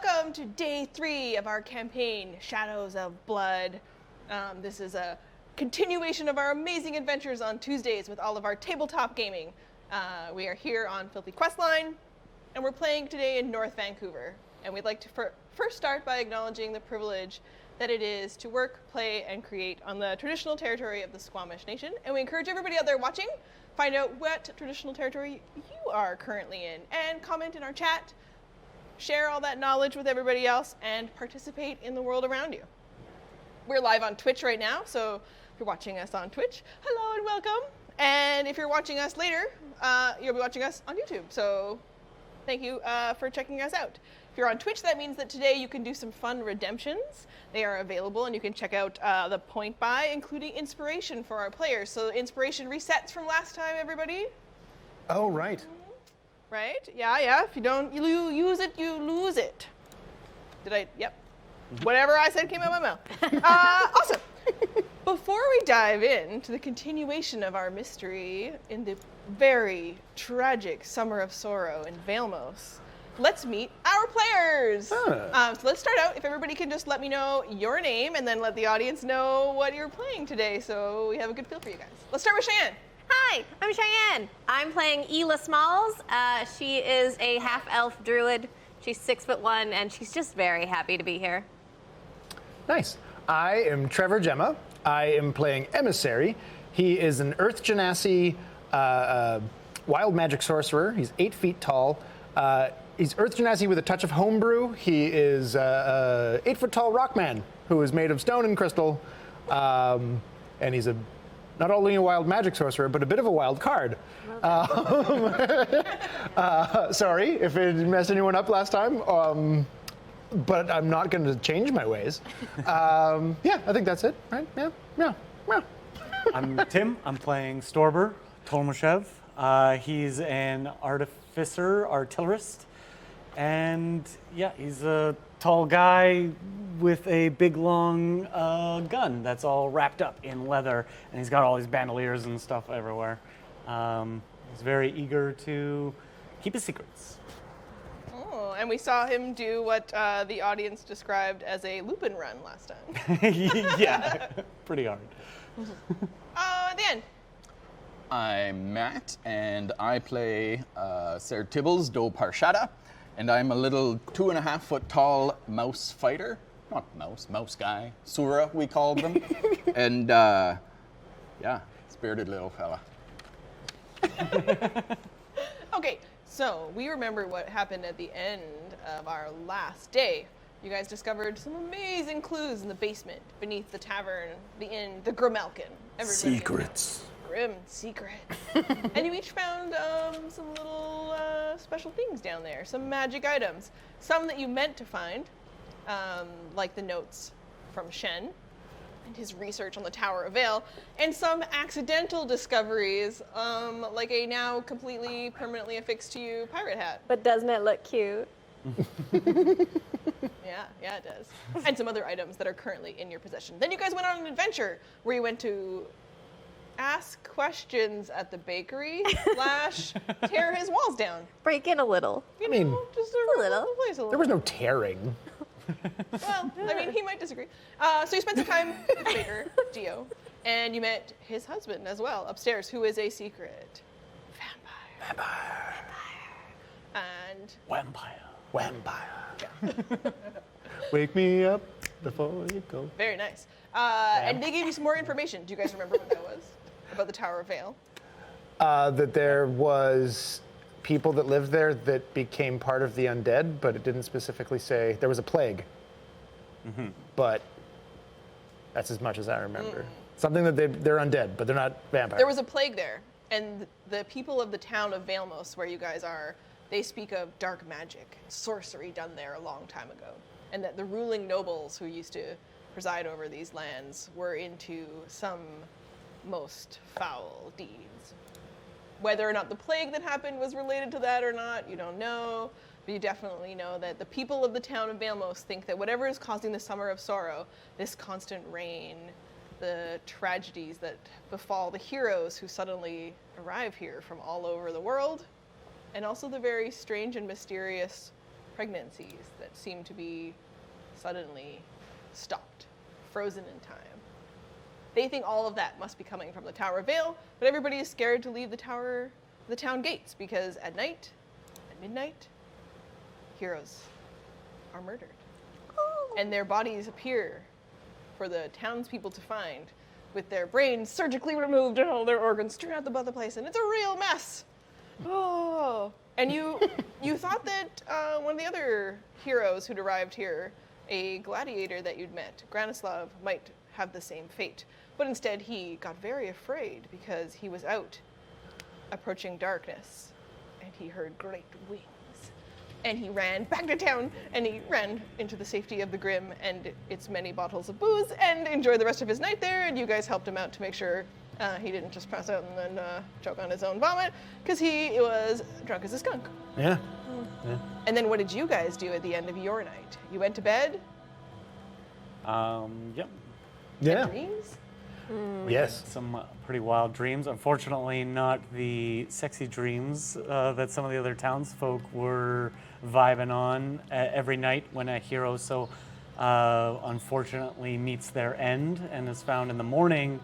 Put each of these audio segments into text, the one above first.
Welcome to day 3 of our campaign, Shadows of Blood. This is a continuation of our amazing adventures on Tuesdays with all of our tabletop gaming. We are here on Filthy Questline, and we're playing today in North Vancouver. And we'd like to first start by acknowledging the privilege that it is to work, play, and create on the traditional territory of the Squamish Nation. And we encourage everybody out there watching, find out what traditional territory you are currently in, and comment in our chat, share all that knowledge with everybody else, and participate in the world around you. We're live on Twitch right now, so if you're watching us on Twitch, hello and welcome. And if you're watching us later, you'll be watching us on YouTube. So thank you for checking us out. If you're on Twitch, that means that today you can do some fun redemptions. They are available, and you can check out the point buy, including inspiration for our players. So inspiration resets from last time, everybody. Oh, right. Right? Yeah. If you don't use it, you lose it. Did I? Yep. Whatever I said came out of my mouth. Awesome. Before we dive into the continuation of our mystery in the very tragic Summer of Sorrow in Vailmos, let's meet our players. So let's start out. If everybody can just let me know your name and then let the audience know what you're playing today so we have a good feel for you guys. Let's start with Cheyenne. Hi, I'm Cheyenne. I'm playing Ela Smalls. She is a half-elf druid. She's 6'1", and she's just very happy to be here. Nice. I am Trevor Gemma. I am playing Emissary. He is an Earth Genasi wild magic sorcerer. He's 8 feet tall. He's Earth Genasi with a touch of homebrew. He is a 8-foot-tall rock man who is made of stone and crystal. And he's not only a wild magic sorcerer, but a bit of a wild card. Sorry if it messed anyone up last time, but I'm not going to change my ways. Yeah, I think that's it, right? Yeah. I'm Tim. I'm playing Storber Tolmashev. He's an artillerist, and yeah, he's a tall guy with a big long gun that's all wrapped up in leather, and he's got all these bandoliers and stuff everywhere. He's very eager to keep his secrets. Oh, and we saw him do what the audience described as a Lupin run last time. Yeah, pretty hard. At the end. I'm Matt, and I play Ser Tibbles do Parshada, and I'm a little 2.5-foot tall mouse fighter. Not mouse guy. Sura, we called them. And yeah, spirited little fella. Okay, so we remember what happened at the end of our last day. You guys discovered some amazing clues in the basement, beneath the tavern, the inn, the Grimalkin. Secrets. Grim secret. And you each found some little special things down there, some magic items. Some that you meant to find, like the notes from Shen and his research on the Tower of Vail, and some accidental discoveries, like a now completely permanently affixed to you pirate hat. But doesn't it look cute? Yeah, it does. And some other items that are currently in your possession. Then you guys went on an adventure where you went to ask questions at the bakery / tear his walls down. Break in a little. You know, just a little. Place a little. There was no tearing. Well, I mean, he might disagree. So you spent some time with the baker, Gio, and you met his husband as well upstairs, who is a secret vampire. And Vampire. Wake me up before you go. very nice. And they gave you some more information. Do you guys remember what that was about the Tower of Vail? That there was people that lived there that became part of the undead, but it didn't specifically say. There was a plague. Mm-hmm. But that's as much as I remember. Something that they're undead, but they're not vampires. There was a plague there, and the people of the town of Vailmos, where you guys are, they speak of dark magic, sorcery done there a long time ago, and that the ruling nobles who used to preside over these lands were into some most foul deeds. Whether or not the plague that happened was related to that or not, you don't know, but you definitely know that the people of the town of Vailmos think that whatever is causing the Summer of Sorrow, this constant rain, the tragedies that befall the heroes who suddenly arrive here from all over the world, and also the very strange and mysterious pregnancies that seem to be suddenly stopped, frozen in time. They think all of that must be coming from the Tower of Vail, but everybody is scared to leave the town gates because at night, at midnight, heroes are murdered. And their bodies appear for the townspeople to find with their brains surgically removed and all their organs strewn out the place, and it's a real mess. Oh, and you thought that one of the other heroes who'd arrived here, a gladiator that you'd met, Granislav, might have the same fate. But instead, he got very afraid because he was out approaching darkness, and he heard great wings. And he ran back to town, and he ran into the safety of the Grim and its many bottles of booze, and enjoyed the rest of his night there, and you guys helped him out to make sure he didn't just pass out and then choke on his own vomit, because he was drunk as a skunk. Yeah. Yeah. And then what did you guys do at the end of your night? You went to bed? Yep. Yeah. Dreams? Yes. Some pretty wild dreams. Unfortunately, not the sexy dreams that some of the other townsfolk were vibing on every night when a hero so unfortunately meets their end and is found in the morning.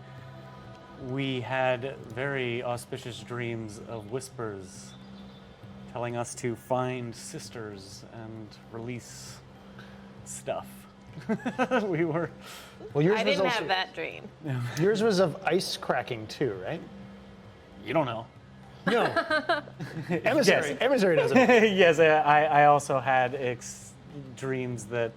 We had very auspicious dreams of whispers telling us to find sisters and release stuff. We were. Well, yours I was didn't also, have that dream. Yours was of ice cracking too, right? You don't know. No. Emissary. Emissary doesn't. Yes, I also had dreams that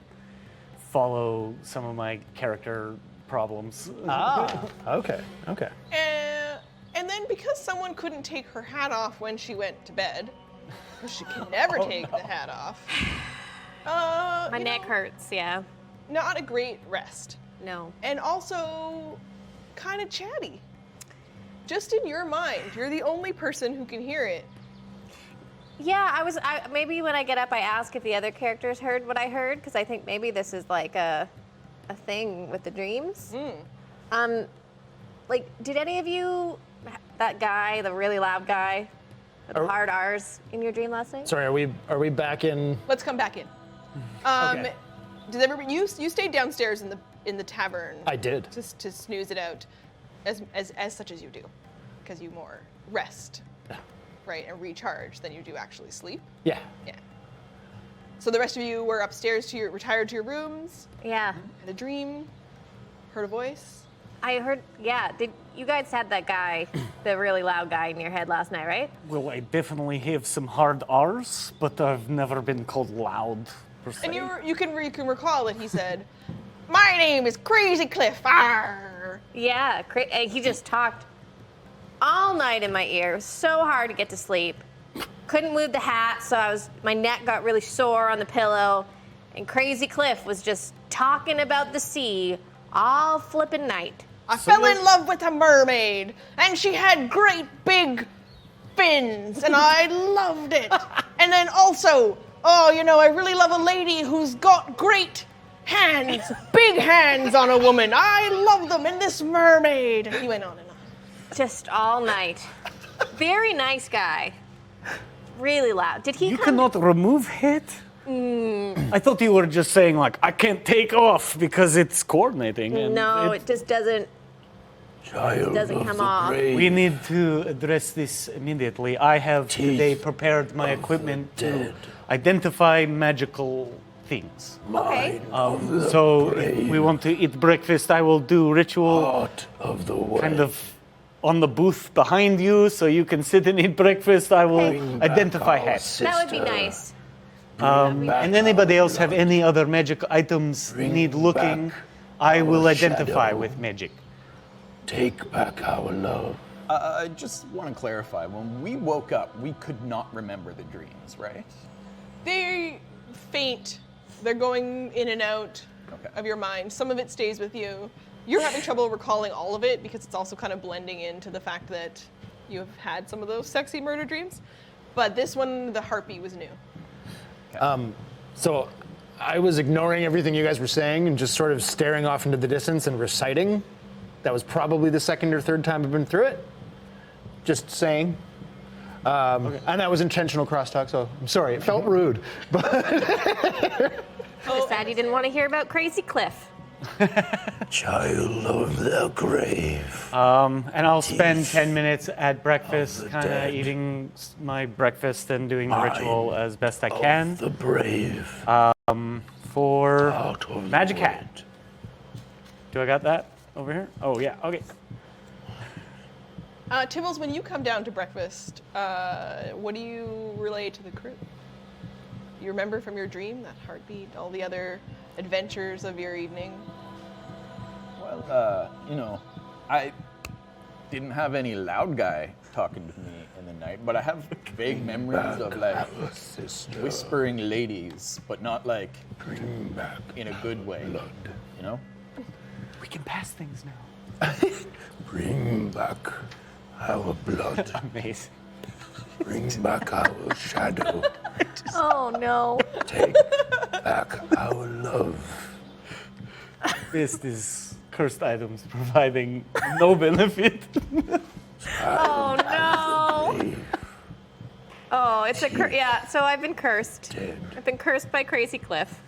follow some of my character problems. Ah. Okay. Okay. And then because someone couldn't take her hat off when she went to bed, 'cause she can never take the hat off. My neck hurts, yeah. Not a great rest. No. And also kind of chatty. Just in your mind, you're the only person who can hear it. Yeah, maybe when I get up, I ask if the other characters heard what I heard, because I think maybe this is like a thing with the dreams. Like, did any of you, that guy, the really loud guy, with the hard R's, in your dream last night? Sorry, are we back in? Let's come back in. Okay. Does everybody? You stayed downstairs in the tavern. I did. Just to snooze it out, as such as you do, because you more rest, right, and recharge than you do actually sleep. Yeah. Yeah. So the rest of you were upstairs retired to your rooms. Yeah. Had a dream. Heard a voice. I heard, yeah. You guys had that guy, the really loud guy in your head last night, right? Well, I definitely have some hard R's, but I've never been called loud, per se. And you can recall that he said, "My name is Crazy Cliff." Arr. Yeah, and he just talked all night in my ear. It was so hard to get to sleep. Couldn't move the hat, so my neck got really sore on the pillow. And Crazy Cliff was just talking about the sea all flippin' night. I fell in love with a mermaid, and she had great big fins, and I loved it. And then also, I really love a lady who's got great hands, big hands on a woman. I love them, and this mermaid. He went on and on. Just all night. Very nice guy. Really loud. Did he You come? cannot remove it? I thought you were just saying, like, I can't take off because it's coordinating. And No, it just doesn't come off. We need to address this immediately. I have today prepared my equipment to identify magical things. Okay. So if we want to eat breakfast, I will do ritual kind of on the booth behind you so you can sit and eat breakfast. I will identify hats. That would be nice. And anybody else have any other magic items need looking, I will identify with magic. Take back our love. I just want to clarify. When we woke up, we could not remember the dreams, right? They faint. They're going in and out of your mind. Some of it stays with you. You're having trouble recalling all of it because it's also kind of blending into the fact that you have had some of those sexy murder dreams. But this one, the heartbeat was new. So I was ignoring everything you guys were saying and just sort of staring off into the distance and reciting. That was probably the second or third time I've been through it. Just saying. And that was intentional crosstalk, so I'm sorry. It felt rude. Sad you didn't want to hear about Crazy Cliff. Child of the grave. And I'll spend 10 minutes at breakfast, of the kind of dead. eating my breakfast and doing the Mind ritual as best I Of can the brave. for Out of Magic the Hat. void. Do I got that over here? Oh, yeah, okay. Tibbles, when you come down to breakfast, what do you relay to the crew? You remember from your dream, that heartbeat, all the other adventures of your evening? Well, I didn't have any loud guy talking to me in the night, but I have vague memories of like Our sister. whispering ladies, but not like Bring back in a good way. blood. You know? We can pass things now. Bring back our blood. Amazing. Bring back our shadow. Oh no. Take back our love. This is cursed items providing no benefit. Oh no. Brave. Oh, it's a yeah. So I've been cursed. Dead. I've been cursed by Crazy Cliff.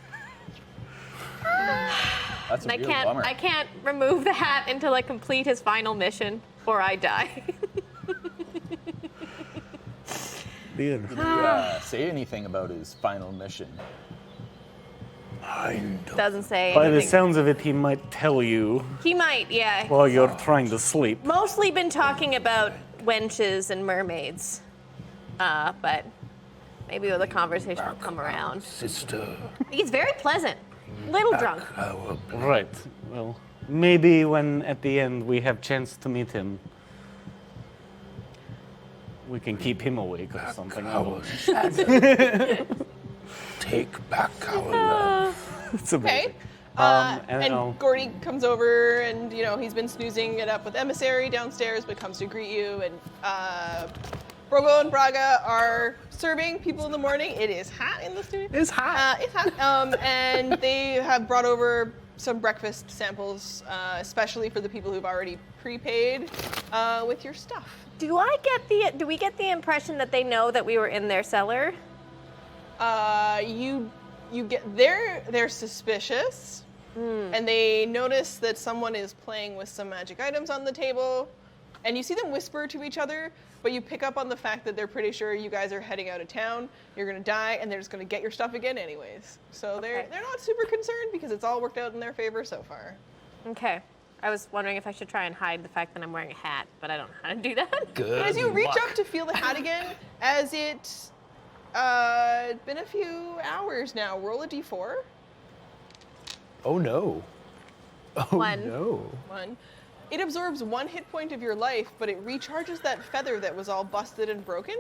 That's a And real bummer. I can't remove the hat until I complete his final mission or I die. Dear. Did he say anything about his final mission? Mind of Doesn't say By the anything. sounds of it, he might tell you He might, yeah. while you're trying to sleep. Mostly been talking about wenches and mermaids. But maybe the conversation will come around. sister. He's very pleasant. Little drunk. Our blood. Right. Well, maybe when at the end we have chance to meet him, we can keep him awake or something. I don't know. Our shadow. Take back our love. It's amazing. Okay. And And I'll- Gordy comes over, and he's been snoozing it up with Emissary downstairs, but comes to greet you. And Brogo and Braga are serving people in the morning. It is hot in the studio. It's hot. It's hot. And they have brought over some breakfast samples, especially for the people who've already prepaid with your stuff. Do we get the impression that they know that we were in their cellar? You get they're suspicious, and they notice that someone is playing with some magic items on the table, and you see them whisper to each other. But you pick up on the fact that they're pretty sure you guys are heading out of town. You're gonna die, and they're just gonna get your stuff again anyways. So they're Okay. not super concerned because it's all worked out in their favor so far. Okay. I was wondering if I should try and hide the fact that I'm wearing a hat, but I don't know how to do that. Good. But as you reach luck. up to feel the hat again, as it's been a few hours now, roll a d4. Oh no. Oh One. no. One. It absorbs 1 hit point of your life, but it recharges that feather that was all busted and broken.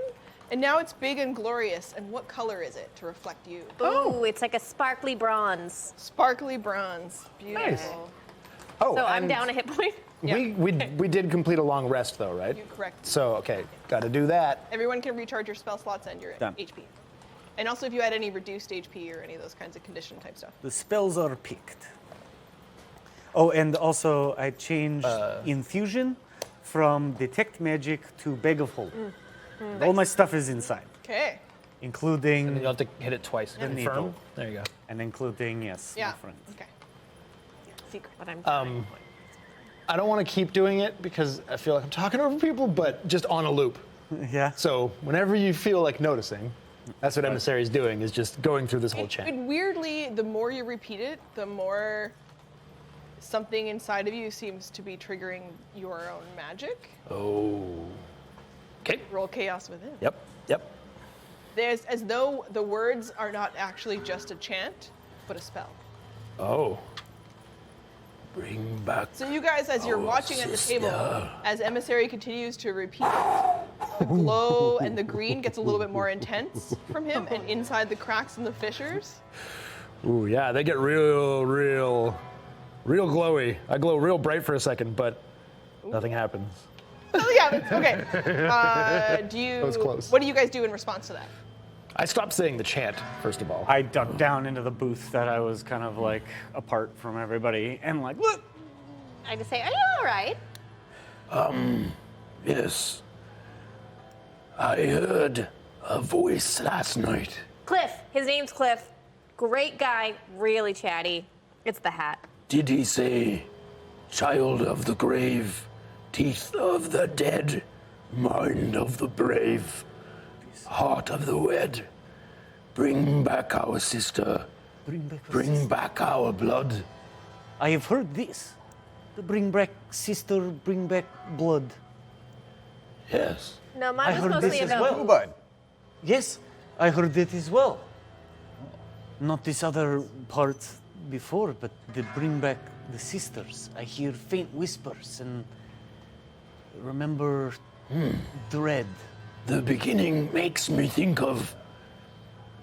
And now it's big and glorious. And what color is it to reflect you? Ooh, it's like a sparkly bronze. Sparkly bronze. Beautiful. Oh, So I'm and down a hit point. We did complete a long rest though, right? You correct. So okay, got to do that. Everyone can recharge your spell slots and your Done. HP. And also if you had any reduced HP or any of those kinds of condition type stuff. The spells are picked. Oh, and also I changed infusion from detect magic to bag of holding. All my stuff is inside, Okay. including You'll have to hit it twice. needle. Confirm. There you go. and including yes, Yeah. my friend. Okay. Secret, but I'm trying. I don't want to keep doing it because I feel like I'm talking over people, but just on a loop. Yeah. So whenever you feel like noticing, that's what Emissary is doing, is just going through this whole It chant. weirdly, the more you repeat it, the more something inside of you seems to be triggering your own magic. Oh. Okay. Roll chaos within. Yep. Yep. There's as though the words are not actually just a chant, but a spell. Oh. Bring back. So you guys, as you're our watching at the table, sister. as Emissary continues to repeat it, the glow and the green gets a little bit more intense from him, and inside the cracks and the fissures, Ooh, yeah, they get real glowy. I glow real bright for a second, but nothing happens. oh yeah, that's okay. Do you? was close. What do you guys do in response to that? I stopped saying the chant, first of all. I ducked down into the booth that I was kind of like apart from everybody and like, look, I just say, are you all right? Yes. I heard a voice last night. Cliff. His name's Cliff. Great guy, really chatty. It's the hat. Did he say, child of the grave, teeth of the dead, mind of the brave, heart of the wed, bring back our sister, bring back our blood? I have heard this. The bring back sister, bring back blood. Yes. No, I mine was heard mostly this as about. well. Oh, bud. Yes, I heard that as well. Not this other part before, but the bring back the sisters. I hear faint whispers and remember dread. The beginning makes me think of.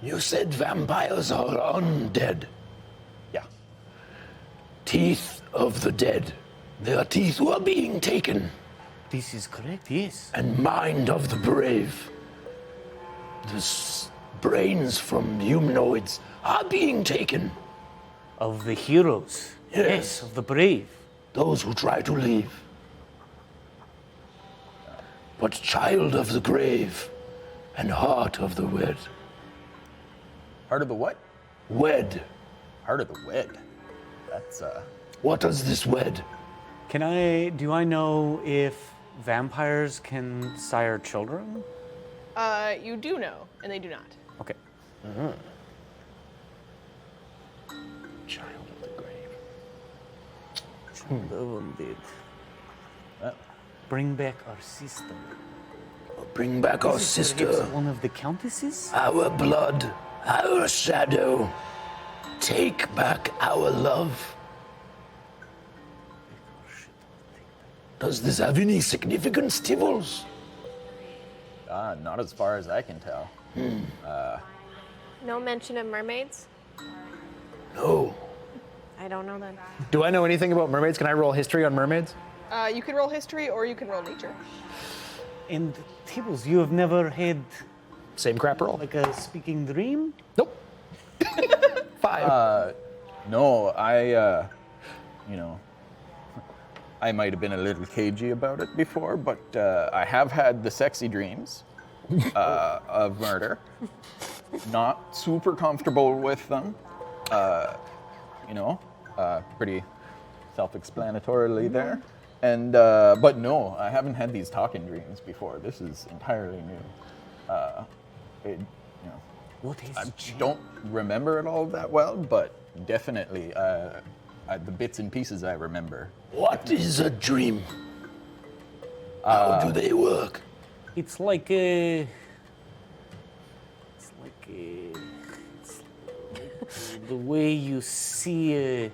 You said vampires are undead. Yeah. Teeth of the dead. Their teeth were being taken. This is correct, yes. And mind of the brave. The brains from humanoids are being taken. Of the heroes. Yes. Of the brave. Those who try to leave. But child of the grave and heart of the wed. Heart of the what? Wed. Heart of the wed. That's What does this wed? Do I know if vampires can sire children? You do know, and they do not. Okay. Child of the grave. Indeed. Bring back our sister. Bring back our sister. One of the countesses? Our blood. Our shadow. Take back our love. Does this have any significance, Tibbles? not as far as I can tell. No mention of mermaids? No. I don't know then. Do I know anything about mermaids? Can I roll history on mermaids? You can roll history or you can roll nature. And Tibbles, you have never had Same crap roll. like a speaking dream? Nope. 5. No, I might have been a little cagey about it before, but I have had the sexy dreams of murder. Not super comfortable with them. Pretty self-explanatorily there. And but no, I haven't had these talking dreams before. This is entirely new. What is I don't remember it all that well, but definitely the bits and pieces I remember. What is a dream? How do they work? It's like a. The way you see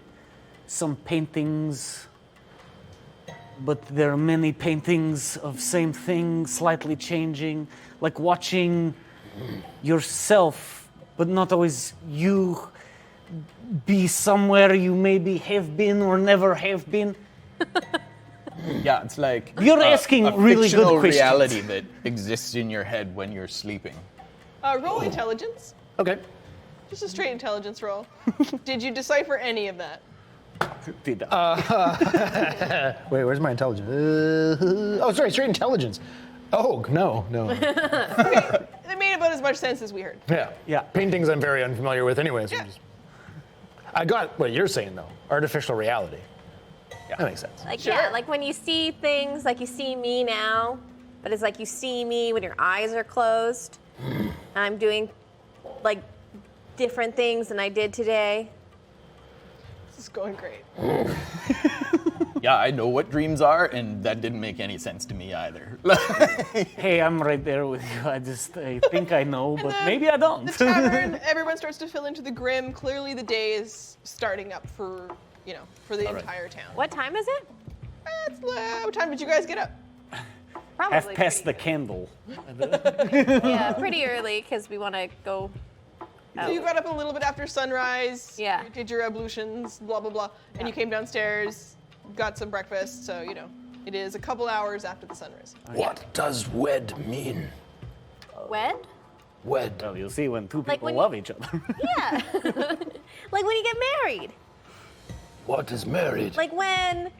some paintings, but there are many paintings of same thing, slightly changing. Like watching yourself, but not always you, be somewhere you maybe have been or never have been. Yeah, it's like You're asking a really good fictional questions. reality that exists in your head when you're sleeping. Roll intelligence. Okay. Just a straight intelligence roll. Did you decipher any of that? Did I? Wait, where's my intelligence? Oh, sorry, straight intelligence. Oh, no. It made about as much sense as we heard. Yeah. Yeah. Paintings I'm very unfamiliar with anyway. So Yeah. I got what you're saying, though. Artificial reality. That makes sense. Like, Sure. yeah, like when you see things, like you see me now, but it's like you see me when your eyes are closed. And I'm doing, like, different things than I did today. This is going great. Yeah, I know what dreams are, and that didn't make any sense to me either. Hey, I'm right there with you. I think I know, but maybe I don't. The tavern, everyone starts to fill into the grim. Clearly the day is starting up for the entire town. What time is it? What time did you guys get up? Probably Half past the pretty- candle. Yeah, pretty early because we want to go So you got up a little bit after sunrise. Yeah. You did your ablutions, blah, blah, blah. And you came downstairs, got some breakfast. So, it is a couple hours after the sunrise. What does wed mean? Wed? Wed. Well, you'll see when two Like people when love each other. Yeah. Like when you get married. What is married? Like when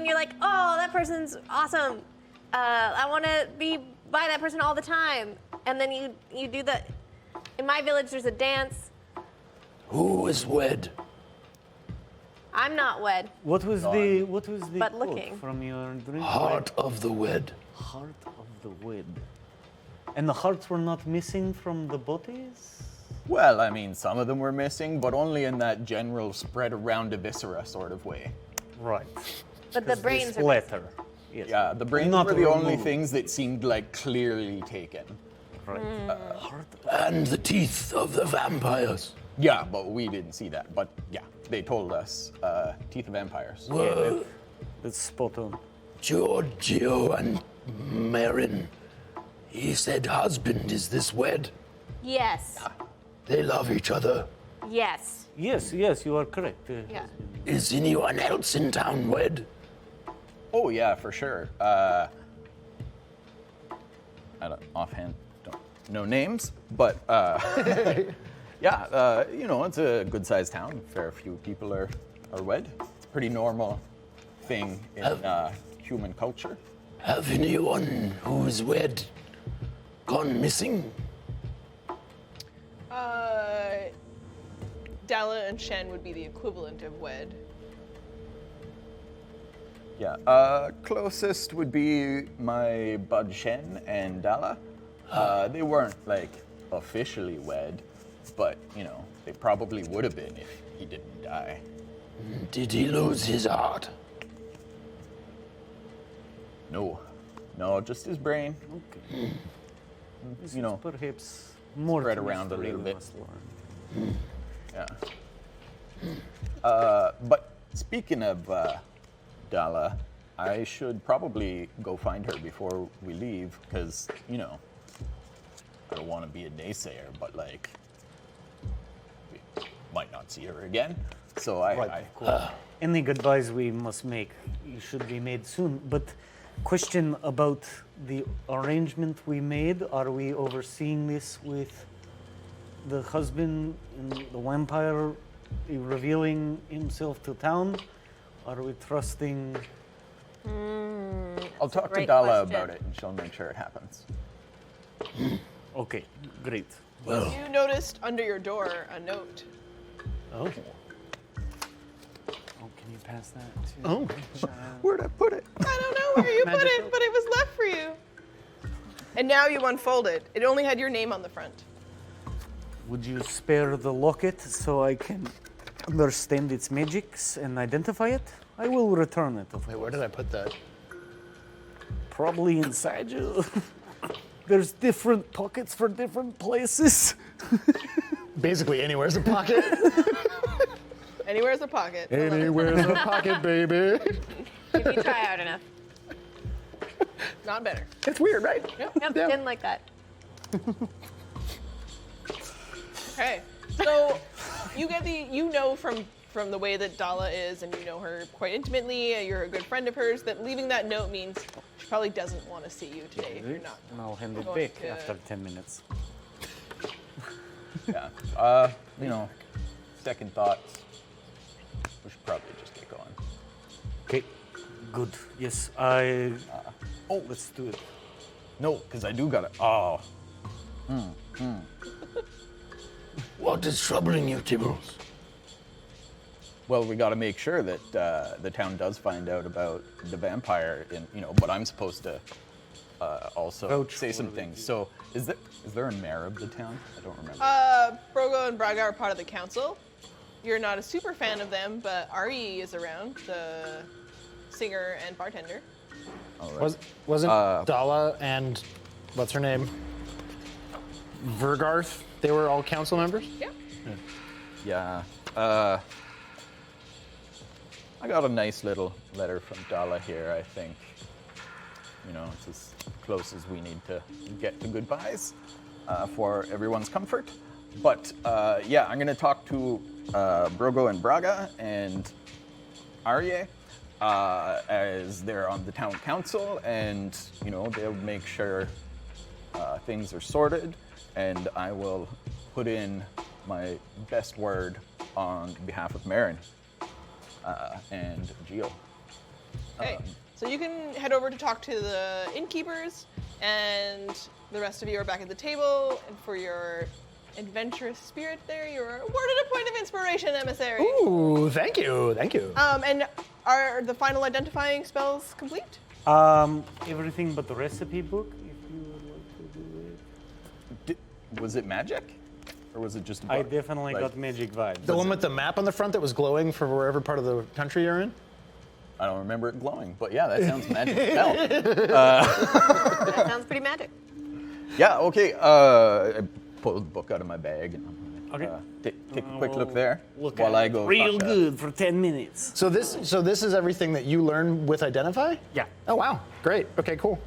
you're like, oh, that person's awesome. I want to be by that person all the time. And then you do the. In my village, there's a dance. Who is wed? I'm not wed. What was the But quote looking. from your drink? Heart of the wed. Heart of the wed. And the hearts were not missing from the bodies? Well, I mean, some of them were missing, but only in that general spread around the viscera sort of way. Right. But the 'Cause they brains are. splatter. Yes. Yeah, the brains Not were the only removed. things that seemed like clearly taken. Right. Heart And the teeth of the vampires. Yeah, but we didn't see that. But yeah, they told us teeth of vampires. Were That's spot on. Giorgio and Marin. He said husband is this wed. Yes. They love each other. Yes. Yes, you are correct. Yeah. Is anyone else in town wed? Oh yeah, for sure. I don't offhand don't know names, but yeah, you know, it's a good-sized town. Fair few people are wed. It's a pretty normal thing in human culture. Have anyone who is wed gone missing? Dalla and Shen would be the equivalent of wed. Yeah, closest would be my bud Shen and Dalla. They weren't like officially wed, but you know, they probably would have been if he didn't die. Did he lose his heart? No, just his brain. Okay. You know, Perhaps more spread to around a Mr. little bit. must learn. yeah. But speaking of Dalla, I should probably go find her before we leave, because, you know, I don't want to be a naysayer, but like, we might not see her again. So Any goodbyes we must make should be made soon. But question about the arrangement we made. Are we overseeing this with the husband and the vampire revealing himself to town? Are we trusting? I'll talk to great Dalla question. about it, and she'll make sure it happens. Okay, great. Well, You noticed under your door a note. Oh. Oh, can you pass that to? Oh. Where'd I put it? I don't know where you put Magic it, but it was left for you. And now you unfold it. It only had your name on the front. Would you spare the locket so I can understand its magics and identify it? I will return it. Wait, where did I put that? Probably inside you. There's different pockets for different places. Basically, anywhere's a pocket. Anywhere's a pocket. I love it. Anywhere's a pocket, baby. If you try hard enough. Not better. It's weird, right? Yep, Yeah. didn't like that. Okay. So you get you know from the way that Dalla is, and you know her quite intimately, you're a good friend of hers, that leaving that note means she probably doesn't want to see you today if you're not. And I'll hand it Going back to- after 10 minutes. Yeah. You know, second thoughts. We should probably just get going. Okay, good. Yes, oh, let's do it. No, because I do gotta. Oh. what is troubling you, Tibbles? Well, we got to make sure that the town does find out about the vampire, but I'm supposed to also Vouch say for some it. things. So, is there a mayor of the town? I don't remember. Brogo and Braga are part of the council. You're not a super fan of them, but Ari is around, the singer and bartender. All right. Wasn't Dalla and what's her name? Vergarth? They were all council members? Yeah. Yeah. I got a nice little letter from Dalla here, I think. It's as close as we need to get to goodbyes for everyone's comfort. But yeah, I'm going to talk to Brogo and Braga and Arye as they're on the town council, and they'll make sure things are sorted, and I will put in my best word on behalf of Marin and Geo. Okay. So you can head over to talk to the innkeepers And the rest of you are back at the table. And for your adventurous spirit there, you are awarded a point of inspiration, emissary. Ooh, thank you, thank you. And are the final identifying spells complete? Everything but the recipe book, if you would like to do it. Was it magic? Or was it just a I book? definitely Like, got magic vibes. The one with the map on the front that was glowing for wherever part of the country you're in? I don't remember it glowing, but yeah, that sounds magic. Hell. That sounds pretty magic. Yeah, okay. I pulled the book out of my bag and I'm Okay. gonna take a quick look there Look while at I it go real fuck that. good for 10 minutes. So this is everything that you learn with Identify? Yeah. Oh, wow. Great. Okay, cool.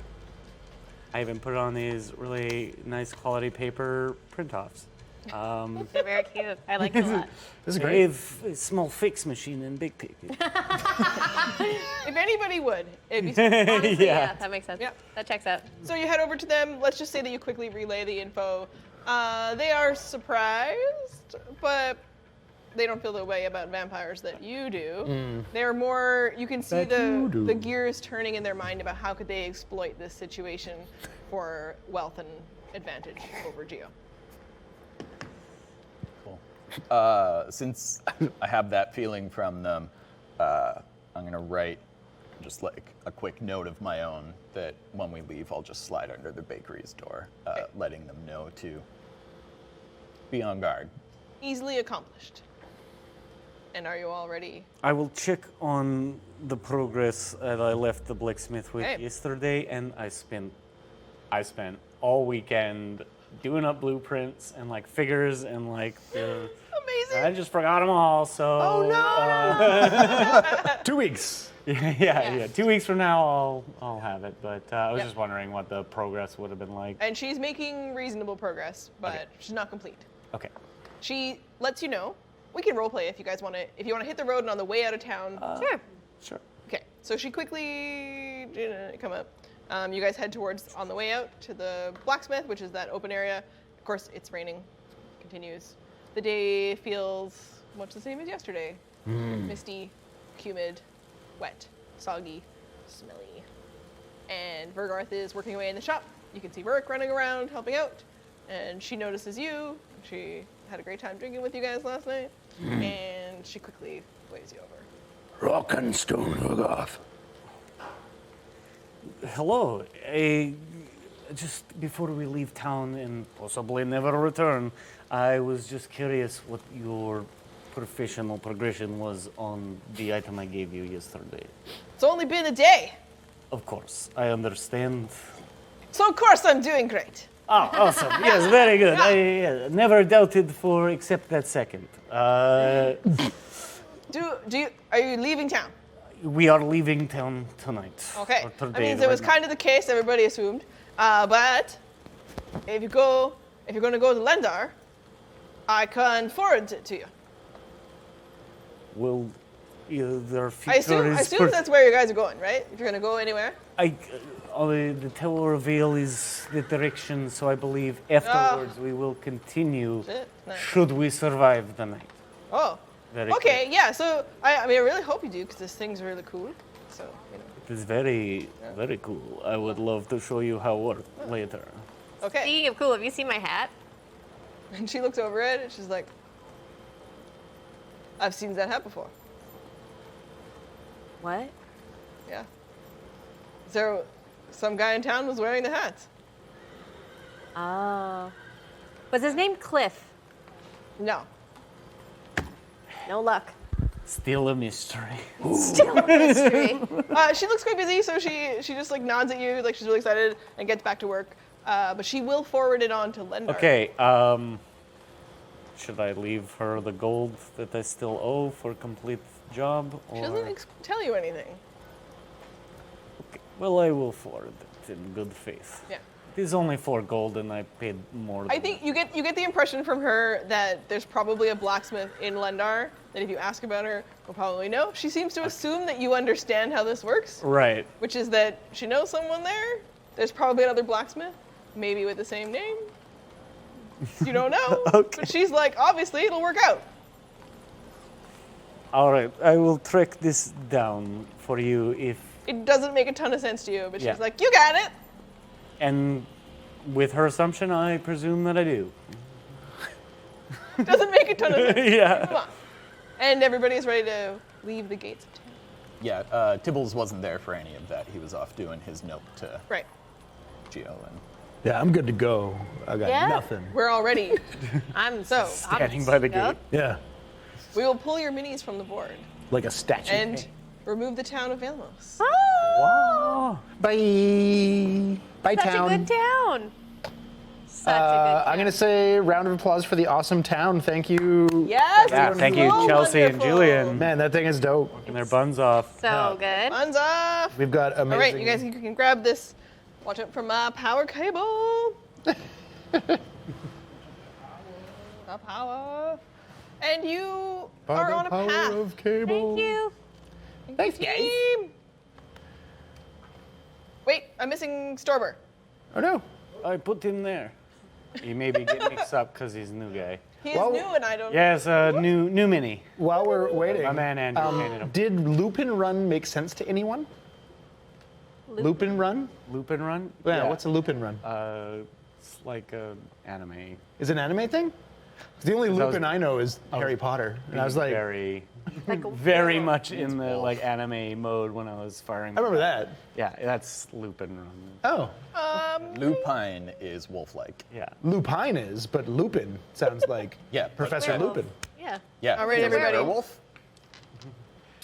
I even put on these really nice quality paper print-offs. They're very cute. I like it a lot. This is I great. have a small fix machine in Big Pig. If anybody would, it'd be Honestly, Yeah. yeah, that makes sense. Yep. That checks out. So you head over to them. Let's just say that you quickly relay the info. They are surprised, but they don't feel the way about vampires that you do. They're more, you can see That you do. the gears turning in their mind about how could they exploit this situation for wealth and advantage over Geo. Cool. Since I have that feeling from them, I'm gonna write just like a quick note of my own that when we leave, I'll just slide under the bakery's door, letting them know to be on guard. Easily accomplished. And are you all ready? I will check on the progress that I left the blacksmith with Okay. yesterday, and I spent all weekend doing up blueprints and like figures and like the. Amazing. I just forgot them all, so. Oh, no! 2 weeks. Yeah. 2 weeks from now, I'll have it. But I was Yep. just wondering what the progress would have been like. And she's making reasonable progress, but Okay. she's not complete. Okay. She lets you know. We can roleplay if you guys want to. If you want to hit the road and on the way out of town. Sure. Sure. Okay. So she quickly come up. You guys head towards on the way out to the blacksmith, which is that open area. Of course, it's raining. Continues. The day feels much the same as yesterday. Misty, humid, wet, soggy, smelly. And Vergarth is working away in the shop. You can see Verk running around helping out. And she notices you. She had a great time drinking with you guys last night. And she quickly waves you over. Rock and stone, Vergoth. Hello. Just before we leave town and possibly never return, I was just curious what your professional progression was on the item I gave you yesterday. It's only been a day. Of course, I understand. So of course I'm doing great. Oh, awesome. Yes, very good. I never doubted for except that second. Are you leaving town? We are leaving town tonight. Okay. Or That today, means it was right now. kind of the case everybody assumed. But if you're going to go to Lendar, I can forward it to you. Well, their I future is assume that's where you guys are going, right? If you're going to go anywhere. the Tower of Vail is the direction, so I believe afterwards we will continue. Shit, nice. Should we survive the night? Oh. Very Okay. Yeah. So I mean, I really hope you do because this thing's really cool. So you know. It is very, very cool. I would love to show you how it works later. Okay. Speaking of cool, have you seen my hat? And she looks over it and she's like, I've seen that hat before. What? Yeah. So some guy in town was wearing the hat. Oh. Was his name Cliff? No. No luck. Still a mystery. Still a mystery. She looks quite busy, so she just like nods at you, like she's really excited, and gets back to work. But she will forward it on to Lendar. Okay, should I leave her the gold that I still owe for complete job? She Or... doesn't tell you anything. Okay. Well, I will forward it in good faith. Yeah. It is only 4 gold and I paid more than I think you get the impression from her that there's probably a blacksmith in Lendar that if you ask about her, will probably know. She seems to assume that you understand how this works, Right. which is that she knows someone there. There's probably another blacksmith, maybe with the same name. You don't know. Okay. But she's like, obviously it'll work out. All right, I will track this down for you if... It doesn't make a ton of sense to you, but she's Yeah. like, you got it. And with her assumption, I presume that I do. Doesn't make a ton of sense. Yeah. Come on. And everybody's ready to leave the gates of town. Yeah, Tibbles wasn't there for any of that. He was off doing his note to Right. Geo. And Yeah, I'm good to go. I got Yeah. nothing. We're all ready. I'm Standing by the Yep. gate. Yeah, We will pull your minis from the board like a statue. and remove the town of Vailmos. Wow. Bye. Bye, Such town. a good town. Such a good town. I'm gonna say round of applause for the awesome town. Thank you. Yes. Yeah, it's thank you, so Chelsea and wonderful. Julian. Man, that thing is dope. Working their buns off. So good. Buns off. We've got amazing. All right, you guys can grab this. Watch out for my power cable. The power. And you By are the on a power path. of cable. Thank you. Thanks, guys. Team. Wait, I'm missing Storber. Oh no. I put him there. You maybe get mixed up because he's a new guy. He is Well- new and I don't know. Yeah, it's a new mini. While we're waiting, My man Andrew painted him. did Lupin Run make sense to anyone? Lupin Run? Loop and run? Yeah. What's a Lupin Run? It's like a anime. Is it an anime thing? 'Cause the only I was- Lupin I know is Harry Potter, and I was like, very, Like very much in the like anime mode when I was firing. I remember that. Yeah, that's loop and run. Oh, Lupine is wolf-like. Yeah. Lupine is, but Lupin sounds like Yeah, Professor Werewolf. Lupin. Yeah. Yeah. All right, he's a everybody. Werewolf.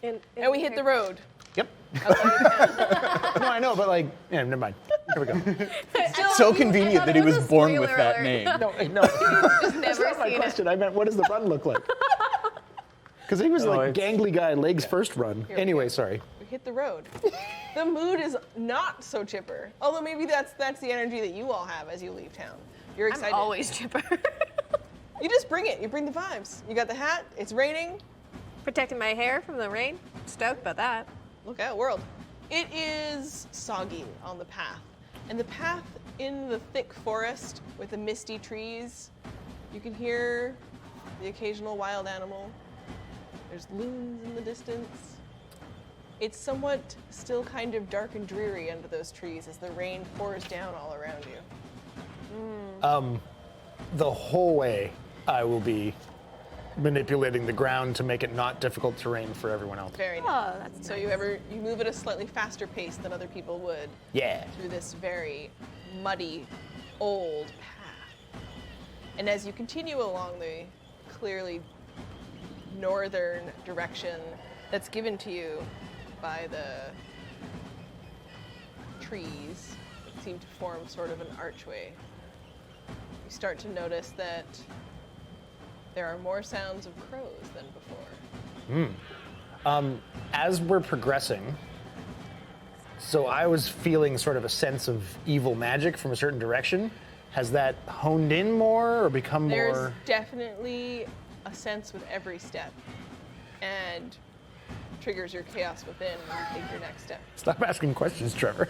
And And we hit the road. Yep. No, I know, but like, yeah, never mind. Here we go. So convenient that he was born with that alert. name. No, no. Just That's never not my seen it. question. I meant, what does the run look like? Because he was No, like it's- gangly guy, legs first run. we Anyway, go. sorry. We hit the road. The mood is not so chipper. Although maybe that's the energy that you all have as you leave town. You're I'm excited. always chipper. You just bring it. You bring the vibes. You got the hat. It's raining. Protecting my hair from the rain. Stoked about that. Look out, world. It is soggy on the path. And the path in the thick forest with the misty trees, you can hear the occasional wild animal. There's loons in the distance. It's somewhat still kind of dark and dreary under those trees as the rain pours down all around you. The whole way, I will be manipulating the ground to make it not difficult terrain for everyone else. Very nice. Oh, that's So you move at a slightly faster pace than other people would Yeah. through this very muddy, old path. And as you continue along the clearly northern direction that's given to you by the trees that seem to form sort of an archway, you start to notice that there are more sounds of crows than before. As we're progressing, so I was feeling sort of a sense of evil magic from a certain direction. Has that honed in more or become There's more? definitely a sense with every step, and triggers your chaos within when you take your next step. Stop asking questions, Trevor.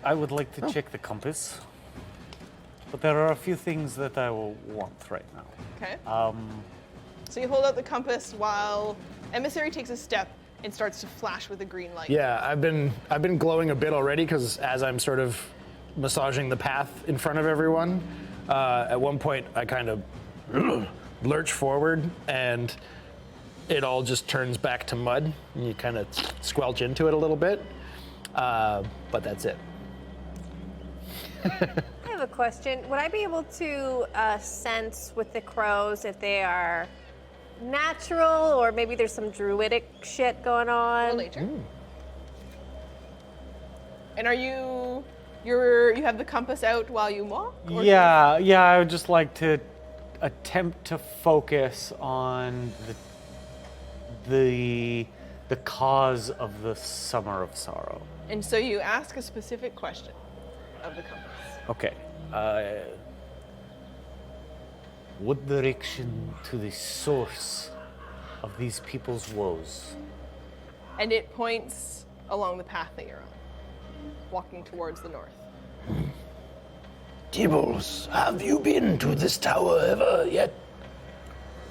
I would like to check the compass, but there are a few things that I will want right now. Okay. So you hold out the compass while Emissary takes a step and starts to flash with a green light. Yeah, I've been glowing a bit already because as I'm sort of massaging the path in front of everyone, at one point I kind of lurch forward and it all just turns back to mud and you kind of squelch into it a little bit, but that's it. I have a question. Would I be able to sense with the crows if they are natural or maybe there's some druidic shit going Roll on? nature. And are you have the compass out while you walk? Or Yeah, I would just like to attempt to focus on the cause of the summer of sorrow. And so you ask a specific question of the compass. Okay. What direction to the source of these people's woes? And it points along the path that you're on, walking towards the north. Tibbles, have you been to this tower ever yet?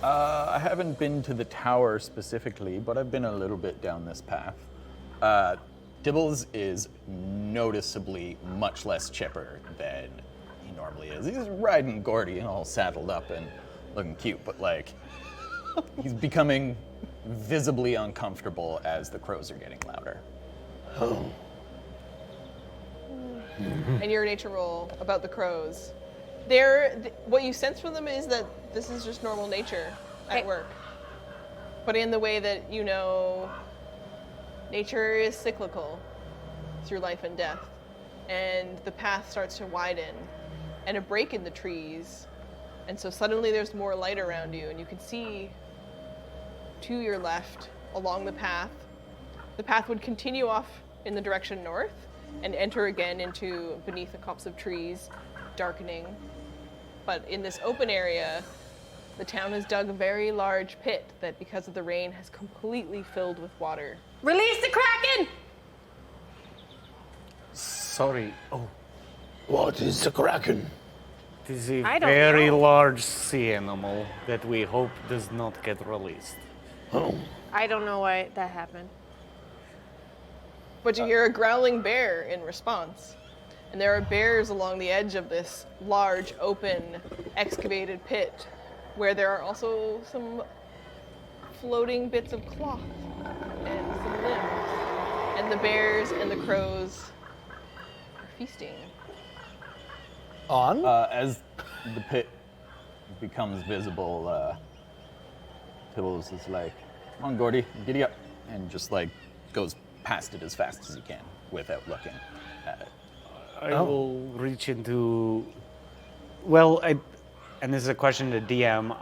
I haven't been to the tower specifically, but I've been a little bit down this path. Dibbles is noticeably much less chipper than he normally is. He's riding Gordy and all saddled up and looking cute, but like he's becoming visibly uncomfortable as the crows are getting louder. And your nature roll about the crows. What you sense from them is that this is just normal nature at Okay. work. But in the way that you know, nature is cyclical through life and death. And the path starts to widen and a break in the trees. And so suddenly there's more light around you and you can see to your left along the path. The path would continue off in the direction north and enter again into beneath a copse of trees, darkening. But in this open area, the town has dug a very large pit that, because of the rain, has completely filled with water. Release the Kraken! Sorry. Oh, What is the Kraken? it is a I don't very know. large sea animal that we hope does not get released. Oh, I don't know why that happened. But you hear a growling bear in response. And there are bears along the edge of this large, open, excavated pit, where there are also some floating bits of cloth and some limbs. And the bears and the crows are feasting. On? As the pit becomes visible, Tibbles is like, "Come on, Gordy, giddy up," and just like goes past it as fast as he can without looking at it. I will reach into. Well, and this is a question to DM.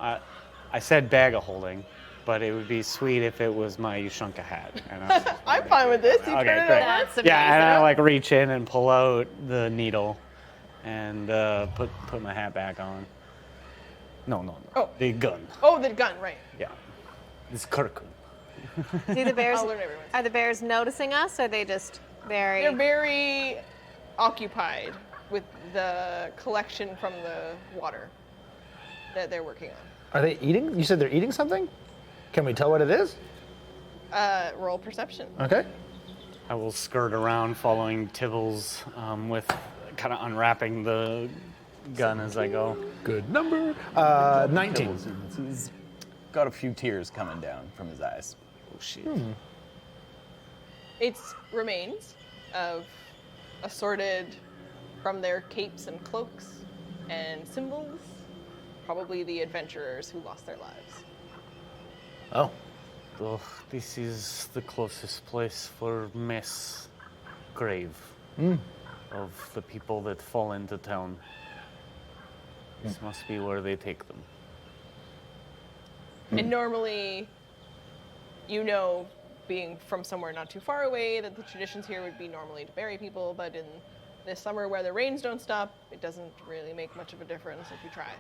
I said bag of holding, but it would be sweet if it was my Yushunka hat. And I'm fine with this. You Okay, turn it great. over. That's amazing. yeah, and I like reach in and pull out the needle, and put my hat back on. No. Oh. The gun. Oh, the gun, right. Yeah, it's Kirkun. Do the bears? I'll learn everyone's. Are the bears noticing us? Or are they just very? They're very occupied with the collection from the water that they're working on. Are they eating? You said they're eating something? Can we tell what it is? Roll perception. Okay. I will skirt around following Tibbles with kind of unwrapping the gun as I go. Good number. 19. He's got a few tears coming down from his eyes. Oh shit. It's remains of assorted from their capes and cloaks and symbols, probably the adventurers who lost their lives. Oh. Ugh, this is the closest place for mass grave of the people that fall into town. This must be where they take them. And normally, you know, being from somewhere not too far away, that the traditions here would be normally to bury people, but in this summer where the rains don't stop, it doesn't really make much of a difference if you try.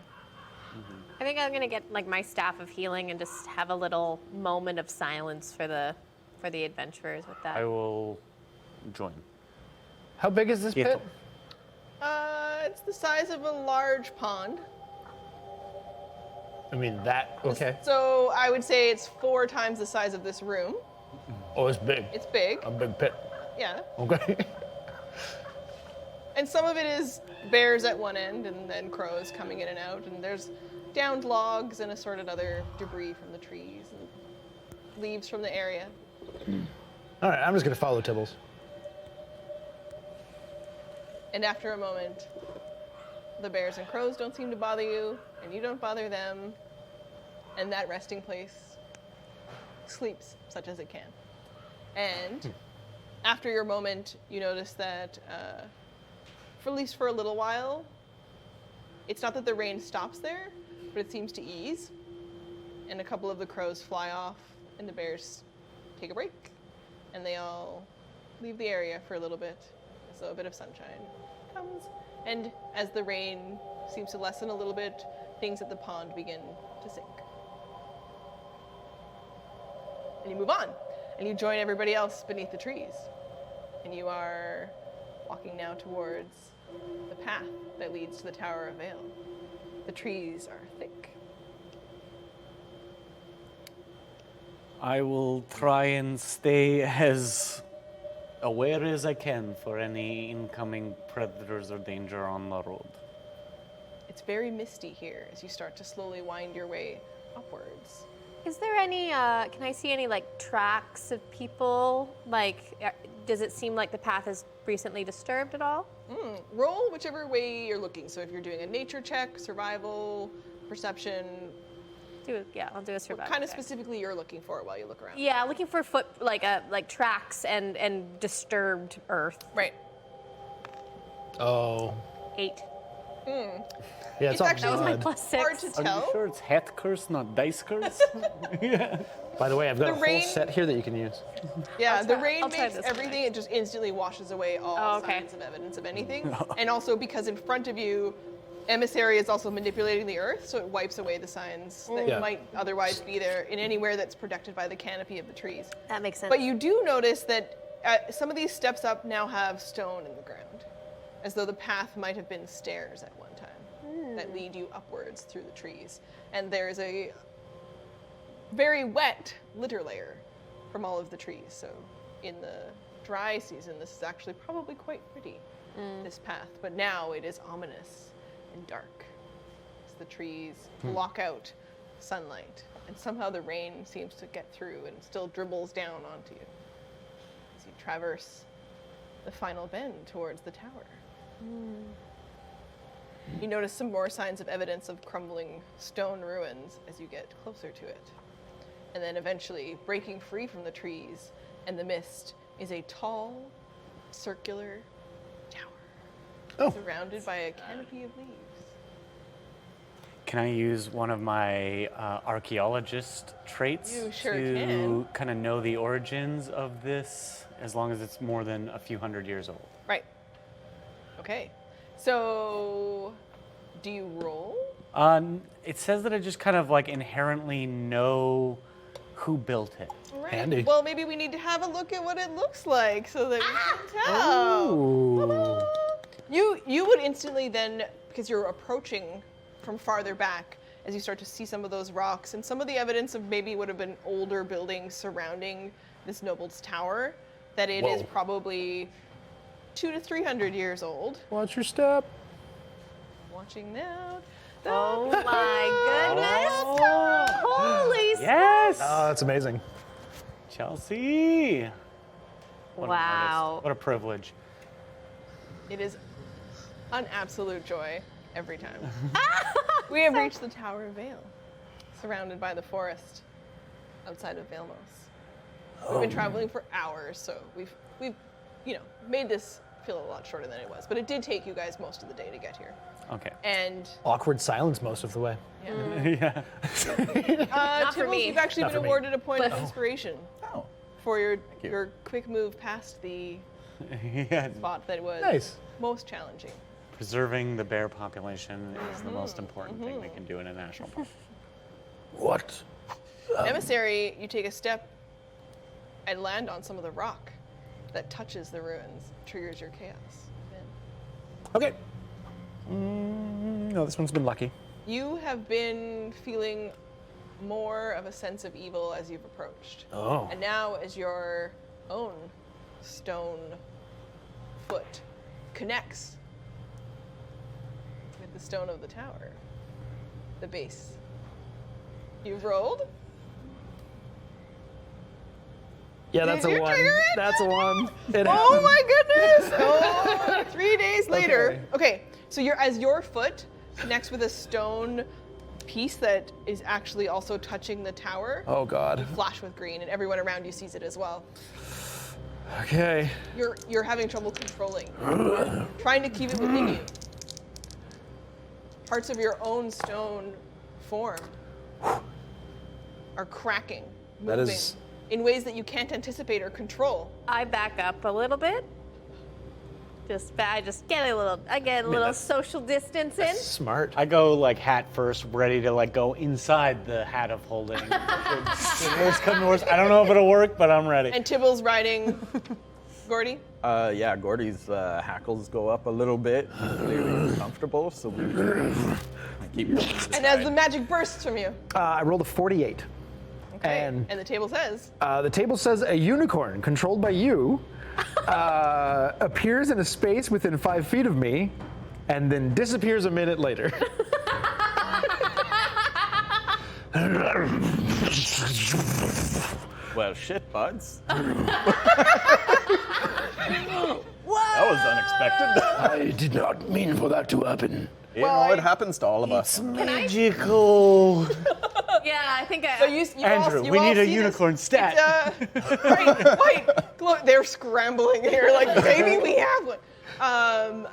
I think I'm gonna get like my staff of healing and just have a little moment of silence for the adventurers with that. I will join. How big is this pit? It's the size of a large pond. I mean, that. Okay. So I would say it's 4 times the size of this room. Oh, it's big. It's big, A big pit. yeah. Okay. And some of it is bears at one end and then crows coming in and out. And there's downed logs and assorted other debris from the trees and leaves from the area. All right, I'm just going to follow Tibbles. And after a moment, the bears and crows don't seem to bother you, and you don't bother them. And that resting place sleeps such as it can. And after your moment, you notice that, for at least for a little while, it's not that the rain stops there, but it seems to ease. And a couple of the crows fly off, and the bears take a break. And they all leave the area for a little bit, so a bit of sunshine comes. And as the rain seems to lessen a little bit, things at the pond begin to sink. And you move on, and you join everybody else beneath the trees. And you are walking now towards the path that leads to the Tower of Vail. The trees are thick. I will try and stay as aware as I can for any incoming predators or danger on the road. It's very misty here as you start to slowly wind your way upwards. Is there any, can I see any like tracks of people? Like, does it seem like the path is recently disturbed at all? Roll whichever way you're looking. So if you're doing a nature check, survival, perception, I'll do a survival. what kind of check. specifically you're looking for while you look around. Yeah, looking for like tracks and disturbed earth. Right. Oh. 8. Yeah, It's all actually- That was my mud. plus 6. Hard to Are tell. you sure it's hat curse, not dice curse? By the way, I've got The a whole rain- set here that you can use. Yeah, the try- rain I'll try makes this one everything, it just instantly washes away all okay. signs of evidence of anything. And also because in front of you, Emissary is also manipulating the earth, so it wipes away the signs that Yeah. might otherwise be there in anywhere that's protected by the canopy of the trees. That makes sense. But you do notice that some of these steps up now have stone in the ground, as though the path might have been stairs at one time that lead you upwards through the trees. And there's a very wet litter layer from all of the trees. So in the dry season, this is actually probably quite pretty, this path. But now it is ominous and dark as the trees block out sunlight. And somehow the rain seems to get through and still dribbles down onto you as you traverse the final bend towards the tower. You notice some more signs of evidence of crumbling stone ruins as you get closer to it. And then eventually, breaking free from the trees and the mist, is a tall, circular tower surrounded by a canopy of leaves. Can I use one of my archaeologist traits You sure to can. kind of know the origins of this, as long as it's more than a few hundred years old? Right. Okay. So, do you roll? It says that I just kind of like inherently know who built it. Right. Handy. Well, maybe we need to have a look at what it looks like so that we can tell. Ooh. You would instantly then, because you're approaching from farther back, as you start to see some of those rocks and some of the evidence of maybe would have been older buildings surrounding this noble's tower, that it is Whoa. probably 200 to 300 years old. Watch your step. Watching now. Oh my goodness! Holy Yes! Oh, that's amazing. Chelsea! What an Wow. artist. What a privilege. It is an absolute joy every time. We have reached the Tower of Vail, surrounded by the forest outside of Vailmos. We've been traveling for hours, so we've made this feel a lot shorter than it was. But it did take you guys most of the day to get here. Okay. And Awkward silence most of the way. Yeah. Not for Tibbles, me. you've actually Not been for me. awarded a point of inspiration Oh, for you. your quick move past the Yeah. spot that was Nice. most challenging. Preserving the bear population is the most important thing we can do in a national park. What? Emissary, you take a step and land on some of the rock that touches the ruins, triggers your chaos. Okay. No, this one's been lucky. You have been feeling more of a sense of evil as you've approached. Oh. And now, as your own stone foot connects with the stone of the tower, the base. You've rolled? Yeah, that's Did a you one. trigger it? That's a one. It Oh happened. my goodness! Oh, 3 days later. Okay, so as your foot connects with a stone piece that is actually also touching the tower, Oh God. flash with green, and everyone around you sees it as well. Okay. You're having trouble controlling, trying to keep it within you. Parts of your own stone form are cracking, That moving is- in ways that you can't anticipate or control. I back up a little bit. I get a little social distance in. Smart. I go like hat first, ready to like go inside the hat of holding. Worst come to worst. I don't know if it'll work, but I'm ready. And Tibble's riding Gordy. Yeah, Gordy's hackles go up a little bit. He's clearly uncomfortable, so we keep going to the And as side. the magic bursts from you. I rolled a 48. Okay. And the table says, the table says a unicorn controlled by you appears in a space within 5 feet of me, and then disappears a minute later. Well, shit, buds. That was unexpected. I did not mean for that to happen. You know, it happens to all of us. Magical. Yeah, I think I. So you Andrew, all, you we all need a see unicorn this, stat. White, they're scrambling here like, maybe we have one.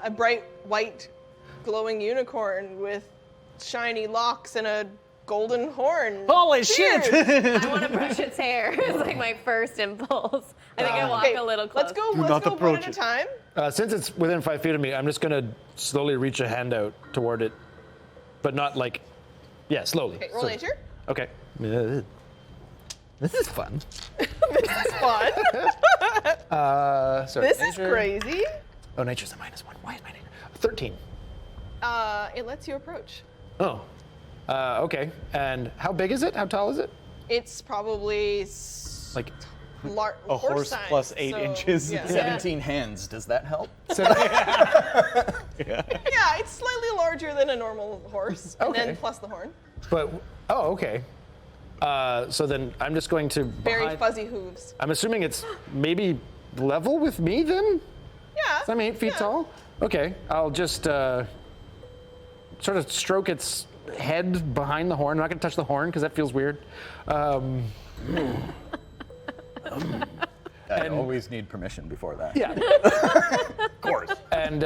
A bright white glowing unicorn with shiny locks and a golden horn. Holy Cheers. shit! I want to brush its hair. It's like my first impulse. I think I walk Okay, a little close. let's go. Do Let's not go one approach at a it. time. Since it's within 5 feet of me, I'm just gonna slowly reach a hand out toward it, but not like, yeah, slowly. Okay, roll So- nature. Okay. This is fun. This is fun. Sorry. This is crazy. Oh, nature's a -1. Why is my nature? 13. It lets you approach. Oh. Okay. And how big is it? How tall is it? It's probably Like A horse size, plus 8 so, inches. Yeah. 17 hands. Does that help? Yeah, it's slightly larger than a normal horse, and Okay. then plus the horn. But okay. So then I'm just going to. Very fuzzy hooves. I'm assuming it's maybe level with me then. Yeah. I'm 8 feet tall. Okay, I'll just sort of stroke its head behind the horn. I'm not gonna touch the horn because that feels weird. I always need permission before that. Yeah. Of course. And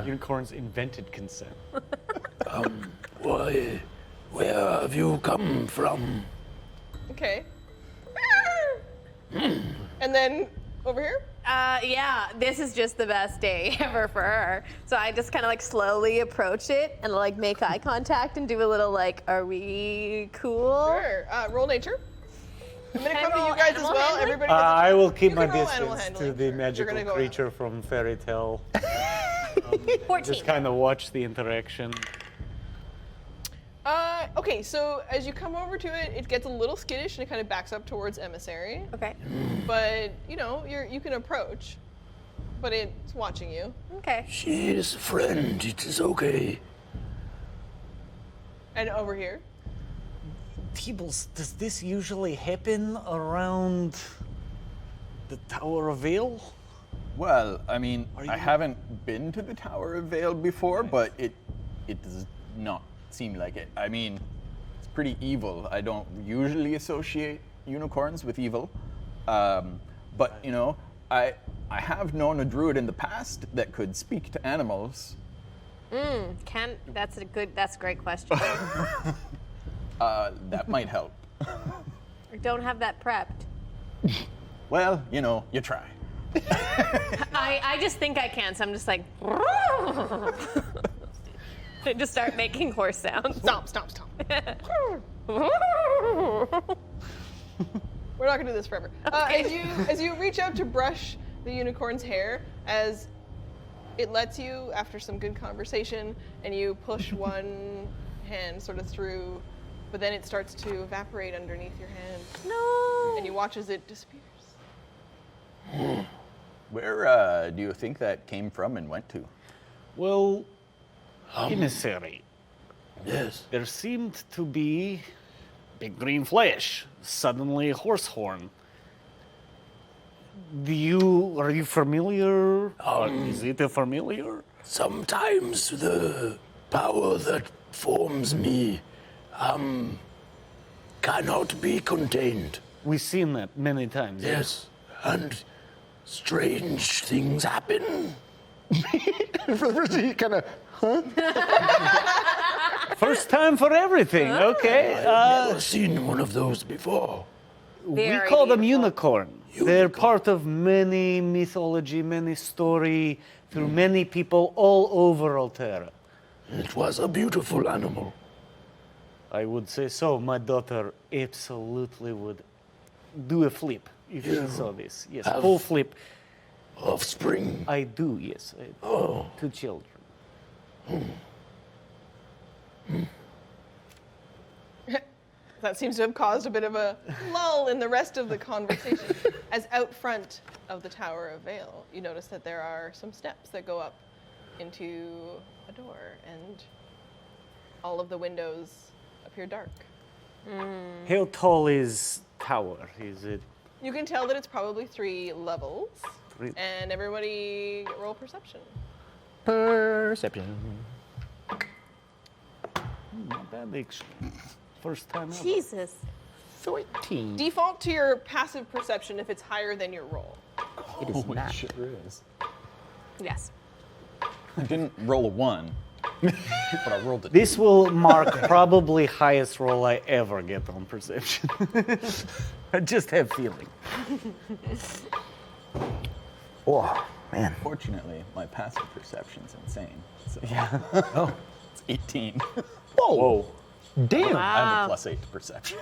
Unicorns invented consent. Why? Where have you come from? Okay. And then over here. Yeah, this is just the best day ever for her. So I just kind of like slowly approach it and like make eye contact and do a little like, are we cool? Sure. Roll nature. I'm gonna Can I come to roll you guys as animal well. handling? Everybody. Gets a I will check. keep You my can roll animal distance handling. to the Sure. You're magical gonna go creature from fairy tale. 14. Just kind of watch the interaction. Okay, so as you come over to it, it gets a little skittish and it kind of backs up towards emissary. Okay. But you know, you can approach, but it's watching you. Okay. She is a friend. It is okay. And over here. Teebles, does this usually happen around the Tower of Vail? Well, I mean, Are I you- haven't been to the Tower of Vail before, but it does not seem like it. I mean, it's pretty evil. I don't usually associate unicorns with evil, but you know, I have known a druid in the past that could speak to animals. That's a great question. That might help. I don't have that prepped. Well, you know, you try. I just think I can, so I'm just like, I just start making horse sounds. Stomp, stomp, stomp. We're not gonna do this forever. As you reach out to brush the unicorn's hair, as it lets you after some good conversation, and you push one hand sort of through, but then it starts to evaporate underneath your hand, No. and you watch as it disappears. Where do you think that came from and went to? Well, emissary. Yes. There seemed to be big green flash, suddenly a horse horn. Are you familiar? Or is it a familiar? Sometimes the power that forms me cannot be contained. We've seen that many times. Yes. And strange things happen. for the first he kind of. First time for everything. Okay. I've never seen one of those before. We Very call them beautiful. unicorn. They're part of many mythology, many story, through many people all over Altero. It was a beautiful animal. I would say so. My daughter absolutely would do a flip if she saw this. Yes, full flip. Offspring. I do, yes. Oh. 2 children. That seems to have caused a bit of a lull in the rest of the conversation, as out front of the Tower of Vail, you notice that there are some steps that go up into a door, and all of the windows appear dark. How tall is tower? Is it You can tell that it's probably 3 levels, 3? and everybody roll perception. Perception. Not bad, actually. First time ever. Jesus. 13. Default to your passive perception if it's higher than your roll. It is Holy not. shit, is. Yes. I didn't roll a 1, but I rolled a 2. This will mark probably highest roll I ever get on perception. I just have feeling. Oh, man. Fortunately, my passive perception's insane. So Oh. it's 18. Whoa. Damn. I have Wow. a +8 to perception.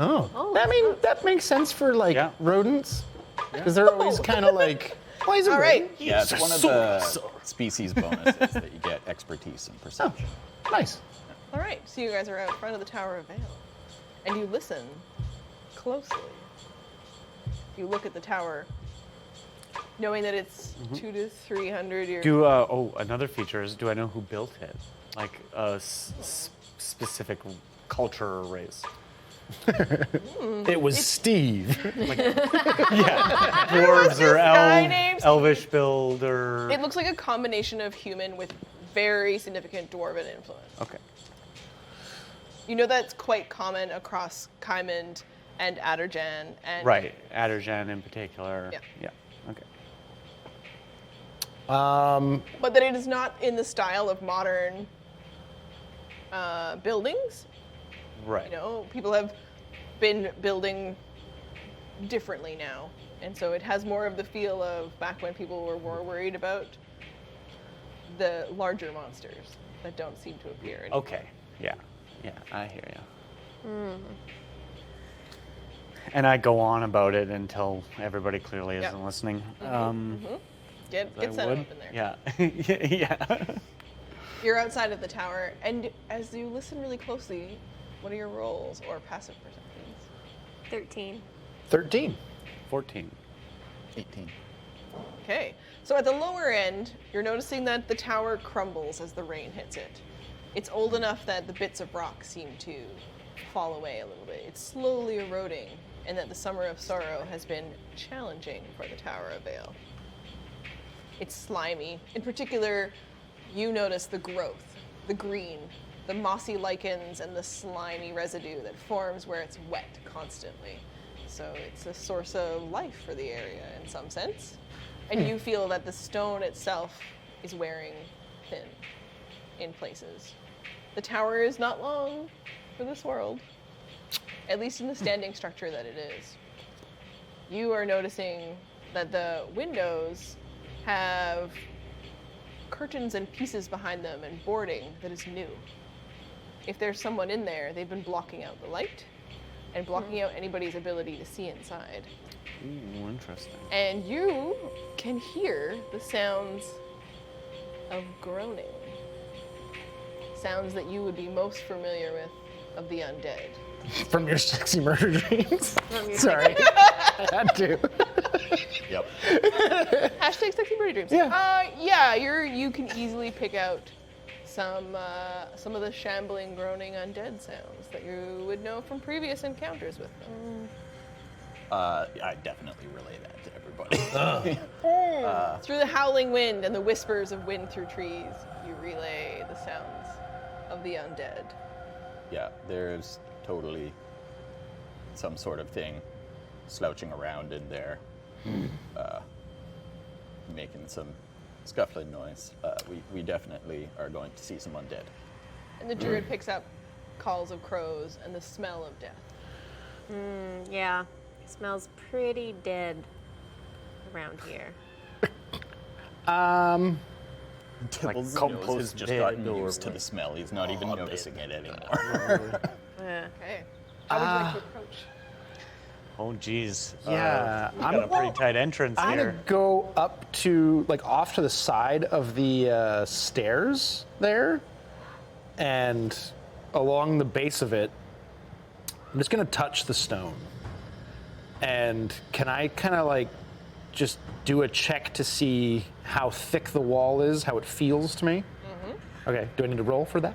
Oh. I mean, that makes sense for, like, Yeah. rodents. Because they're always kind of like, why is it All right. Yeah, it's one of the species bonuses that you get expertise and perception. Nice. All right, so you guys are out front of the Tower of Vail, and you listen closely. You look at the tower, knowing that it's 200 to 300 years. Another feature is, do I know who built it? Like a specific culture or race? It was Steve. Dwarves or guy named Steve. elvish build or... It looks like a combination of human with very significant dwarven influence. Okay. You know that's quite common across Kaimand and Adderjan and Right, Adderjan in particular. Yeah. Yeah, okay. but that it is not in the style of modern buildings. Right. You know, people have been building differently now, and so it has more of the feel of back when people were more worried about the larger monsters that don't seem to appear anymore. Okay, yeah, I hear you. And I go on about it until everybody clearly Yeah. isn't listening. Get I set would. up in there. Yeah, yeah. You're outside of the tower, and as you listen really closely, what are your rolls or passive perceptions? 13. 13. 14. 18. Okay, so at the lower end, you're noticing that the tower crumbles as the rain hits it. It's old enough that the bits of rock seem to fall away a little bit. It's slowly eroding, and that the Summer of Sorrow has been challenging for the Tower of Vail. It's slimy. In particular, you notice the growth, the green, the mossy lichens, and the slimy residue that forms where it's wet constantly. So it's a source of life for the area in some sense. And you feel that the stone itself is wearing thin in places. The tower is not long for this world, at least in the standing structure that it is. You are noticing that the windows have curtains and pieces behind them and boarding that is new. If there's someone in there, they've been blocking out the light and blocking out anybody's ability to see inside. Ooh, interesting. And you can hear the sounds of groaning. Sounds that you would be most familiar with of the undead. From your sexy murder dreams. Sorry. I had to. Yep. Hashtag sexy birdie dreams. Yeah. Yeah, you can easily pick out some of the shambling, groaning undead sounds that you would know from previous encounters with them. I definitely relay that to everybody. Through the howling wind and the whispers of wind through trees, you relay the sounds of the undead. Yeah, there's totally some sort of thing slouching around in there, making some scuffling noise. We definitely are going to see some undead. And the druid picks up calls of crows and the smell of death. Yeah, it smells pretty dead around here. Tibble's compost nose has just dead gotten or used to like- the smell. He's not even noticing it anymore. Okay. How would you like to approach? Oh, geez. Yeah, We've got a pretty tight entrance I'm here. gonna go up to, like, off to the side of the stairs there, and along the base of it, I'm just gonna touch the stone. And can I kind of, like, just do a check to see how thick the wall is, how it feels to me? Okay, do I need to roll for that?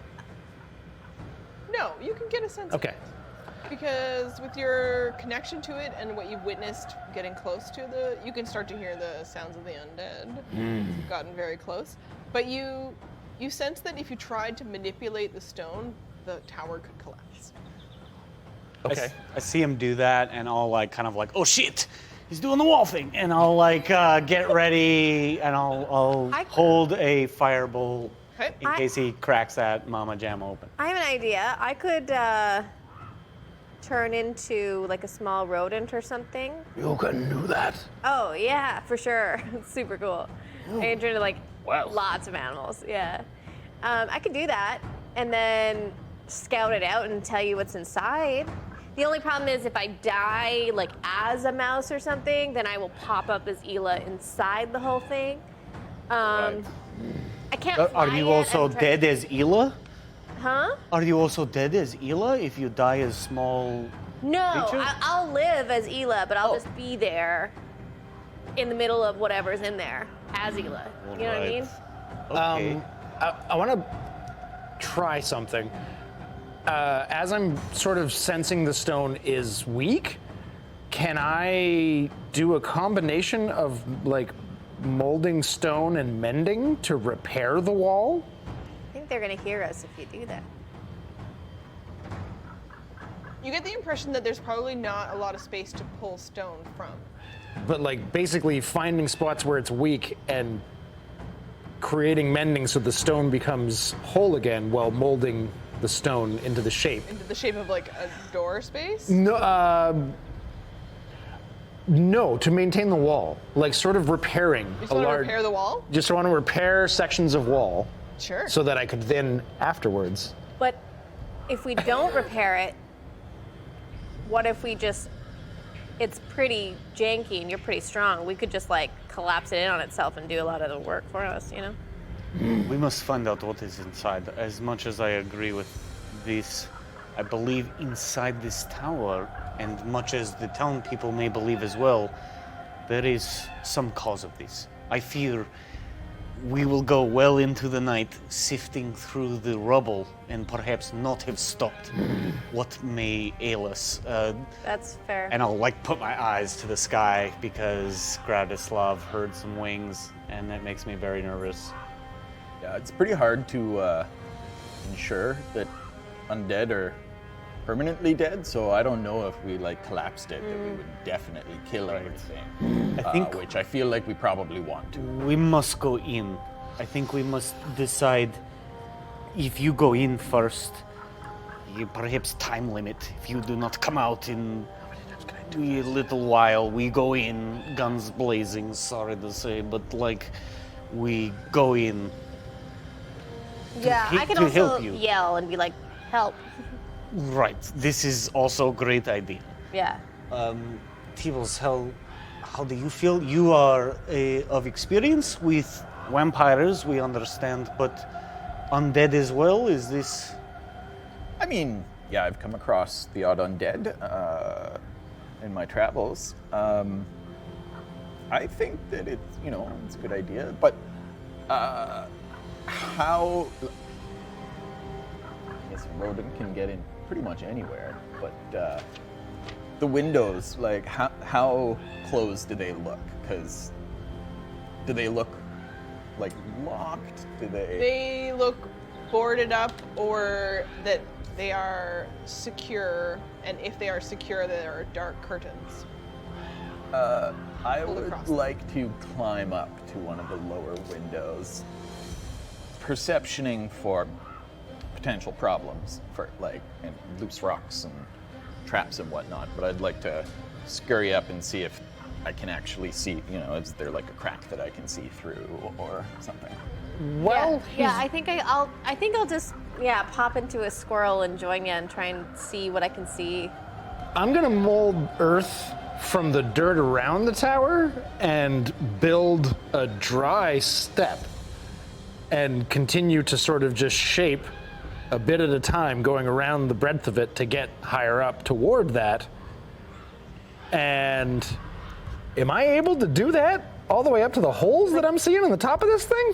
No, you can get a sense of Okay. it. Because with your connection to it and what you've witnessed getting close to you can start to hear the sounds of the undead. You've gotten very close. But you sense that if you tried to manipulate the stone, the tower could collapse. Okay. I see him do that, and I'll like kind of like, oh shit, he's doing the wall thing, and I'll like get ready, and I'll hold a firebolt Okay. in case he cracks that Mama Jam open. I have an idea. I could turn into like a small rodent or something. You can do that. Oh yeah, for sure. It's super cool. I can turn into like lots of animals. Yeah, I could do that and then scout it out and tell you what's inside. The only problem is if I die like as a mouse or something, then I will pop up as Ela inside the whole thing. I can't. Are fly you yet. also I'm try- dead as Ela? Huh? Are you also dead as Ela if you die as small? No, Creature? I'll live as Ela, but I'll just be there in the middle of whatever's in there as Ela. You know what I mean? Okay. I want to try something. As I'm sort of sensing the stone is weak, can I do a combination of like molding stone and mending to repair the wall? I think they're gonna hear us if you do that. You get the impression that there's probably not a lot of space to pull stone from. But like basically finding spots where it's weak and creating mending so the stone becomes whole again while molding the stone into the shape. Into the shape of like a door space? No, to maintain the wall, like sort of repairing You just a want to large. repair the wall? Just want to repair sections of wall Sure. so that I could then afterwards. But if we don't repair it, what if we just, it's pretty janky and you're pretty strong. We could just like collapse it in on itself and do a lot of the work for us, you know? We must find out what is inside. As much as I agree with this, I believe inside this tower, and much as the town people may believe as well, there is some cause of this. I fear we will go well into the night sifting through the rubble and perhaps not have stopped what may ail us. That's fair. And I'll like put my eyes to the sky because Gradislav heard some wings, and that makes me very nervous. Yeah, it's pretty hard to ensure that undead are permanently dead, so I don't know if we like collapsed it, that we would definitely kill everything. I think which I feel like we probably want to. we must go in. I think we must decide if you go in first, you perhaps time limit. If you do not come out in a little while, we go in, guns blazing, sorry to say, but like we go in. Yeah, I can to also help you. yell and be like, help. Right, this is also a great idea. Yeah. Tibbles, how do you feel? You are of experience with vampires, we understand, but undead as well? Is this... I mean, yeah, I've come across the odd undead in my travels. I think that it's, it's a good idea, but how... I guess a rodent can get in pretty much anywhere, but the windows, like, how closed do they look? Because do they look, like, locked? Do they... They look boarded up, or that they are secure, and if they are secure, there are dark curtains. I Pulled would across them. like to climb up to one of the lower windows, perceptioning for potential problems, for like and loose rocks and traps and whatnot. But I'd like to scurry up and see if I can actually see. Is there like a crack that I can see through or something? Well, yeah, I think I'll just pop into a squirrel and join you and try and see what I can see. I'm gonna mold earth from the dirt around the tower and build a dry step and continue to sort of just shape a bit at a time, going around the breadth of it to get higher up toward that. And Am I able to do that all the way up to the holes that I'm seeing on the top of this thing?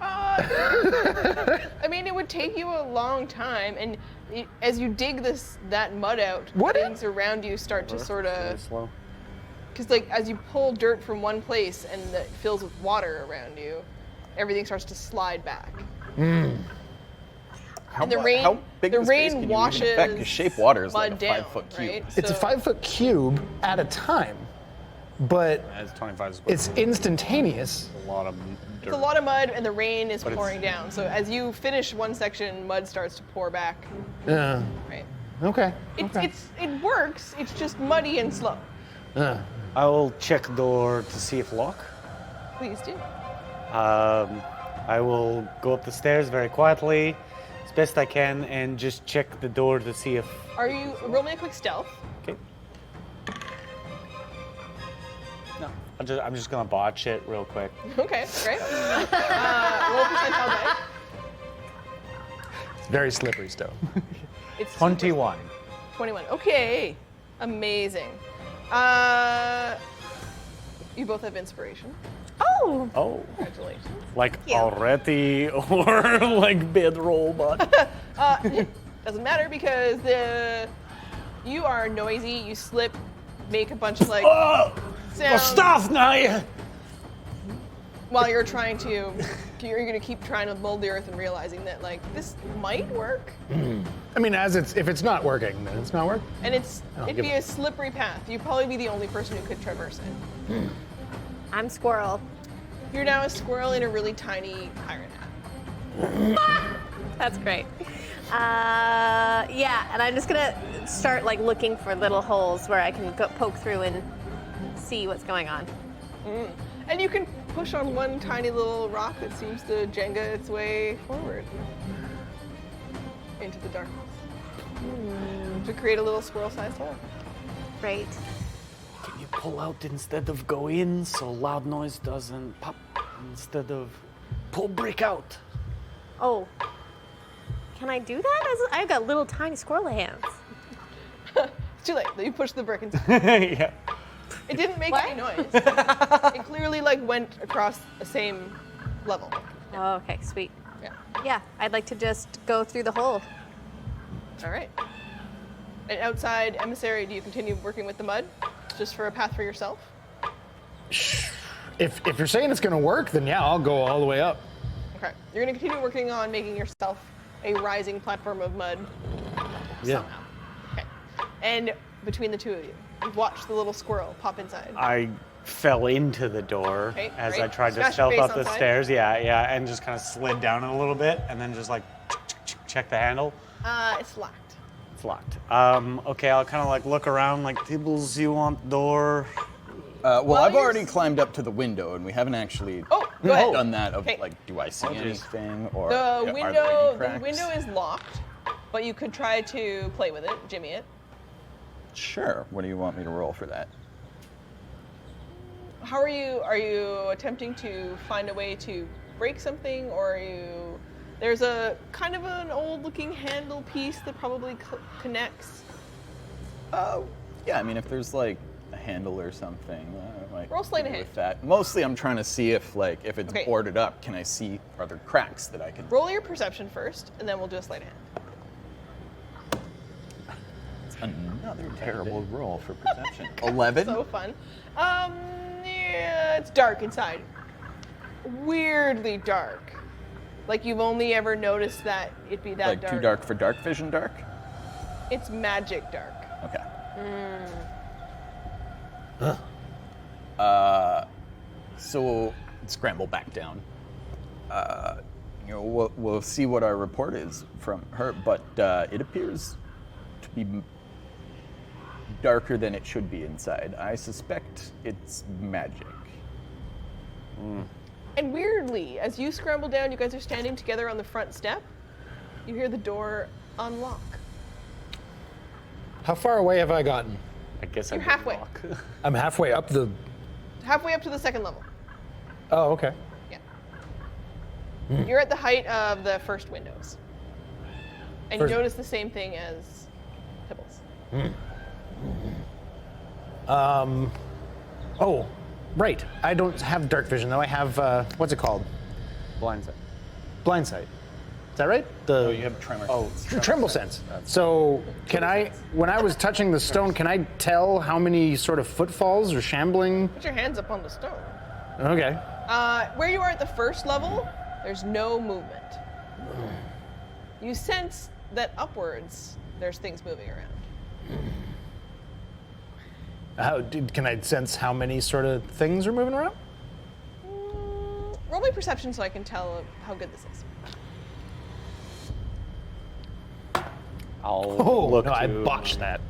I mean, it would take you a long time, and as you dig that mud out, things around you start to sort of... slow. Because like as you pull dirt from one place and it fills with water around you, everything starts to slide back. How, And the mu- rain- how big the of a space rain can you even affect? 'Cause washes shape water is like a mud down, 5-foot cube. right? It's a So- 5-foot cube at a time, but It's 25 square. it's instantaneous. a lot of dirt. It's a lot of mud, and the rain is pouring down. So as you finish one section, mud starts to pour back. Yeah. Right. Okay. It works. It's just muddy and slow. I will check door to see if lock. Please do. I will go up the stairs very quietly, as best I can, and just check the door to see if. Are you roll me a quick stealth? Okay. No, I'm just gonna botch it real quick. Okay, great. Roll percentile die. It's very slippery still. It's 21. 21. Okay. Amazing. You both have inspiration. Oh, Oh, Congratulations. like you. already or like bedroll, but Doesn't matter because you are noisy. You slip, make a bunch of like sounds stuff now. while you're trying to. You're going to keep trying to mold the earth and realizing that like this might work, I mean, if it's not working, then it's not working. and it'd give be a slippery path. You'd probably be the only person who could traverse it. I'm squirrel. You're now a squirrel in a really tiny pirate hat. That's great. Yeah, and I'm just gonna start like looking for little holes where I can go poke through and see what's going on. And you can push on one tiny little rock that seems to Jenga its way forward into the darkness to create a little squirrel-sized hole. Right. Can you pull out instead of go in so loud noise doesn't pop? Instead of pull brick out. Oh. Can I do that? I've got little tiny squirrel hands. It's too late. You pushed the brick inside. Yeah. It didn't make What? any noise. It clearly like went across the same level. Oh, okay, sweet. Yeah. Yeah, I'd like to just go through the hole. All right. And outside, emissary, do you continue working with the mud, just for a path for yourself? If you're saying it's gonna work, then yeah, I'll go all the way up. Okay. You're going to continue working on making yourself a rising platform of mud. Yeah. Okay. And between the two of you, you've watched the little squirrel pop inside. I fell into the door Okay, as great. I tried to Smash your stealth face up the outside. stairs. Yeah, and just kind of slid down a little bit, and then just like check the handle. It's locked. It's locked. Okay, I'll kind of like look around, like Tibbles, you want door? Well, I've you're already s- climbed up to the window, and we haven't actually Oh, go ahead. done that. Of Okay. like, do I see I'll just- anything, or The are there window, any cracks? the window is locked, but you could try to play with it, jimmy it. Sure. What do you want me to roll for that? How are you? Are you attempting to find a way to break something, or are you? There's a kind of an old-looking handle piece that probably connects. Oh, yeah. I mean, if there's like a handle or something, I might Roll sleight of do hand. with that. Mostly, I'm trying to see if if it's Okay. boarded up, can I see are there cracks that I can? Roll your perception first, and then we'll do a sleight of hand. Another terrible roll for perception. 11. So fun. Yeah, it's dark inside. Weirdly dark. Like you've only ever noticed that it'd be that Like dark. too dark for dark vision dark. It's magic dark. Okay. So scramble back down. We'll see what our report is from her, but it appears to be darker than it should be inside. I suspect it's magic. And weirdly, as you scramble down, you guys are standing together on the front step. You hear the door unlock. How far away have I gotten? I guess You're I halfway. Lock. I'm halfway up the. Halfway up to the second level. Oh, okay. Yeah. You're at the height of the first windows. And First- you notice the same thing as Tibbles. Oh, right. I don't have dark vision though. I have what's it called? Blind sight. Blind sight. Is that right? Oh, you have tremor. Oh, tremble sense. So can I, when I was touching the stone, can I tell how many sort of footfalls or shambling? Put your hands up on the stone. Okay. Where you are at the first level, there's no movement. You sense that upwards, there's things moving around. Can I sense how many sort of things are moving around? Roll me perception so I can tell how good this is. I'll look no, to I botched that.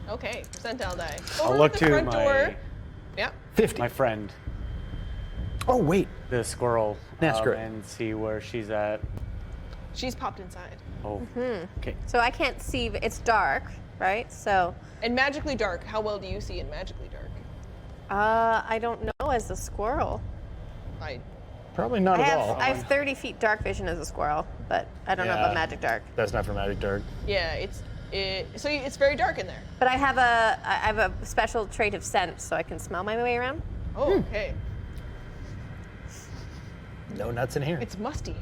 Okay, percentile die. I'll Over look at the to front my door. Yeah. 50. my friend, Oh, wait. the squirrel, That's great. and see where she's at. She's popped inside. Oh, okay. So I can't see. It's dark, right? So And magically dark, how well do you see in magically dark? I don't know as a squirrel. Probably not I at have all. I have 30 feet dark vision as a squirrel, but I don't know Yeah. about magic dark. That's not for magic dark. Yeah, so it's very dark in there. But I have a special trait of scent, so I can smell my way around. Oh, okay. No nuts in here. It's musty.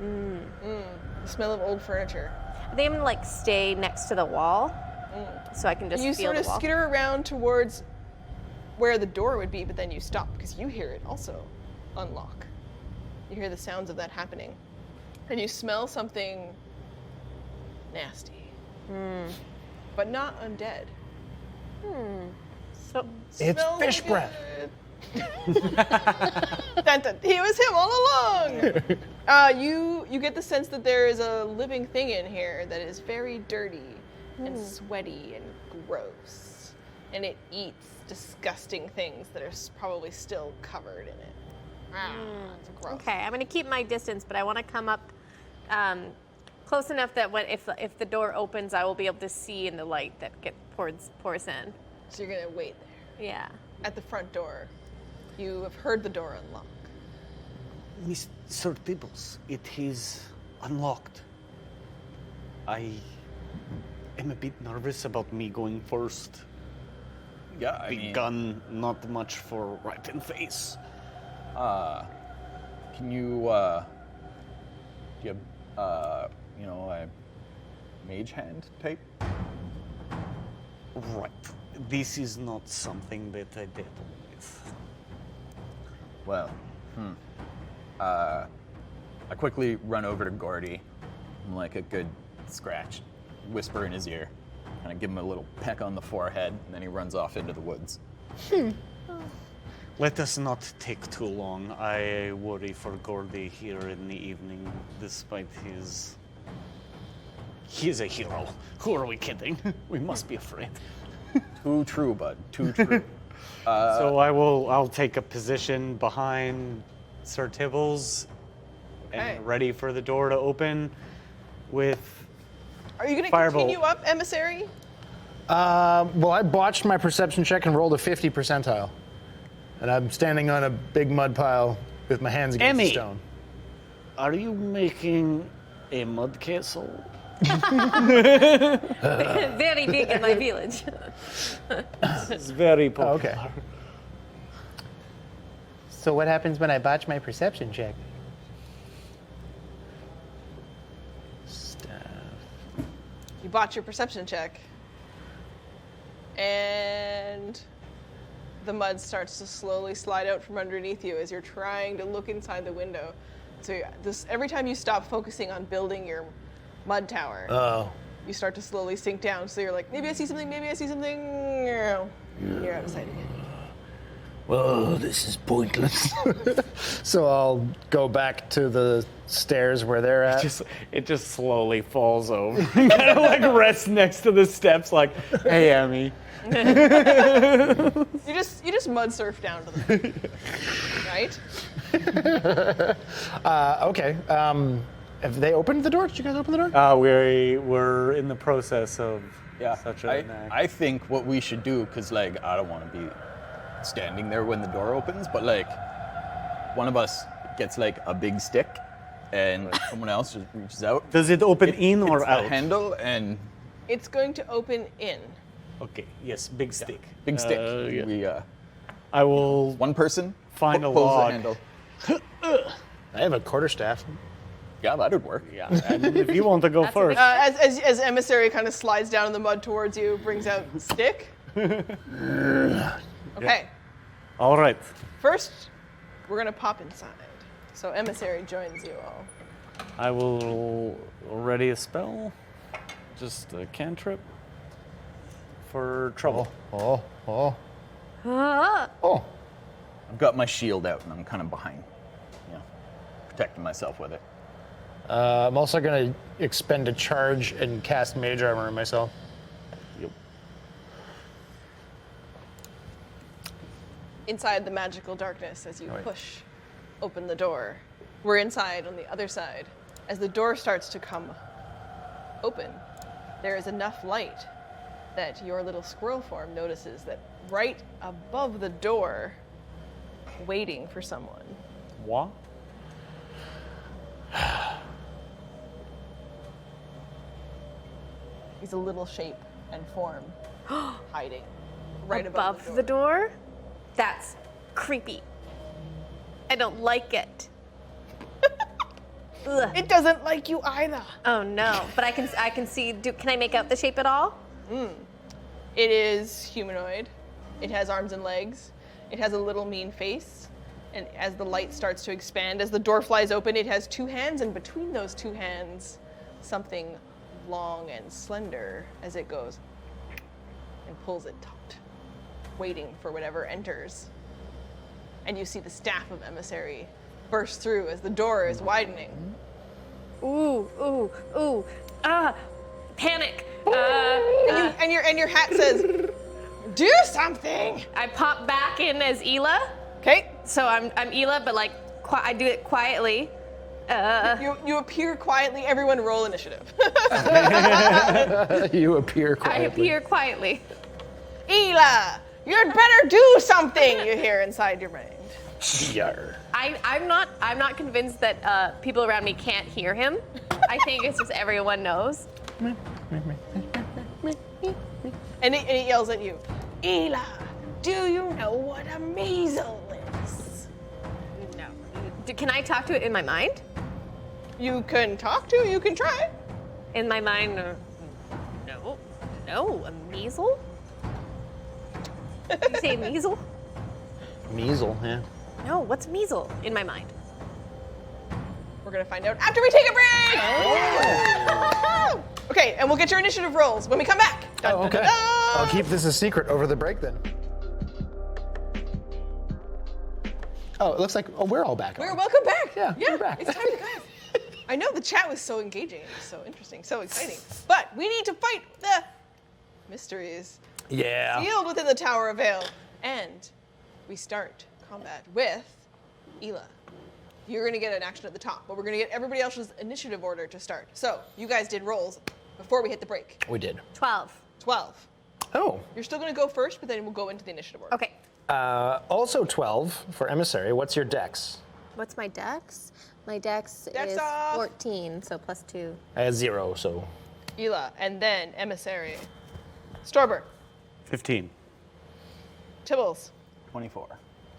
The smell of old furniture. I think I'm gonna like stay next to the wall, so I can just You feel sort the of wall. skitter around towards where the door would be, but then you stop because you hear it also unlock. You hear the sounds of that happening. And you smell something nasty. But not undead. So It's Smells fish good. breath. Dun, dun. He was him all along. You get the sense that there is a living thing in here that is very dirty and sweaty and gross, and it eats disgusting things that are probably still covered in it. It's gross. okay, I'm gonna keep my distance, but I want to come up close enough that if the door opens, I will be able to see in the light that pours in. So you're gonna wait there Yeah. at the front door. You have heard the door unlock. Mr. Tibbles, it is unlocked. I am a bit nervous about me going first. Yeah, I Big mean, gun, not much for right in face. can you, do you have, a mage hand type? Right. This is not something that I dabble with. Well, I quickly run over to Gordy, and like a good scratch, whisper in his ear, kind of give him a little peck on the forehead, and then he runs off into the woods. Let us not take too long. I worry for Gordy here in the evening, despite his... He is a hero. Who are we kidding? We must be afraid. Too true, bud. Too true. So I'll take a position behind Sir Tibbles Okay. and ready for the door to open with Are you gonna Firebolt. continue up, emissary? Well, I botched my perception check and rolled a 50 percentile. And I'm standing on a big mud pile with my hands against the Emmy. stone. Are you making a mud castle? Very big in my village. it's very popular. Okay. So what happens when I botch my perception check? Stuff. You botch your perception check. And the mud starts to slowly slide out from underneath you as you're trying to look inside the window. So every time you stop focusing on building your mud tower, Oh. you start to slowly sink down. So you're like, maybe I see something, maybe I see something. You're out of sight again. Oh, this is pointless. So I'll go back to the stairs where they're at. It just slowly falls over. kind of like rests next to the steps like, hey, Emmy. You just mud surf down to them. Right? Okay. Have they opened the door? Did you guys open the door? We're in the process of such an act. I think what we should do, because like I don't want to be standing there when the door opens, but like one of us gets like a big stick, and someone else just reaches out. Does it open in or hits out? the handle, and It's going to open in. Okay. Yes, big stick. Big stick. Yeah. We I will one person find a pulls log. the handle. I have a quarterstaff. Yeah, that'd work. Yeah, and if you want to go That's a big first, As emissary kind of slides down in the mud towards you, brings out stick. Okay. all right. First, we're gonna pop inside. So emissary joins you all. I will ready a spell, just a cantrip for trouble. Oh. Ah. Oh. I've got my shield out and I'm kind of behind, protecting myself with it. I'm also going to expend a charge and cast Mage Armor on myself. Yep. Inside the magical darkness as you push open the door. We're inside on the other side. As the door starts to come open, there is enough light that your little squirrel form notices that right above the door, waiting for someone, What? is a little shape and form hiding right Above the door? That's creepy. I don't like it. Ugh. It doesn't like you either. Oh no! But I can see. Can I make out the shape at all? It is humanoid. It has arms and legs. It has a little mean face. And as the light starts to expand, as the door flies open, it has two hands, and between those two hands, something long and slender as it goes and pulls it taut, waiting for whatever enters. And you see the staff of emissary burst through as the door is widening. Ooh. Panic. And your hat says, "Do something." I pop back in as Ela. Okay. So I'm Ela, but like I do it quietly. You appear quietly. Everyone roll initiative. You appear I quietly. appear quietly. Ela, you'd better do something. You hear inside your mind. Yar. I'm not convinced that people around me can't hear him. I think it's just everyone knows. And it yells at you. Ela, do you know what a measle is? No. Can I talk to it in my mind? You can talk to. You can try. In my mind, no, a measle? Did you say measle? Measle, yeah. No, what's measle in my mind? We're gonna find out after we take a break. Okay, and we'll get your initiative rolls when we come back. Dun, dun, Okay. dun, dun. I'll keep this a secret over the break then. Oh, it looks like we're all back. We're on. welcome back. Yeah, we're back. It's time to go. I know the chat was so engaging. It was so interesting, so exciting. But we need to fight the mysteries Yeah. sealed within the Tower of Vail. And we start combat with Ela. You're going to get an action at the top, but we're going to get everybody else's initiative order to start. So you guys did rolls before we hit the break. We did. 12. 12. Oh. You're still going to go first, but then we'll go into the initiative order. Okay. Also 12 for Emissary. What's your dex? What's my dex? My dex Dex is off. 14, so plus 2. I have 0, so. Ela, and then Emissary. Storber. 15. Tibbles. 24.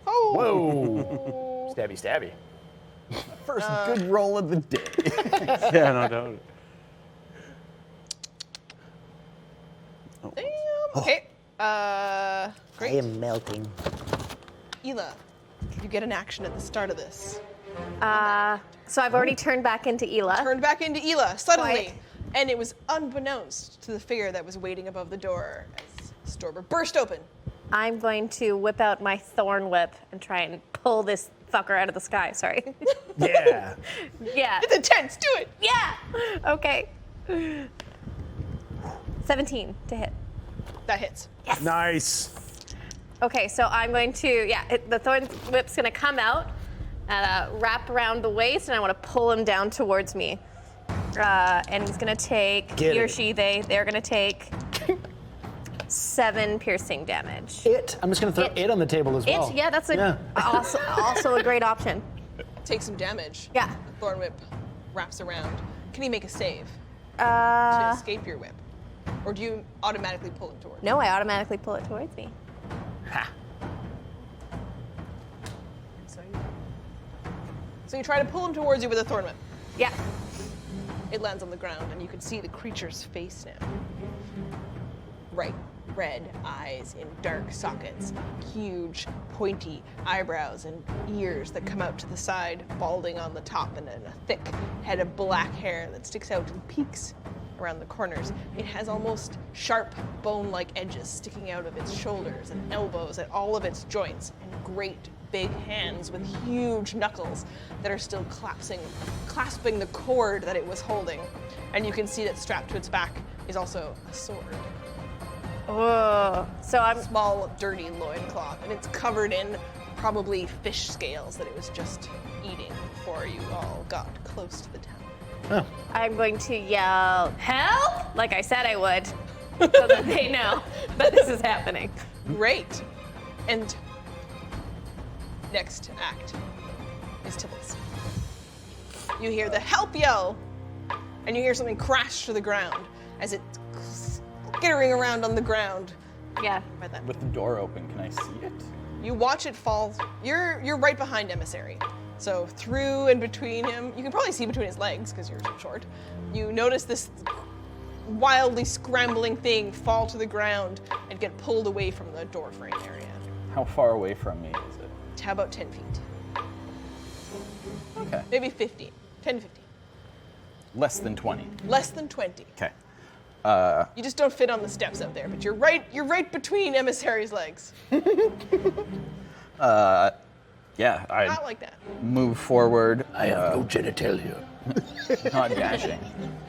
Oh. Whoa. Stabby, stabby. First good roll of the day. Yeah, no doubt. Damn. Okay. Great. I am melting. Ela, you get an action at the start of this. So I've already turned back into Ela. Turned back into Ela suddenly, Quiet. and it was unbeknownst to the figure that was waiting above the door as Storber burst open. I'm going to whip out my thorn whip and try and pull this fucker out of the sky. Sorry. Yeah. Yeah. It's intense. Do it. Yeah. Okay. 17 to hit. That hits. Nice. Okay, so I'm going to, the thorn whip's gonna come out and wrap around the waist, and I want to pull him down towards me. And he's gonna take, Get he or it. she, they're gonna take 7 piercing damage. I'm just going to throw it on the table as well. That's Yeah. also a great option. Take some damage. Yeah. The thorn whip wraps around. Can he make a save to Uh, escape your whip? Or do you automatically pull him towards? No, I automatically pull it towards me. So you try to pull him towards you with a thorn whip. Yeah. It lands on the ground, and you can see the creature's face now. Bright red eyes in dark sockets, huge, pointy eyebrows and ears that come out to the side, balding on the top, and then a thick head of black hair that sticks out and peaks around the corners. It has almost sharp, bone-like edges sticking out of its shoulders and elbows at all of its joints, and great big hands with huge knuckles that are still clasping the cord that it was holding. And you can see that strapped to its back is also a sword. Oh, so I'm Small, dirty loincloth, and it's covered in probably fish scales that it was just eating before you all got close to the town. I'm going to yell, help, like I said I would, so that they know that this is happening. Great. And next act is Tibbles. You hear the help yell, and you hear something crash to the ground as it's skittering around on the ground. Yeah. By that. With the door open, can I see it? You watch it fall. You're right behind Emissary. So through and between him, you can probably see between his legs because you're so short. You notice this wildly scrambling thing fall to the ground and get pulled away from the door frame area. How far away from me is it? How about 10 feet? Okay. Maybe 15. 10 to 15. Less than 20. Less than 20. Okay. You just don't fit on the steps out there, but you're right between Emissary's legs. Yeah, I Not like that. move forward. I have no genitalia. Not dashing.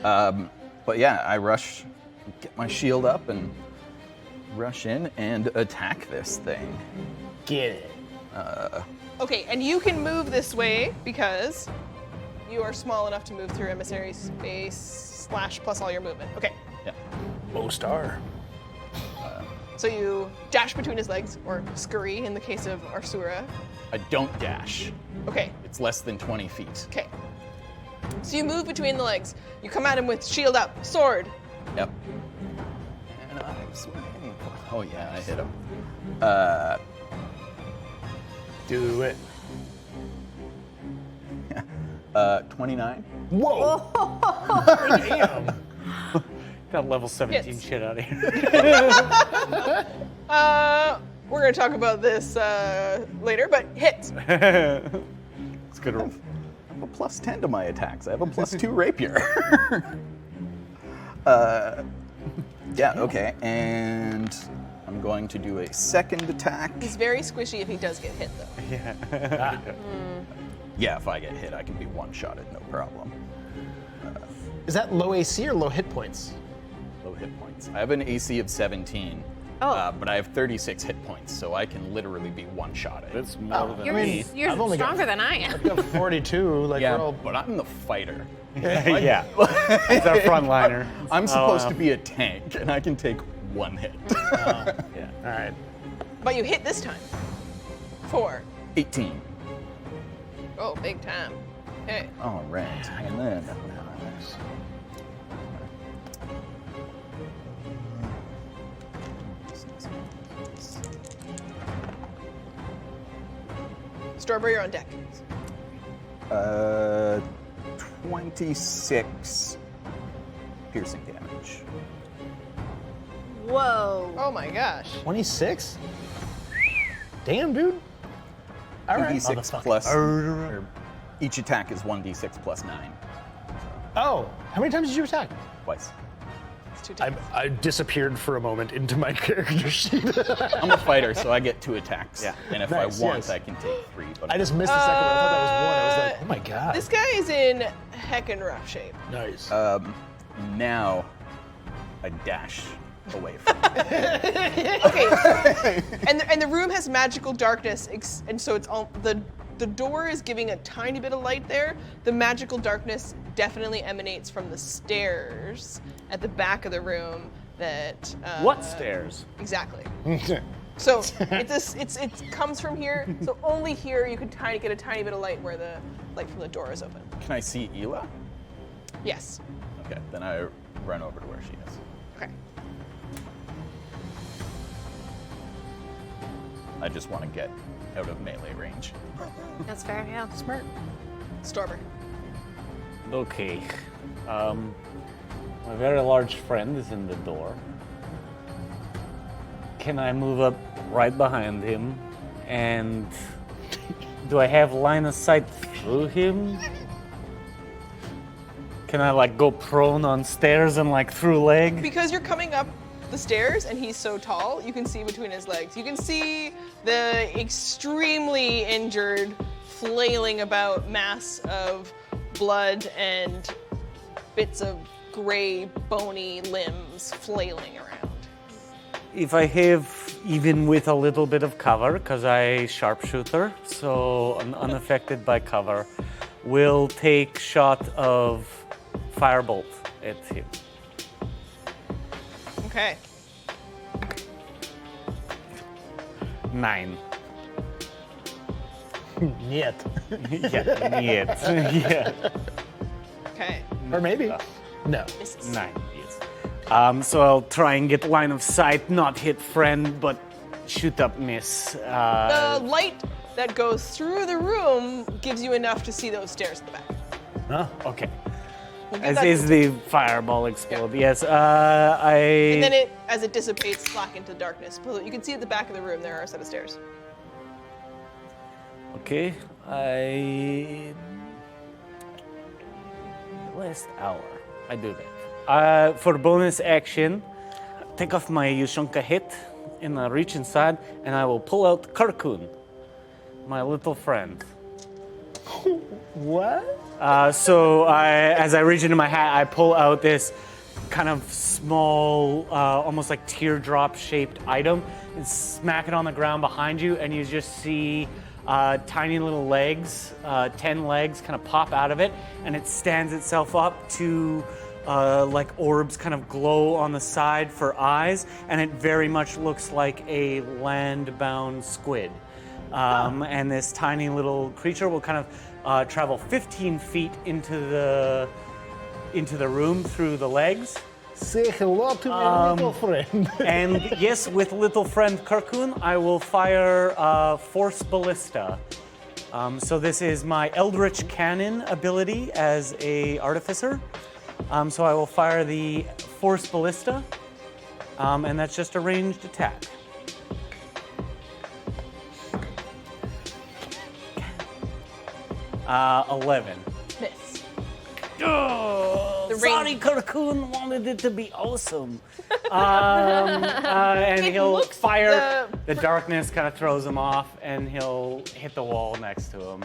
But yeah, I rush, get my shield up, and rush in and attack this thing. Get it. Okay, and you can move this way because you are small enough to move through Emissary's space / plus all your movement. Okay, Yeah. Most are. so you dash between his legs, or scurry in the case of Arsura. I don't dash. Okay, It's less than 20 feet. okay. So you move between the legs. You come at him with shield up, sword. Yep. And I'm swinging. Oh yeah, I hit him. Do it. 29. Whoa! Damn. Got level 17 Hits. shit out of here. We're gonna talk about this later, but hits. It's good roll. I have a plus 10 to my attacks. I have a plus 2 rapier. Yeah, okay. And I'm going to do a second attack. He's very squishy if he does get hit, though. Yeah, if I get hit, I can be one-shotted, no problem. Is that low AC or low hit points? Low hit points. I have an AC of 17, but I have 36 hit points, so I can literally be one-shotted. That's more than You're, me. you're I've only got- stronger than I am. I've got 42. Like Yeah, we're all. but I'm the fighter. Yeah. It's our frontliner. I'm supposed to be a tank, and I can take one hit. Yeah. All right. But you hit this time. 4. 18. Oh, big time. Okay. All right, and then Strawberry, you're on deck. 26 piercing damage. Whoa. Oh my gosh. 26? Damn, dude. All right. 1d6 plus. Or each attack is 1d6 plus 9. Oh, how many times did you attack? Twice. It's 2 times. I disappeared for a moment into my character sheet. I'm a fighter, so I get 2 attacks. Yeah. And if Nice, I want, yes. I can take 3. But I just missed the second one. I thought that was one. I was like, oh my god. This guy is in heckin' rough shape. Nice. now I dash away from him. Okay. and the room has magical darkness, and so it's all the door is giving a tiny bit of light there. The magical darkness definitely emanates from the stairs at the back of the room. That What stairs? exactly. So it comes from here. So only here you can get a tiny bit of light where the light from the door is open. Can I see Ela? Yes. Okay, then I run over to where she is. Okay. I just want to get out of melee range. That's fair, yeah. Smart. Stormer. Okay. My very large friend is in the door. Can I move up right behind him? And do I have line of sight through him? Can I like go prone on stairs and like through leg? Because you're coming up the stairs and he's so tall, you can see between his legs. You can see the extremely injured, flailing about mass of blood and bits of gray, bony limbs flailing around. If I have, even with a little bit of cover, because I sharpshooter, so I'm unaffected by cover, will take shot of firebolt at him. Okay. 9. Niet. Yeah, niet. Yeah. Okay. Or maybe. No. Misses. 9, yes. So I'll try and get line of sight, not hit friend, but shoot up miss. The light that goes through the room gives you enough to see those stairs at the back. Huh? Okay. We'll give As that is to- the fireball explode. Yes, And then as it dissipates, slack into darkness. But you can see at the back of the room there are a set of stairs. Okay, last hour, I do that. For bonus action, take off my Yushunka hit and I reach inside and I will pull out Karkun, my little friend. What? As I reach into my hat, I pull out this kind of small, almost like teardrop shaped item and smack it on the ground behind you, and you just see tiny little legs, 10 legs kind of pop out of it, and it stands itself up to like orbs kind of glow on the side for eyes, and it very much looks like a land-bound squid. And this tiny little creature will kind of travel 15 feet into the room through the legs. Say hello to my little friend. And yes, with little friend Karkun, I will fire Force Ballista. So this is my Eldritch Cannon ability as a artificer. So I will fire the Force Ballista, and that's just a ranged attack. Uh, 11. Miss. Oh, The sorry, range- Karkun wanted it to be awesome. And It he'll looks fire. The darkness kind of throws him off, and he'll hit the wall next to him.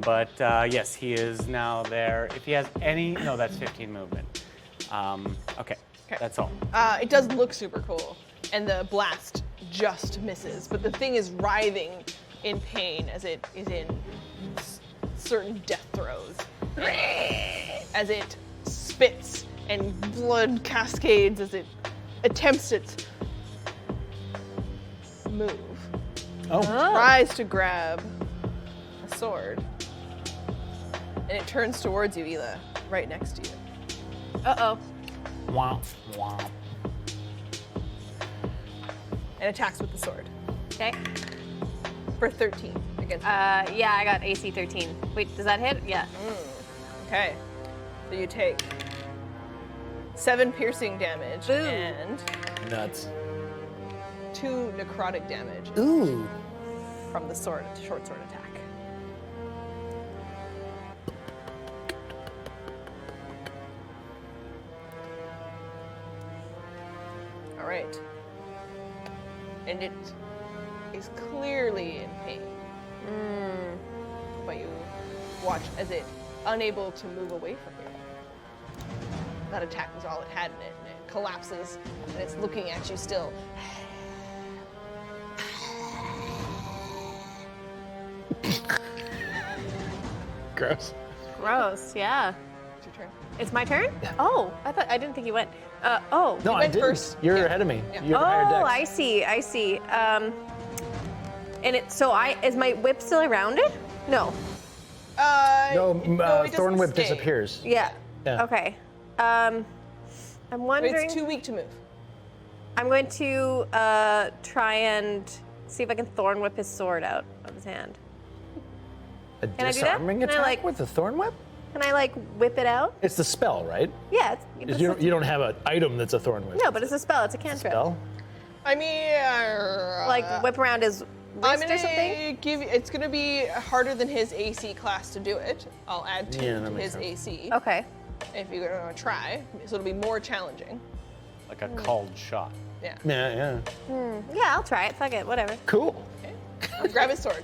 But yes, he is now there. If he has any, no, that's 15 movement. Okay, that's all. It does look super cool, and the blast just misses, but the thing is writhing in pain as it is in certain death throes. As it spits and blood cascades as it attempts its move. Oh. Tries to grab a sword, and it turns towards you, Ela, right next to you. Uh-oh. Womp, womp. And attacks with the sword Okay. for 13 against Yeah, I got AC 13. Wait, does that hit? Yeah. Okay, so you take 7 piercing damage Ooh. and Nuts. 2 necrotic damage Ooh. from the short sword attack. All right, and it is clearly in pain. But you watch as it, unable to move away from you. That attack was all it had in it, and it collapses, and it's looking at you still. Gross. Gross, yeah. It's your turn. It's my turn? Oh, I didn't think you went. Oh. No, I went didn't. first. You're Yeah. ahead of me. Yeah. You have a higher Oh, dex. I see. And is my whip still around it? No. No, it doesn't Thorn Whip stay. disappears. Yeah. Yeah. Okay. I'm wondering. It's too weak to move. I'm going to try and see if I can thorn whip his sword out of his hand. A I do that? disarming Can I, attack like- with a thorn whip? Can I like whip it out? It's the spell, right? Yeah. You don't have an item that's a thorn whip. No, but it's a spell. It's a cantrip. Spell? I mean, Like whip around his I'm wrist or something. gonna give. It's gonna be harder than his AC class to do it. I'll add 2 Yeah, that to makes his sense. AC Okay. if you're gonna try. So it'll be more challenging. Like a called shot. Yeah. Yeah. Yeah, I'll try it. Fuck it. Whatever. Cool. Grab his sword.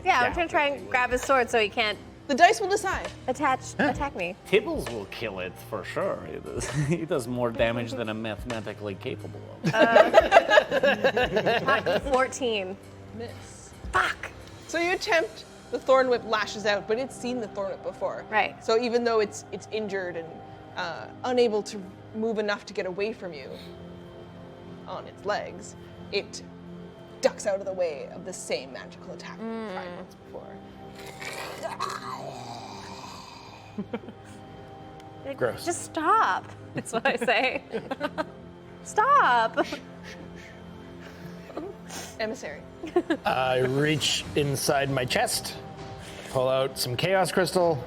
Yeah, I'm gonna try and grab his sword so he can't The dice will decide. attack me. Tibbles will kill it for sure. He does more damage than I'm mathematically capable of. 14. Miss. Fuck. So you attempt. The thorn whip lashes out, but it's seen the thorn whip before. Right. So even though it's injured and unable to move enough to get away from you on its legs, it ducks out of the way of the same magical attack it tried once before. Gross. Just stop. That's what I say. Stop. Emissary. I reach inside my chest, pull out some chaos crystal,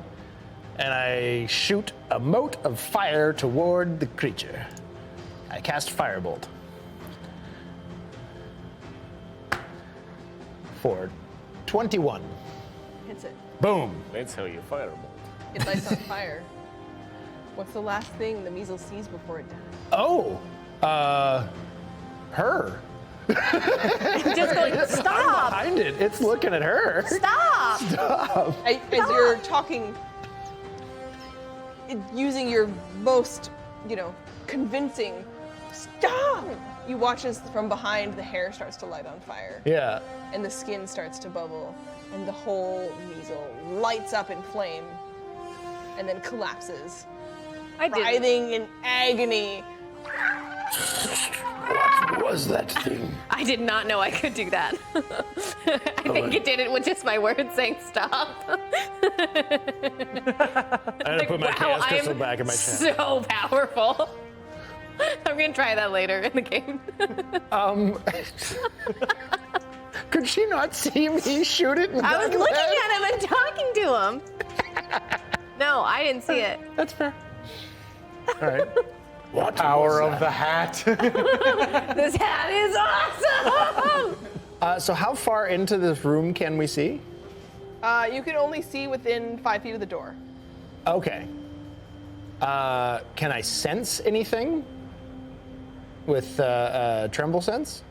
and I shoot a mote of fire toward the creature. I cast Firebolt. For 21. Hits it. Boom. That's how you firebolt. It lights on fire. What's the last thing the measles sees before it dies? Oh, her. Just going, stop. Behind it, it's looking at her. Stop. As you're talking, using your most, convincing, stop! You watch as from behind the hair starts to light on fire. Yeah. And the skin starts to bubble, and the whole measle lights up in flame, and then collapses, I did. writhing in agony. What was that thing? I did not know I could do that. I think it did it with just my words saying stop. I had to put my chaos crystal I'm back in my chest. so powerful. I'm gonna try that later in the game. Could she not see me shoot it? I was looking at him and talking to him. No, I didn't see it. That's fair. All right. What Power was of the hat. This hat is awesome. So how far into this room can we see? You can only see within 5 feet of the door. Okay. Can I sense anything with tremble sense?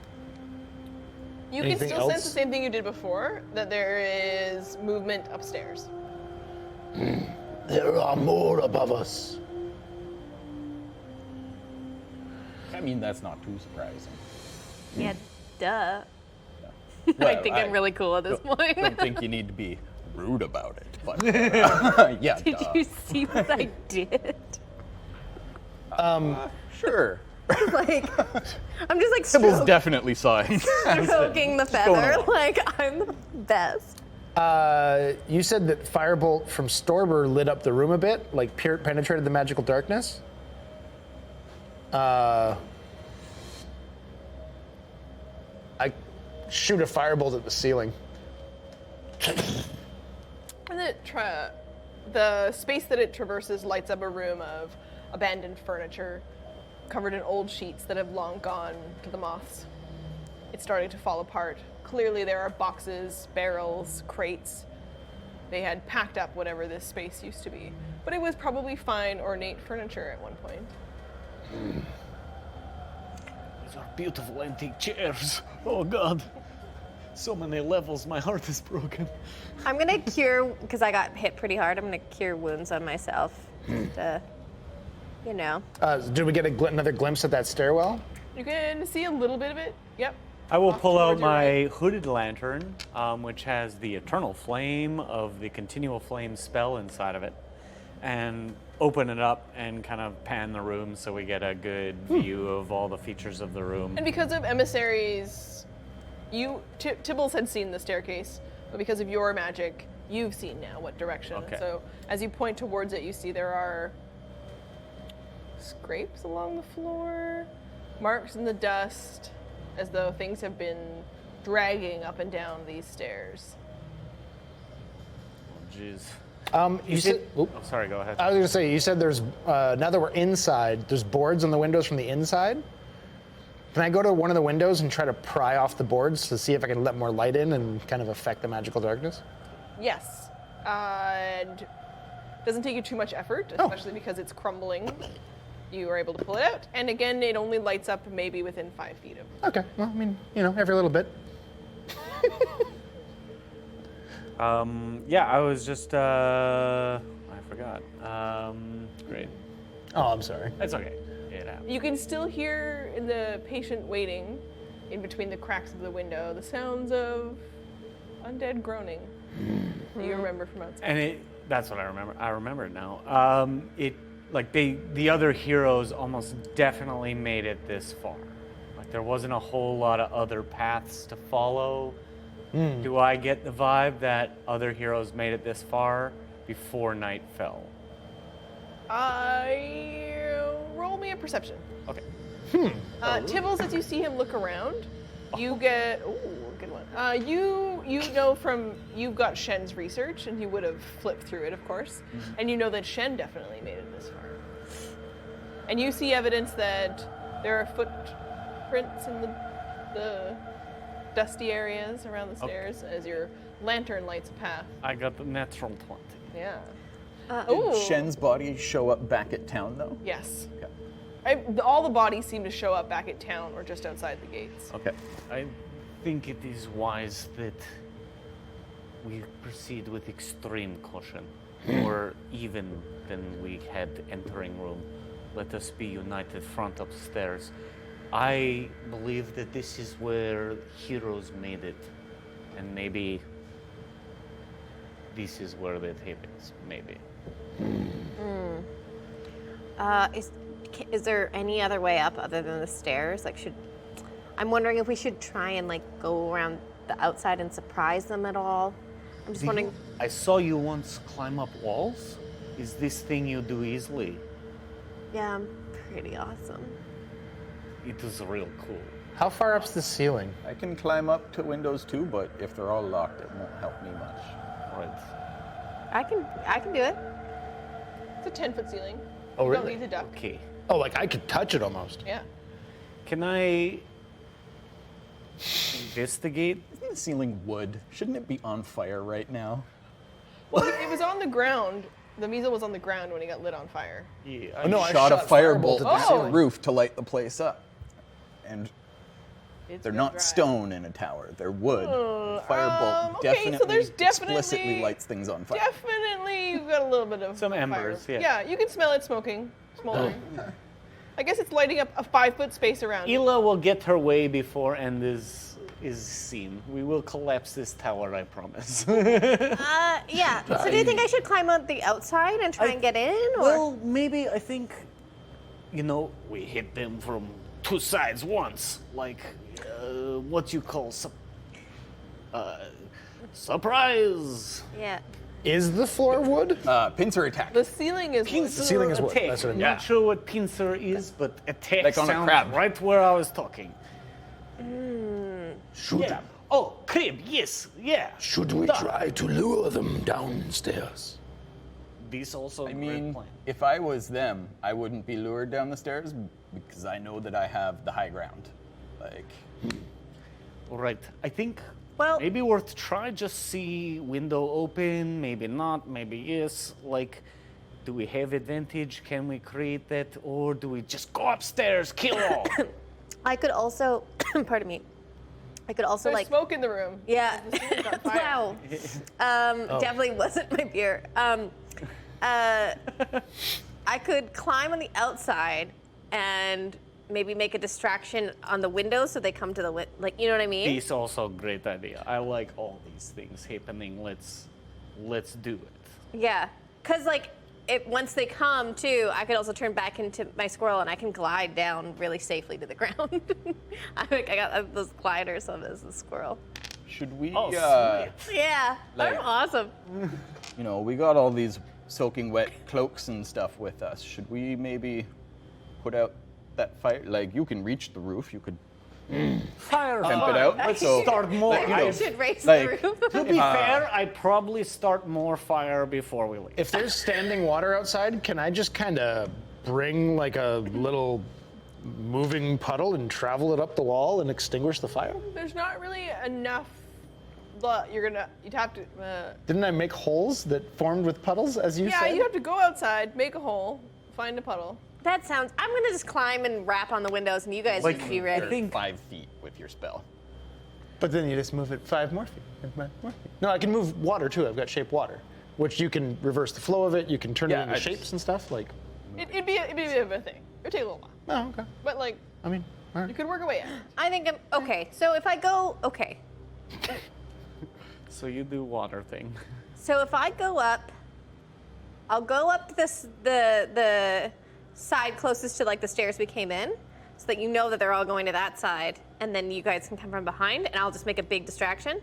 You Anything can still sense else? the same thing you did before, that there is movement upstairs. There are more above us. I mean, that's not too surprising. Yeah, duh. Well, I think I'm really cool at this point. I don't think you need to be rude about it, but yeah. Did you see what I did? Sure. Like, I'm just like Tibbles definitely saw it. stroking the feather. Like, I'm the best. You said that Firebolt from Storber lit up the room a bit, like penetrated the magical darkness. I shoot a Firebolt at the ceiling. And the space that it traverses lights up a room of abandoned furniture, covered in old sheets that have long gone to the moths. It's starting to fall apart. Clearly there are boxes, barrels, crates. They had packed up whatever this space used to be. But it was probably fine, ornate furniture at one point. These are beautiful antique chairs. Oh God. So many levels, my heart is broken. I'm gonna cure, because I got hit pretty hard, I'm gonna cure wounds on myself. Just, Did we get another glimpse at that stairwell? You can see a little bit of it. Yep. I will Off pull out towards your my right. hooded lantern, which has the eternal flame of the continual flame spell inside of it, and open it up and kind of pan the room so we get a good view of all the features of the room. And because of emissaries, Tibbles had seen the staircase, but because of your magic, you've seen now what direction. Okay. So as you point towards it, you see there are scrapes along the floor, marks in the dust, as though things have been dragging up and down these stairs. Oh, jeez. You said. Oh, sorry, go ahead. I was going to say, you said there's, now that we're inside, there's boards on the windows from the inside. Can I go to one of the windows and try to pry off the boards to see if I can let more light in and kind of affect the magical darkness? Yes. And doesn't take you too much effort, especially because it's crumbling. You are able to pull it out. And again, it only lights up maybe within 5 feet of it. Okay, well, I mean, every little bit. Yeah, I was just, I forgot. Great. Oh, I'm sorry. That's okay. It happens. You can still hear in the patient waiting, in between the cracks of the window, the sounds of undead groaning that you remember from outside. And that's what I remember. I remember it now. The other heroes almost definitely made it this far. Like there wasn't a whole lot of other paths to follow. Do I get the vibe that other heroes made it this far before night fell? Roll me a perception. Okay. Tibbles, as you see him look around, you get good one. You know from you've got Shen's research, and he would have flipped through it, of course, and you know that Shen definitely made it this far. And you see evidence that there are footprints in the dusty areas around the stairs as your lantern lights a path. I got the natural 20. Yeah. Did Shen's body show up back at town, though? Yes. Okay. All the bodies seem to show up back at town or just outside the gates. Okay. I think it is wise that we proceed with extreme caution, more even than we had entering room. Let us be united front upstairs. I believe that this is where heroes made it, and maybe this is where that happens, maybe. Is there any other way up other than the stairs? I'm wondering if we should try and go around the outside and surprise them at all. I'm just wondering. I saw you once climb up walls. Is this thing you do easily? Yeah, I'm pretty awesome. It is real cool. How far up's the ceiling? I can climb up to windows too, but if they're all locked, it won't help me much. Right. I can do it. It's a 10-foot ceiling. Oh, You don't really? need the duck. Okay. Oh, like I could touch it almost. Yeah. Can I investigate? Isn't the ceiling wood? Shouldn't it be on fire right now? Well, it was on the ground. The measle was on the ground when he got lit on fire. Yeah, Oh, no, I Shot a firebolt at the Oh. roof to light the place up. And It's they're been not dry. stone in a tower, they're wood. Firebolt okay, definitely, so there's definitely explicitly lights things on fire. Definitely, you've got a little bit of Some fire. embers, yeah. Yeah, you can smell it smoking, smoldering. I guess it's lighting up a 5-foot space around it. Ela will get her way before end is seen. We will collapse this tower, I promise. Yeah. So do you think I should climb on the outside and try and get in? Or? Well, maybe I think, we hit them from two sides once. What you call surprise. Yeah. Is the floor wood? Pincer attack. The ceiling is wood. The ceiling is wood. Attack. That's what I mean. Not sure what pincer is, but attack Like on a sounds crab. right where I was talking. Should, Yeah. Oh, crib, yes, yeah. should we try to lure them downstairs? This also I a mean, great plan. if I was them, I wouldn't be lured down the stairs because I know that I have the high ground. All right, I think Well- maybe worth try. Just see window open, maybe not, maybe yes. Do we have advantage? Can we create that, or do we just go upstairs, kill all? I could also, pardon me. I could also There's smoke in the room. Yeah. The ceiling's on fire. Wow. Definitely wasn't my beer. I could climb on the outside and maybe make a distraction on the window so they come to the you know what I mean? This also a great idea. I like all these things happening. Let's do it. Yeah. Cause once they come too, I could also turn back into my squirrel and I can glide down really safely to the ground. I got those gliders on as a squirrel. Should we, Oh, sweet. Yeah. Like- They're awesome. we got all these soaking wet cloaks and stuff with us. Should we maybe put out that fire. Like, you can reach the roof. You could Fire. temp it out. I So, start more. like, you know, I should raise like- the roof. To be fair, I probably start more fire before we leave. If there's standing water outside, can I just kind of bring like a little moving puddle and travel it up the wall and extinguish the fire? There's not really enough. You'd have to. Didn't I make holes that formed with puddles, as you Yeah, said? you'd have to go outside, make a hole, find a puddle. That sounds. I'm gonna just climb and rap on the windows, and you guys Like, just be ready. I think 5 feet with your spell. But then you just move it 5 more feet. 5 more feet. No, I can move water too. I've got shape water, which you can reverse the flow of it. You can turn Yeah, it into I shapes just- and stuff. Like, It'd be a bit of a thing. It'd take a little while, oh, okay. but like I mean, all you right. could work away at it. I think I'm okay. So if I go, okay. so. You do water thing. So if I go up, I'll go up to the side closest to like the stairs we came in, so that you know that they're all going to that side, and then you guys can come from behind, and I'll just make a big distraction.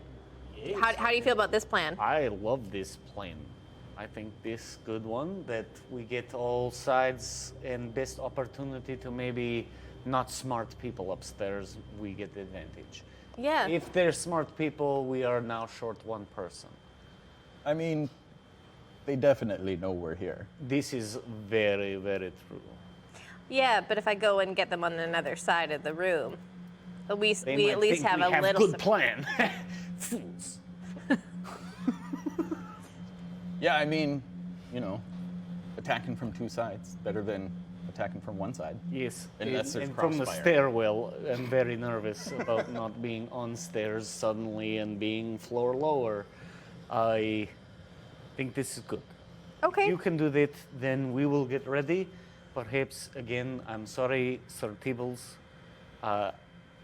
How do you feel about this plan? I love this plan. I think this good one that we get all sides and best opportunity to maybe not smart people upstairs. We get the advantage. Yeah. If they're smart people, we are now short one person. I mean, they definitely know we're here. This is very, very true. Yeah, but if I go and get them on another side of the room, at least They we might at least think have we a have little. good plan. Fools. Yeah, I mean, you know, attacking from 2 sides better than attacking from 1 side. Yes, Unless there's and from the crossfire. stairwell, I'm very nervous about not being on stairs suddenly and being floor lower. I think this is good. Okay. You can do that, then we will get ready. Perhaps, again, I'm sorry, Sir Tibbles,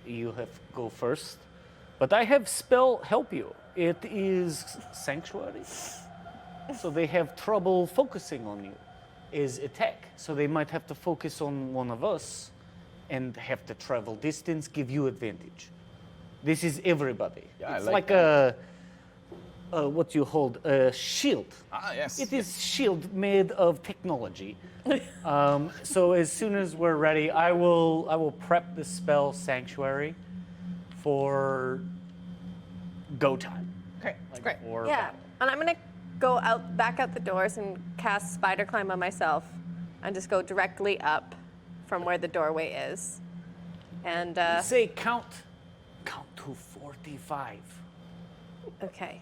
you have to go first. But I have spell help you. It is Sanctuary. So they have trouble focusing on you. Is attack. So they might have to focus on one of us and have to travel distance, give you advantage. This is everybody. Yeah, I it's like like that. what you hold, a shield. Ah, yes. It is shield made of technology. So as soon as we're ready, I will prep the spell Sanctuary for go time. Okay, great. Or Yeah, and I'm gonna go back out the doors and cast Spider Climb on myself, and just go directly up from where the doorway is. And say count to 45. okay,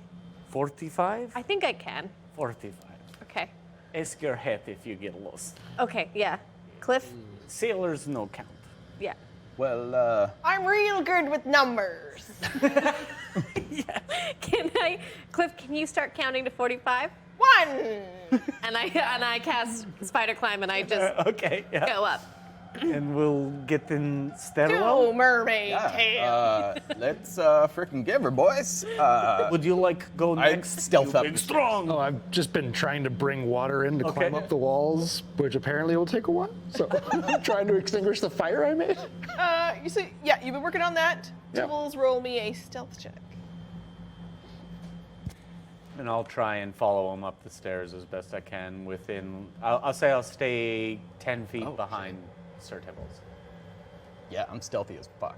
45? I think I can. 45. Okay, Ask your hat if you get lost. okay, yeah. Cliff, Sailors no count. yeah. Well, I'm real good with numbers. Cliff, can you start counting to 45? 1. And I cast Spider Climb, and I just Okay, yeah. go up. And we'll get in 2 stairwell. mermaid tail. let's frickin' give her, boys. Would you like go I next? stealth you up big the strong. Oh, I've just been trying to bring water in to climb Okay. up the walls, which apparently will take a while. So I'm trying to extinguish the fire I made. You see, yeah, you've been working on that. Yeah. Tibbles, roll me a stealth check. And I'll try and follow him up the stairs as best I can within. I'll say I'll stay 10 feet behind Sir Tibbles. Yeah, I'm stealthy as fuck.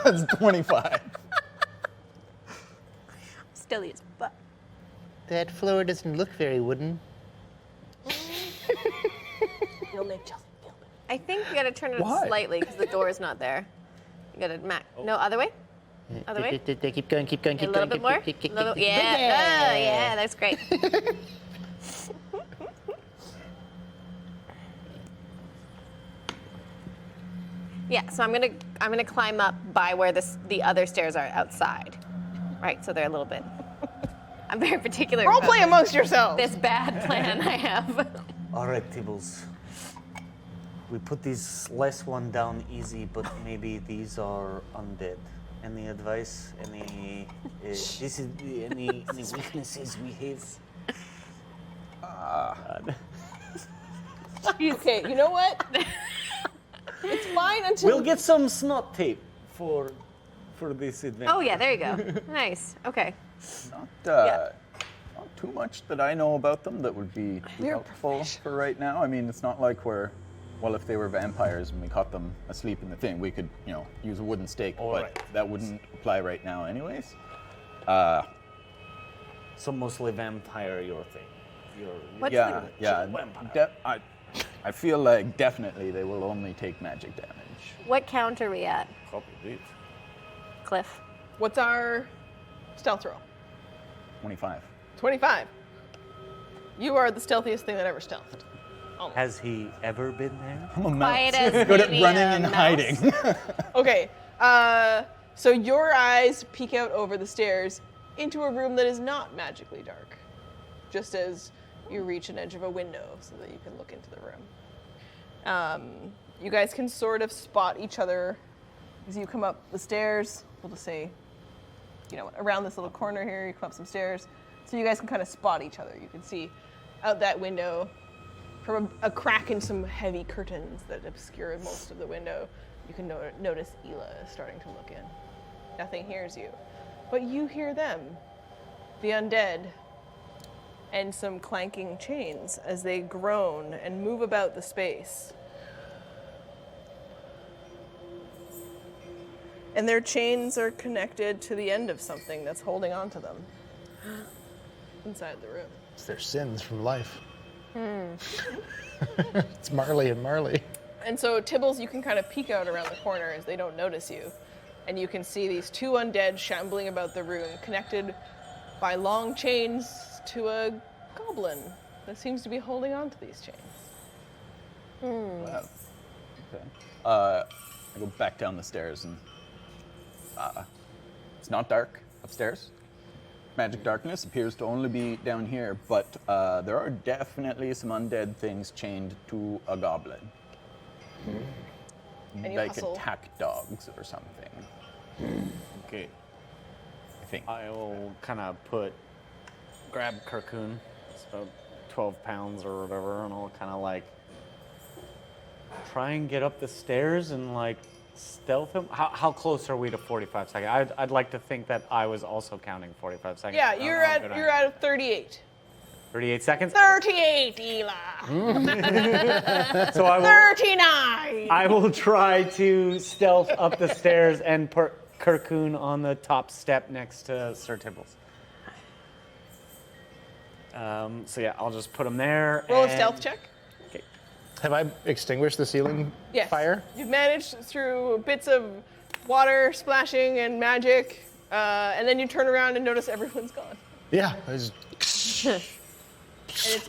It's 25. Still is, but That floor doesn't look very wooden. You'll make Chelsea feel better. I think you gotta turn it Why? slightly because the door is not there. You gotta no other way. Other way. Keep going, keep going, A keep little going. bit more. Yeah. Oh, yeah. That's great. Yeah. So I'm gonna climb up by where the other stairs are outside. Right. So they're a little bit. I'm very particular. Role about play amongst yourselves. this bad plan I have. All right, Tibbles. We put these last one down easy, but maybe these are undead. Any advice? Any? This is any weaknesses we have? Okay, you know what? It's fine until We'll get some snot tape for this adventure. Oh yeah. There you go. Nice. Okay. Not too much that I know about them that would be We're helpful for right now. I mean, it's not like we're Well, if they were vampires and we caught them asleep in the thing, we could, use a wooden stake, but right. that wouldn't apply right now anyways. So mostly vampire, your thing. What's Yeah, the, yeah. I feel like definitely they will only take magic damage. what count are we at, Probably. Cliff? What's our stealth roll? 25. 25. You are the stealthiest thing that ever stealthed. Almost. Has he ever been there? I'm a Quiet mouse. as Good at maybe running a and mouse. hiding. Okay, so your eyes peek out over the stairs into a room that is not magically dark, just as you reach an edge of a window so that you can look into the room. You guys can sort of spot each other as you come up the stairs. We'll just say, around this little corner here, you come up some stairs, so you guys can kind of spot each other. You can see out that window from a crack in some heavy curtains that obscure most of the window. You can notice Ela is starting to look in. Nothing hears you, but you hear them, the undead, and some clanking chains as they groan and move about the space. And their chains are connected to the end of something that's holding on to them inside the room. It's their sins from life. It's Marley and Marley. And so, Tibbles, you can kind of peek out around the corner as they don't notice you. And you can see these two undead shambling about the room, connected by long chains to a goblin that seems to be holding on to these chains. Wow. Okay. I go back down the stairs and it's not dark upstairs. Magic darkness appears to only be down here, but there are definitely some undead things chained to a goblin. And you Like hustle. attack dogs or something, Okay. I think. I will kind of grab Cocoon. It's about 12 pounds or whatever, and I'll kind of try and get up the stairs and stealth him. How close are we to 45 seconds? I'd like to think that I was also counting 45 seconds. Yeah, I don't you're know how good I you're am. at 38. 38 seconds. 38, Ela. So 39. I will try to stealth up the stairs and put Cocoon on the top step next to Sir Tibbles. So yeah, I'll just put him there. Roll a and- stealth check. Okay. Have I extinguished the ceiling Yes. fire? You've managed through bits of water splashing and magic, and then you turn around and notice everyone's gone. Yeah. And it's I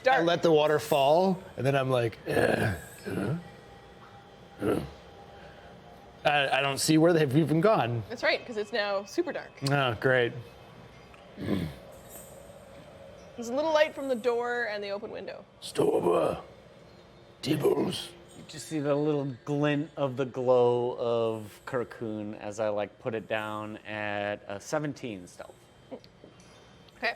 dark. let the water fall, and then I'm like, I don't see where they've even gone. That's right, because it's now super dark. Oh, great. There's a little light from the door and the open window. Storber. Tibbles. You just see the little glint of the glow of Cocoon as I put it down at a 17 stealth. Okay.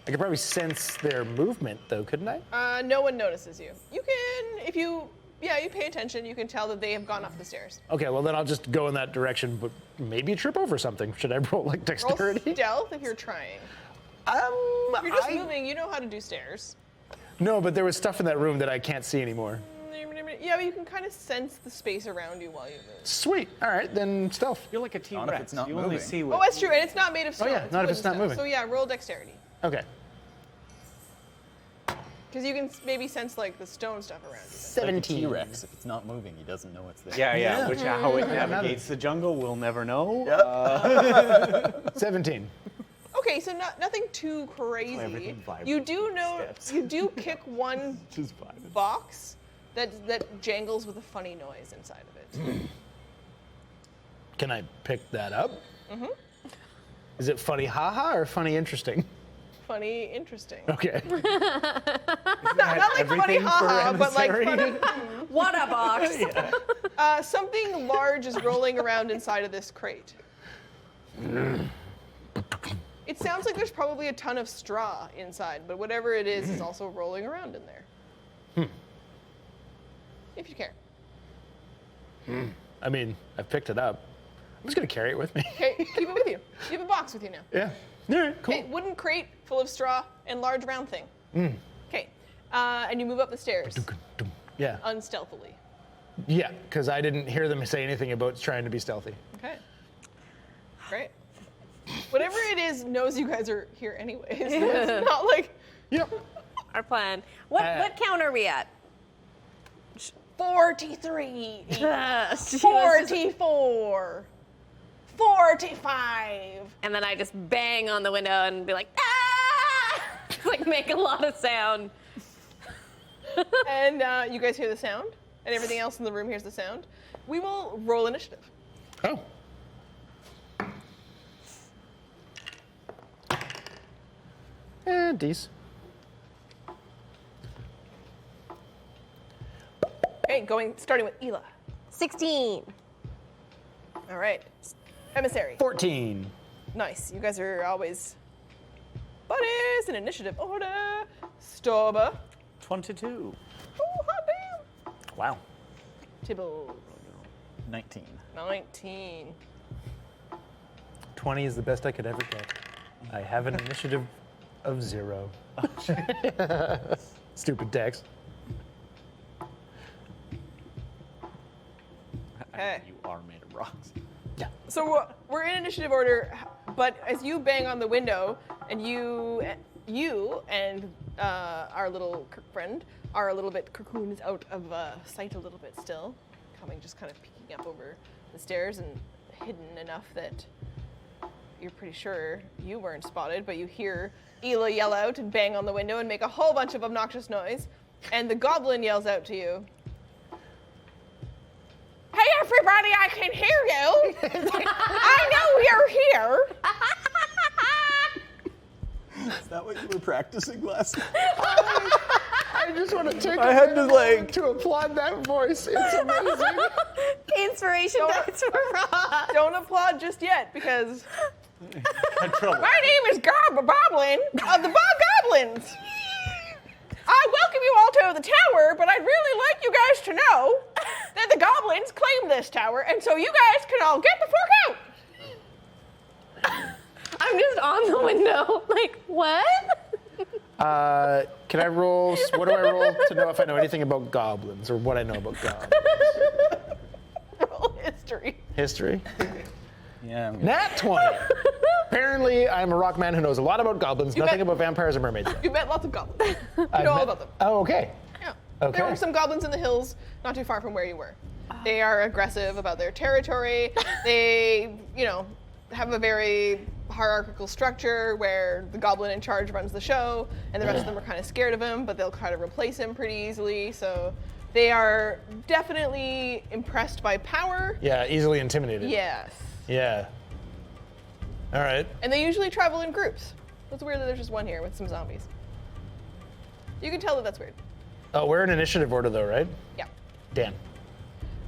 I could probably sense their movement, though, couldn't I? No one notices you. You can, if you pay attention, you can tell that they have gone up the stairs. Okay, well, then I'll just go in that direction, but maybe trip over something. Should I roll, Roll dexterity? stealth if you're trying. If you're just moving, you know how to do stairs. No, but there was stuff in that room that I can't see anymore. Yeah, but you can kind of sense the space around you while you move. Sweet. All right, then stealth. You're like a Not if T-Rex. it's not You only moving. see Oh, what. that's true, and it's not made of stone. yeah, not if wooden it's not stuff. moving. So yeah, roll dexterity. Okay. Because you can maybe sense the stone stuff around you. 17. T-Rex, if it's not moving, he doesn't know it's there. Yeah. Yeah. Which how it navigates the jungle, we'll never know. 17. Okay, so nothing too crazy. everything vibrates You do with know steps. you do kick one Just vibing. box that jangles with a funny noise inside of it. Can I pick that up? Mm-hmm. Is it funny haha or funny interesting? Funny, interesting. Okay. Not like funny everything for haha, but like emissary? funny. What a box! Something large is rolling around inside of this crate. It sounds like there's probably a ton of straw inside, but whatever it is also rolling around in there. If you care. I mean, I've picked it up. I'm just going to carry it with me. Okay, keep it with you. You have a box with you now. Yeah. All right, cool. Okay, wooden crate full of straw and large round thing. Okay, and you move up the stairs. Yeah. unstealthily. Yeah, because I didn't hear them say anything about trying to be stealthy. Okay. Great. Whatever it is knows you guys are here anyways. So it's not like Yep. Our plan. What count are we at? 43, She was just- 44, 45. And then I just bang on the window and be like, ah! Like make a lot of sound. And you guys hear the sound, and everything else in the room hears the sound. We will roll initiative. Oh. D's. Okay, starting with Ela. 16. All right. Emissary. 14. Nice. You guys are always buddies in initiative order. Storba. 22. Oh, hot damn. Wow. Tibble. 19. 19. 20 is the best I could ever get. I have an initiative of 0. Stupid Dex. Okay. You are made of rocks. Yeah. So we're in initiative order, but as you bang on the window, and you and our little friend are a little bit cocooned out of sight a little bit still, just kind of peeking up over the stairs and hidden enough that you're pretty sure you weren't spotted, but you hear Ela yell out and bang on the window and make a whole bunch of obnoxious noise, and the goblin yells out to you. Hey everybody, I can hear you! I know you're here! Is that what you were practicing last night? I just want to take I had to, like- to applaud that voice. It's amazing. Inspiration dice for Rob. Don't applaud just yet, because Had trouble. my name is Goblin of the Goblins! I welcome you all to the tower, but I'd really like you guys to know that the goblins claim this tower, and so you guys can all get the fuck out! I'm just on the window. Like, what? Can I roll? What do I roll to know if I know anything about goblins or what I know about goblins? Roll history. History. Yeah. Nat 20. Apparently, I'm a rock man who knows a lot about goblins, nothing bet- about vampires or mermaids. You met lots of goblins. You know all about them. Oh, okay. Yeah. Okay. There were some goblins in the hills, not too far from where you were. They are aggressive about their territory. They, have a very hierarchical structure where the goblin in charge runs the show, and the rest of them are kind of scared of him, but they'll try to replace him pretty easily. So they are definitely impressed by power. Yeah, easily intimidated. Yes. Yeah. All right. And they usually travel in groups. It's weird that there's just one here with some zombies. You can tell that that's weird. Oh, we're in initiative order though, right? Yeah. Dan.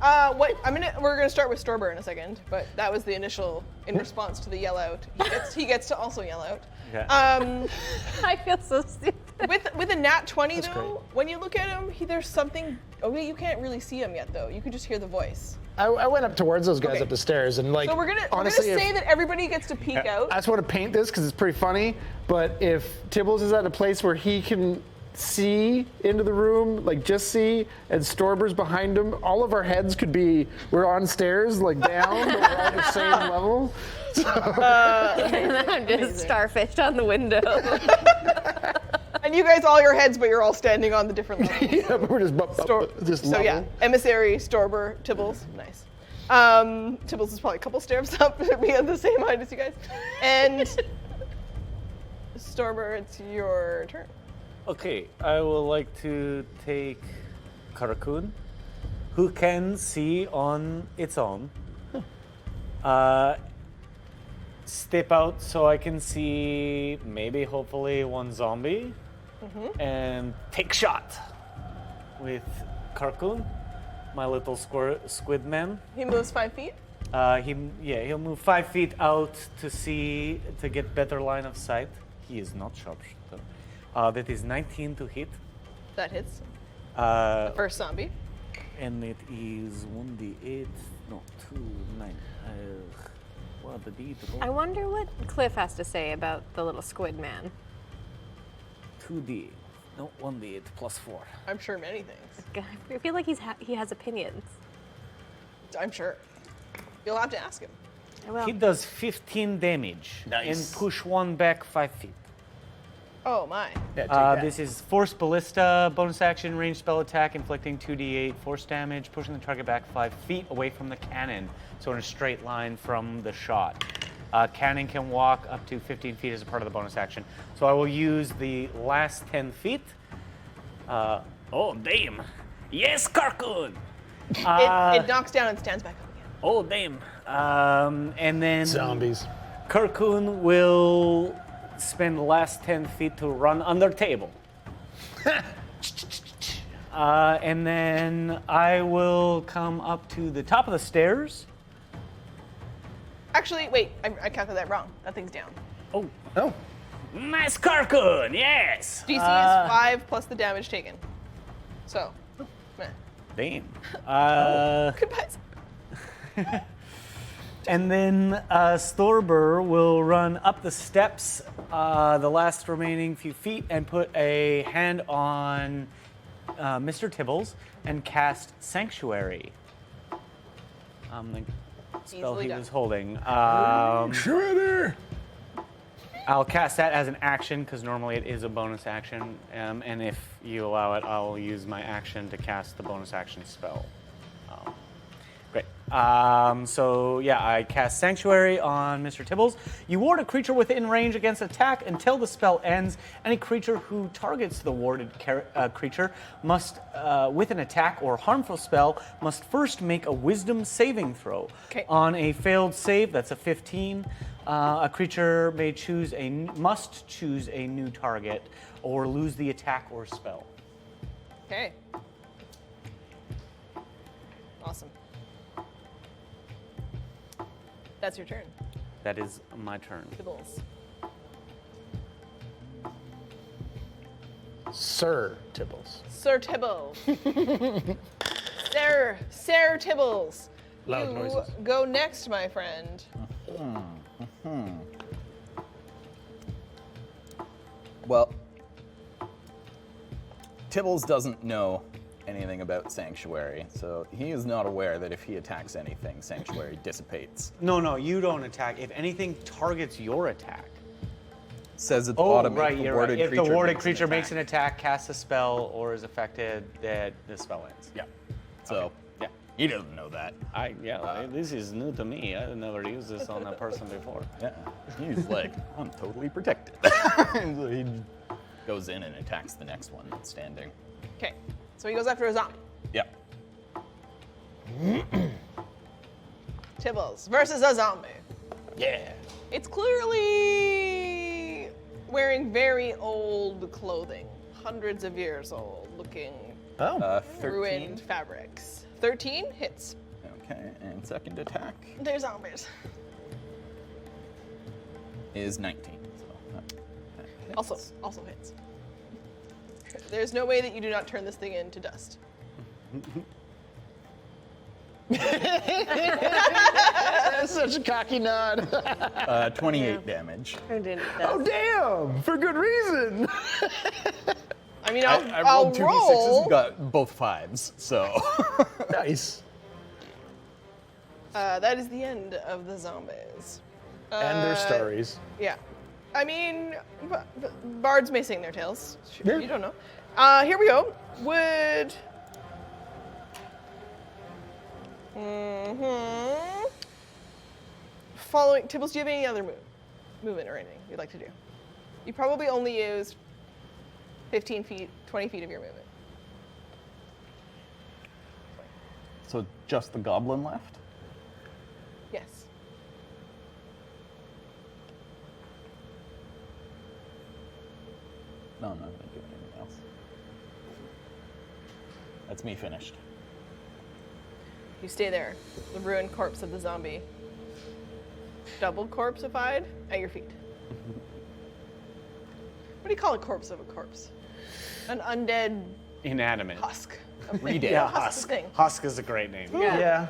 We're gonna start with Storber in a second, but that was the initial in response to the yell out. He gets to also yell out. Okay. I feel so stupid. With a nat 20 That's though, great. when you look at him, there's something. Okay, you can't really see him yet though. You can just hear the voice. I went up towards those guys Okay. up the stairs and So we're gonna honestly, say that everybody gets to peek out. I just want to paint this because it's pretty funny. But if Tibbles is at a place where he can see into the room, like just see, and Storber's behind him, all of our heads could be, we're on stairs, like down, but we're all the same level. And I'm just starfished on the window. And you guys all your heads, but you're all standing on the different levels. Yeah, but we're just, just So level. yeah, Emissary, Storber, Tibbles, nice. Tibbles is probably a couple steps up to be at the same height as you guys. And Storber, it's your turn. Okay, I would like to take Karakun, who can see on its own. Step out so I can see maybe, hopefully, one zombie, and take shot with Karakun, my little squid man. He moves 5 feet. He'll move 5 feet out to get better line of sight. He is not sharpshooter. That is 19 to hit. That hits. Uh, First zombie. and it is 1d8, no, 2, 9. What the d I wonder what Cliff has to say about the little squid man. 2d. No, 1d8 plus 4. I'm sure many things. I feel like he has opinions. I'm sure. You'll have to ask him. I will. He does 15 damage and push one back 5 feet. Oh my. Yeah, take that. This is Force Ballista, bonus action, ranged spell attack, inflicting 2d8 force damage, pushing the target back 5 feet away from the cannon, so in a straight line from the shot. Cannon can walk up to 15 feet as a part of the bonus action. So I will use the last 10 feet. Oh, damn. Yes, Carcoon! It knocks down and stands back up again. Oh, damn. And then Zombies. Carcoon will spend the last 10 feet to run under table. And then I will come up to the top of the stairs. Actually, wait, I calculated that wrong. That thing's down. Oh, Oh. nice Carcoon, yes! DC is 5 plus the damage taken. So, meh. Damn. Goodbye. And then Storber will run up the steps, the last remaining few feet, and put a hand on Mr. Tibbles and cast Sanctuary. The spell Easily he done. was holding. Shredder! I'll cast that as an action because normally it is a bonus action, and if you allow it, I'll use my action to cast the bonus action spell. Great. So yeah, I cast Sanctuary on Mr. Tibbles. You ward a creature within range against attack until the spell ends. Any creature who targets the warded creature must, with an attack or harmful spell, must first make a Wisdom saving throw. Okay. On a failed save, that's a 15. A creature must choose a new target or lose the attack or spell. Okay. Awesome. That's your turn. That is my turn. Tibbles. Sir Tibbles. Sir Tibbles. Sir Tibbles. Loud you noises. go next, my friend. Well, Tibbles doesn't know anything about Sanctuary, so he is not aware that if he attacks anything, Sanctuary dissipates. No, you don't attack. If anything targets your attack. Says at the Oh, bottom, right, if the you're right. warded If the creature warded makes creature an makes an attack, casts a spell, or is affected, that the spell ends. Yeah. So, Yeah. he doesn't know that. This is new to me. I've never used this on a person before. Yeah. He's like, I'm totally protected. And so he goes in and attacks the next one that's standing. Okay. So he goes after a zombie. Yeah. Tibbles versus a zombie. Yeah. It's clearly wearing very old clothing. Hundreds of years old, looking Oh. 13. ruined fabrics. 13 hits. Okay, and second attack They're zombies. is 19. So that hits. Also hits. There's no way that you do not turn this thing into dust. That's such a cocky nod. 28 damage. Oh, damn! For good reason. I mean, I I'll rolled 2d6s roll. and got both 5s, so. Nice. That is the end of the zombies. And their stories. Yeah. I mean, bards may sing their tales. Yeah. You don't know. Here we go. Would. Following. Tibbles, do you have any other movement or anything you'd like to do? You probably only used 15 feet, 20 feet of your movement. So just the goblin left? Yes. No, I'm not going to do anything else. That's me finished. You stay there. The ruined corpse of the zombie. Double corpseified at your feet. What do you call a corpse of a corpse? An undead Inanimate. husk. Redead. Yeah, Husk Husk. thing. Husk is a great name. Yeah.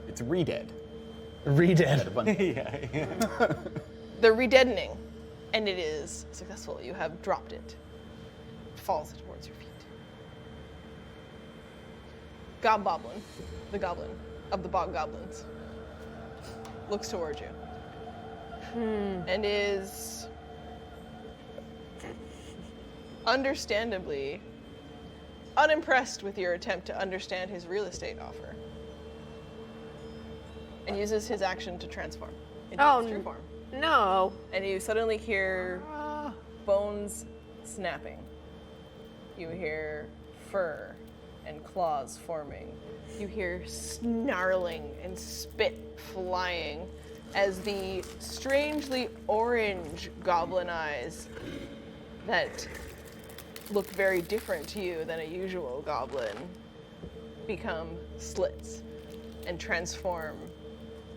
It's redead. Redead. yeah. The redeadening. And it is successful. You have dropped it. falls towards your feet. Gobboblin, the goblin of the bog goblins, looks towards you and is understandably unimpressed with your attempt to understand his real estate offer and uses his action to transform into his true form. No. And you suddenly hear bones snapping. You hear fur and claws forming. You hear snarling and spit flying as the strangely orange goblin eyes that look very different to you than a usual goblin become slits and transform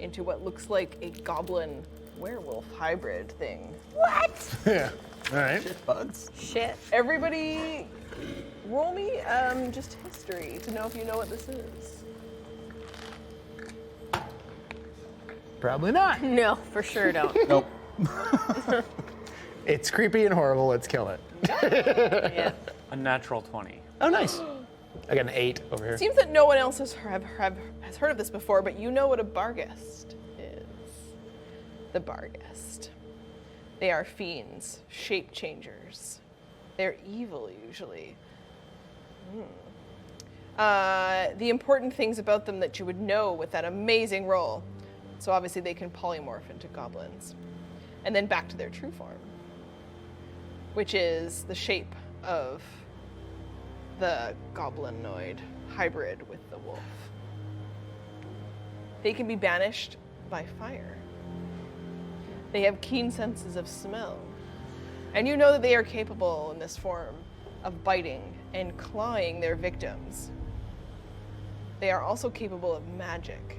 into what looks like a goblin werewolf hybrid thing. What? Yeah. All right. Shit buds. Shit. Everybody, roll me just history to know if you know what this is. Probably not. No, for sure don't. Nope. It's creepy and horrible. Let's kill it. Yeah. A natural 20. Oh, nice. I got an 8 over here. Seems that no one else has heard of this before, but you know what a Barghest is. The Barghest. They are fiends, shape changers. They're evil, usually. The important things about them that you would know with that amazing roll. So obviously they can polymorph into goblins. And then back to their true form, which is the shape of the goblinoid hybrid with the wolf. They can be banished by fire. They have keen senses of smell. And you know that they are capable in this form of biting and clawing their victims. They are also capable of magic,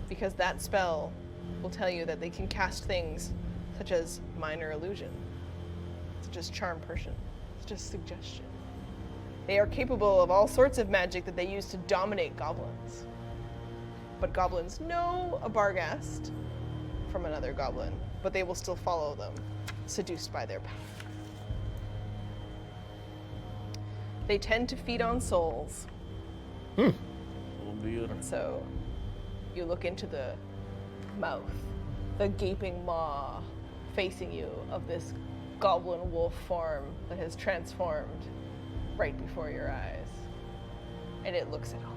because that spell will tell you that they can cast things such as minor illusion, such as charm person, such as suggestion. They are capable of all sorts of magic that they use to dominate goblins. But goblins know a Barghest from another goblin, but they will still follow them, seduced by their power. They tend to feed on souls. So you look into the mouth, the gaping maw facing you of this goblin wolf form that has transformed right before your eyes. And it looks at all.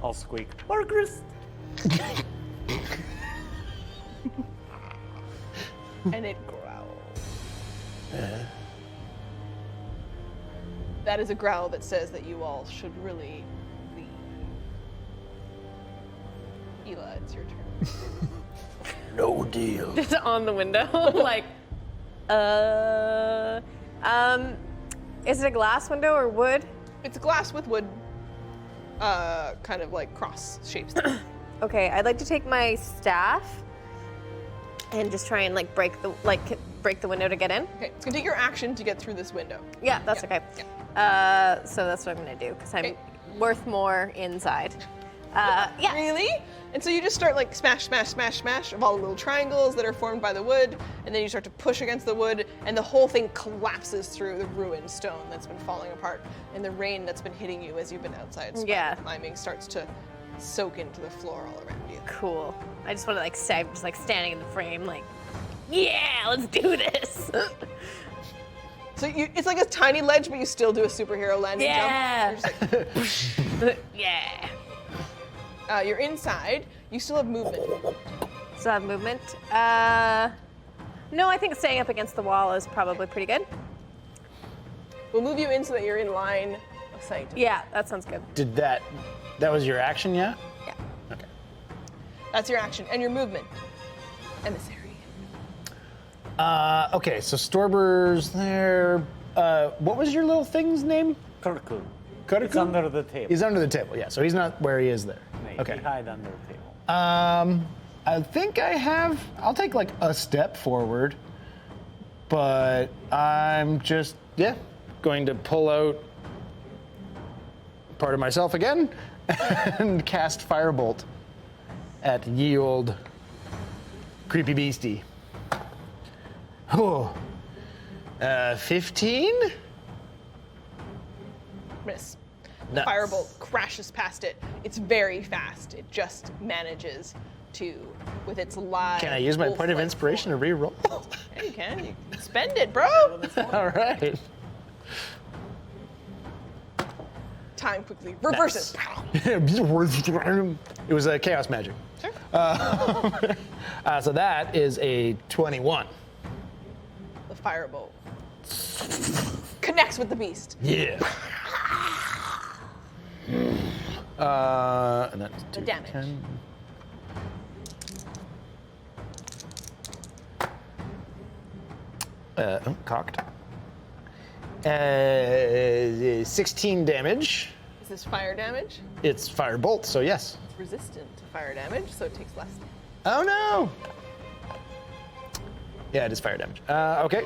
I'll squeak. Marcus! And it growls. That is a growl that says that you all should really leave. Ela, it's your turn. No deal. Just on the window, like, is it a glass window or wood? It's glass with wood, kind of like cross shapes. Okay, I'd like to take my staff and just try and like break the window to get in. Okay, it's gonna take your action to get through this window. Yeah, that's okay. So that's what I'm gonna do because I'm Okay. worth more inside. Yeah. Really? And so you just start like smash, smash, smash, smash of all the little triangles that are formed by the wood, and then you start to push against the wood, and the whole thing collapses through the ruined stone that's been falling apart, and the rain that's been hitting you as you've been outside climbing starts to soak into the floor all around you. Cool. I just want to like say, I'm just like standing in the frame, like, yeah, let's do this. So it's like a tiny ledge, but you still do a superhero landing Yeah. jump. You're just like, Yeah. you're inside. You still have movement. So I have movement. No, I think staying up against the wall is probably pretty good. We'll move you in so that you're in line of sight. Yeah, that sounds good. Did that was your action, yeah? Yeah. Okay. That's your action and your movement. Emissary. Okay, so Storber's there. What was your little thing's name? Kurku. Kurku? It's under the table. He's under the table, yeah, so he's not where he is there. He Okay. hide under the table. I think I'll take like a step forward, but I'm just, going to pull out part of myself again and cast Firebolt at ye old creepy beastie. Oh, 15? Miss. The Nice. firebolt crashes past it. It's very fast. It just manages to, with its live. Can I use my point of wolf-like inspiration to form. re-roll? Yeah, you can. You can spend it, bro. All right. Time quickly reverses. It was a chaos magic. Sure. So that is a 21. The firebolt connects with the beast. Yeah. And that's The damage. 10. Cocked. 16 damage. Is this fire damage? It's firebolt, so yes. It's resistant to fire damage, so it takes less damage. Oh no! Yeah, it is fire damage. Okay.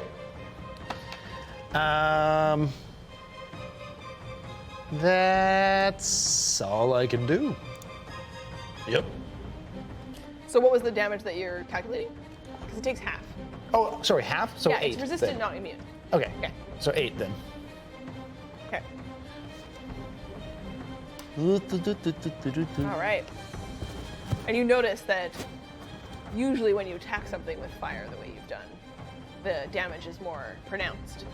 That's all I can do. Yep. So what was the damage that you're calculating? Because it takes half. Oh, sorry, half? So Yeah, 8. it's resistant, then. not immune. Okay, so 8 then. Okay. All right. And you notice that usually when you attack something with fire the way you've done, the damage is more pronounced.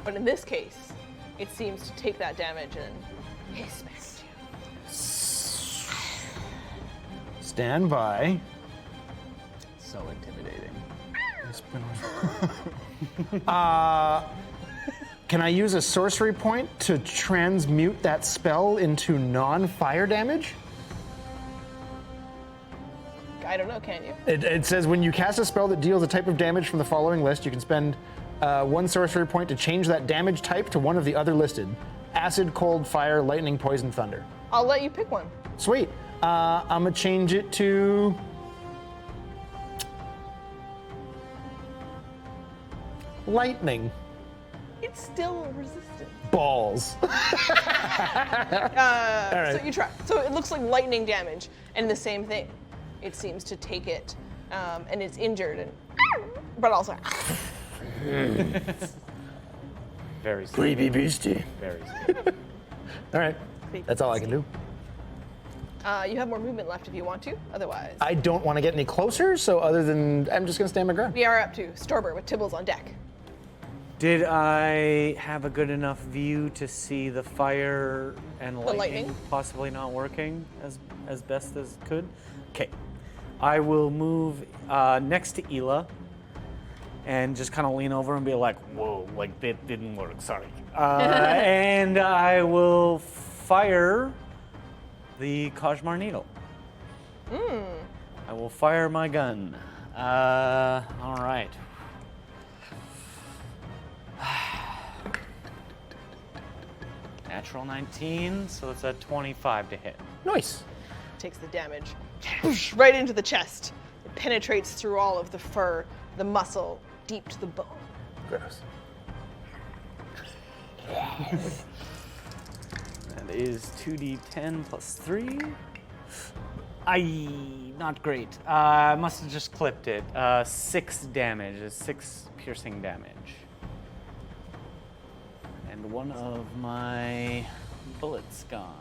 But in this case, it seems to take that damage and hiss back at you. Stand by. So intimidating. Can I use a sorcery point to transmute that spell into non-fire damage? I don't know, can you? It says when you cast a spell that deals a type of damage from the following list, you can spend 1 sorcery point to change that damage type to one of the other listed. Acid, cold, fire, lightning, poison, thunder. I'll let you pick one. Sweet. I'm gonna change it to lightning. It's still resistant. Balls. So you try. So it looks like lightning damage, and the same thing. It seems to take it, and it's injured, and but also. Very sweet. Creepy beastie. Very sweet. All right. That's all I can do. You have more movement left if you want to. Otherwise, I don't want to get any closer, so other than I'm just gonna stand my ground. we are up to Storber with Tibbles on deck. Did I have a good enough view to see the fire and lightning, lightning? possibly not working as best as could? Okay. I will move next to Ela and just kind of lean over and be like, whoa, like that didn't work, sorry. And I will fire the Kajmar Needle. I will fire my gun. All right. Natural 19, so it's a 25 to hit. Nice. Takes the damage right into the chest. It penetrates through all of the fur, the muscle, deep to the bone. Gross. That is 2d10 plus 3. Not great. I must have just clipped it. 6 damage, 6 piercing damage. And one of my bullets gone.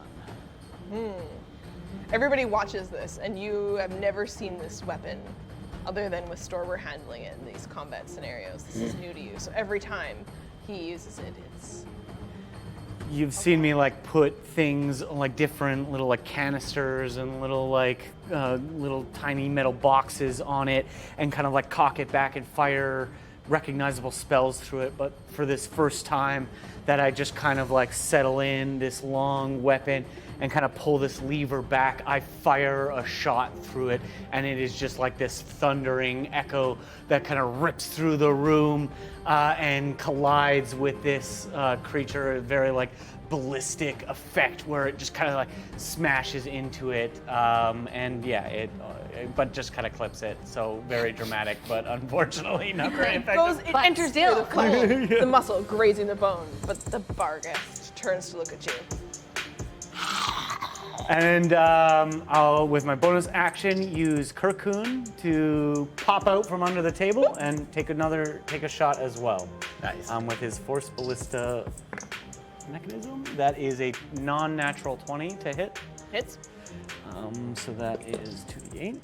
Everybody watches this, and you have never seen this weapon other than with Storber handling it in these combat scenarios. This is new to you. So every time he uses it, it's You've seen me like put things like different little like canisters and little like little tiny metal boxes on it and kind of like cock it back and fire recognizable spells through it. But for this first time that I just kind of like settle in this long weapon and kind of pull this lever back, I fire a shot through it, and it is just like this thundering echo that kind of rips through the room and collides with this creature. A very like ballistic effect where it just kind of like smashes into it, and yeah, it but just kind of clips it. So very dramatic, but unfortunately not very effective. it But enters still. through the flesh, the muscle grazing the bone, but the Barghest turns to look at you. And I'll, with my bonus action, use Kirkun to pop out from under the table and take a shot as well. Nice. With his Force Ballista mechanism. That is a non-natural 20 to hit. Hits. So that is 2d8.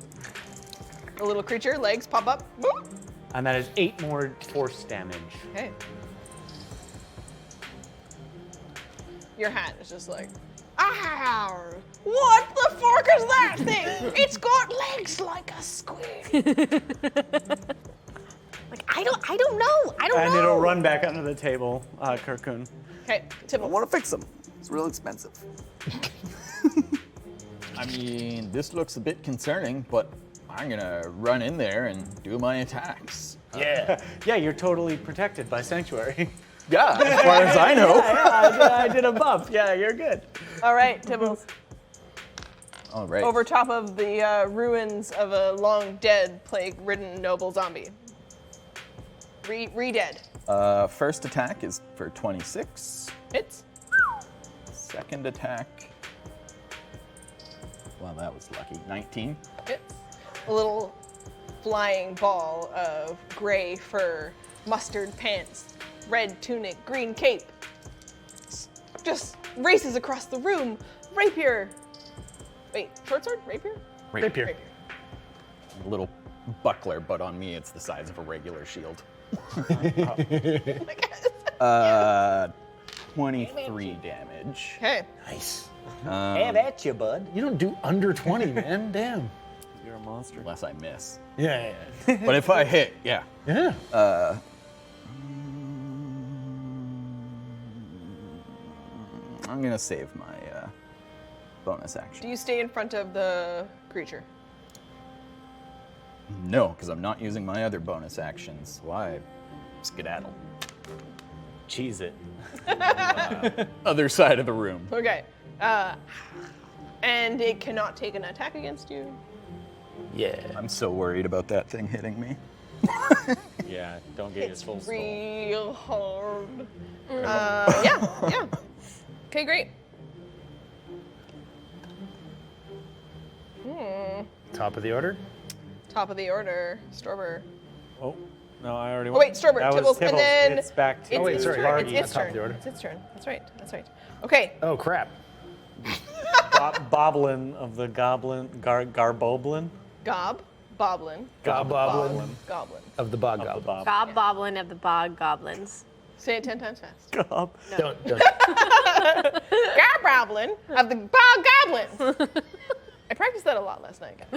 A little creature, legs pop up. Boop. And that is 8 more force damage. Okay. Your hat is just like, ah! What the fork is that thing? It's got legs like a squid. Like, I don't know. I don't know. And it'll run back under the table, Kirkun. Okay, Tibble. I want to fix them. It's real expensive. I mean, this looks a bit concerning, but I'm gonna run in there and do my attacks. Yeah. Yeah, you're totally protected by Sanctuary. Yeah, as far as I know. I did a buff. Yeah, you're good. All right, Tibbles. All right. Over top of the ruins of a long dead, plague-ridden noble zombie. Re-dead. First attack is for 26. Hits. Second attack. Well, that was lucky. 19. Hits. A little flying ball of gray fur, mustard pants, red tunic, green cape. Just races across the room. Rapier. Wait, short sword? Rapier? Rapier. A little buckler, but on me it's the size of a regular shield. 23 damage. Okay. Nice. Have at you, bud. You don't do under 20, man. Damn. You're a monster. Unless I miss. Yeah. But if I hit, yeah. Yeah. I'm gonna save my bonus action. Do you stay in front of the creature? No, because I'm not using my other bonus actions. Why? Skedaddle. Cheese it. Other side of the room. Okay. And it cannot take an attack against you. Yeah. I'm so worried about that thing hitting me. Yeah, don't get his full skull. Real hard. Yeah. Okay, great. Top of the order. Top of the order, Storber. Oh, no, I already Oh wait, Storber, That was Tibbles, and then It's back to it's wait, its sorry, turn. Vargy, It's its top of turn. the order. It's its turn. That's right. Okay. Oh, crap. Boblin of the Goblin, Garboblin Gob, Boblin, Goblin Goblin. of the Bog of the Goblin. Bob. Goblin of the bog goblins. Say it 10 times fast. Gob. Don't. Goblin of the Bog Goblins. I practiced that a lot last night, guys.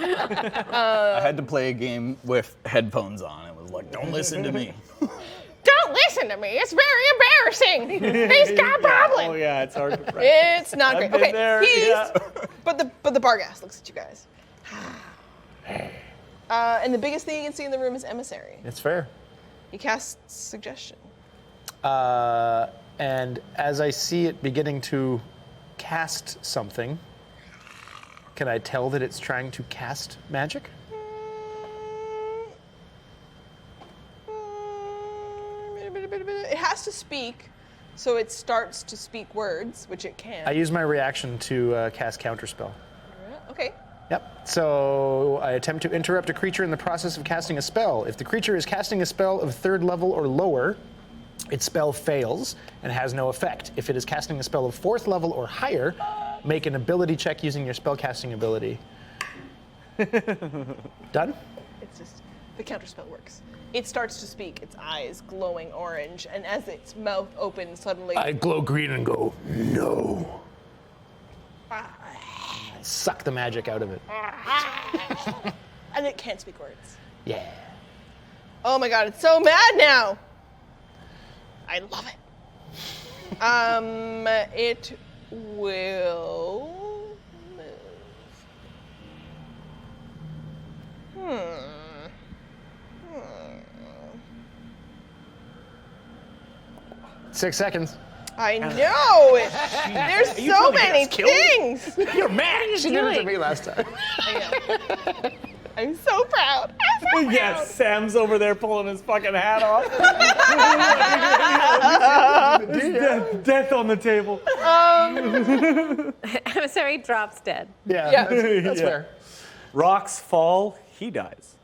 I had to play a game with headphones on. It was like, don't listen to me. Don't listen to me. It's very embarrassing. He's Goblin. Oh yeah, it's hard to practice. It's not great. I've been Okay, there, he's. yeah. But the Barghast looks at you guys. And the biggest thing you can see in the room is Emissary. It's fair. He casts Suggestion. And as I see it beginning to cast something, can I tell that it's trying to cast magic? It has to speak, so it starts to speak words, which it can. I use my reaction to cast Counterspell. Okay. Yep. So I attempt to interrupt a creature in the process of casting a spell. If the creature is casting a spell of 3rd level or lower, its spell fails and has no effect. If it is casting a spell of 4th level or higher, make an ability check using your spellcasting ability. Done? It's just, the counterspell works. It starts to speak, its eyes glowing orange, and as its mouth opens, suddenly. I glow green and go, no. Suck the magic out of it. And it can't speak words. Yeah. Oh my god, it's so mad now! I love it. It will move. 6 seconds. I know it. There's so many things. You're mad. She did it to me last time. I am. I'm so proud. I'm so proud. Yeah, Sam's over there pulling his fucking hat off. Death on the table. Emissary drops dead. Yeah, that's Yeah. fair. Rocks fall, he dies.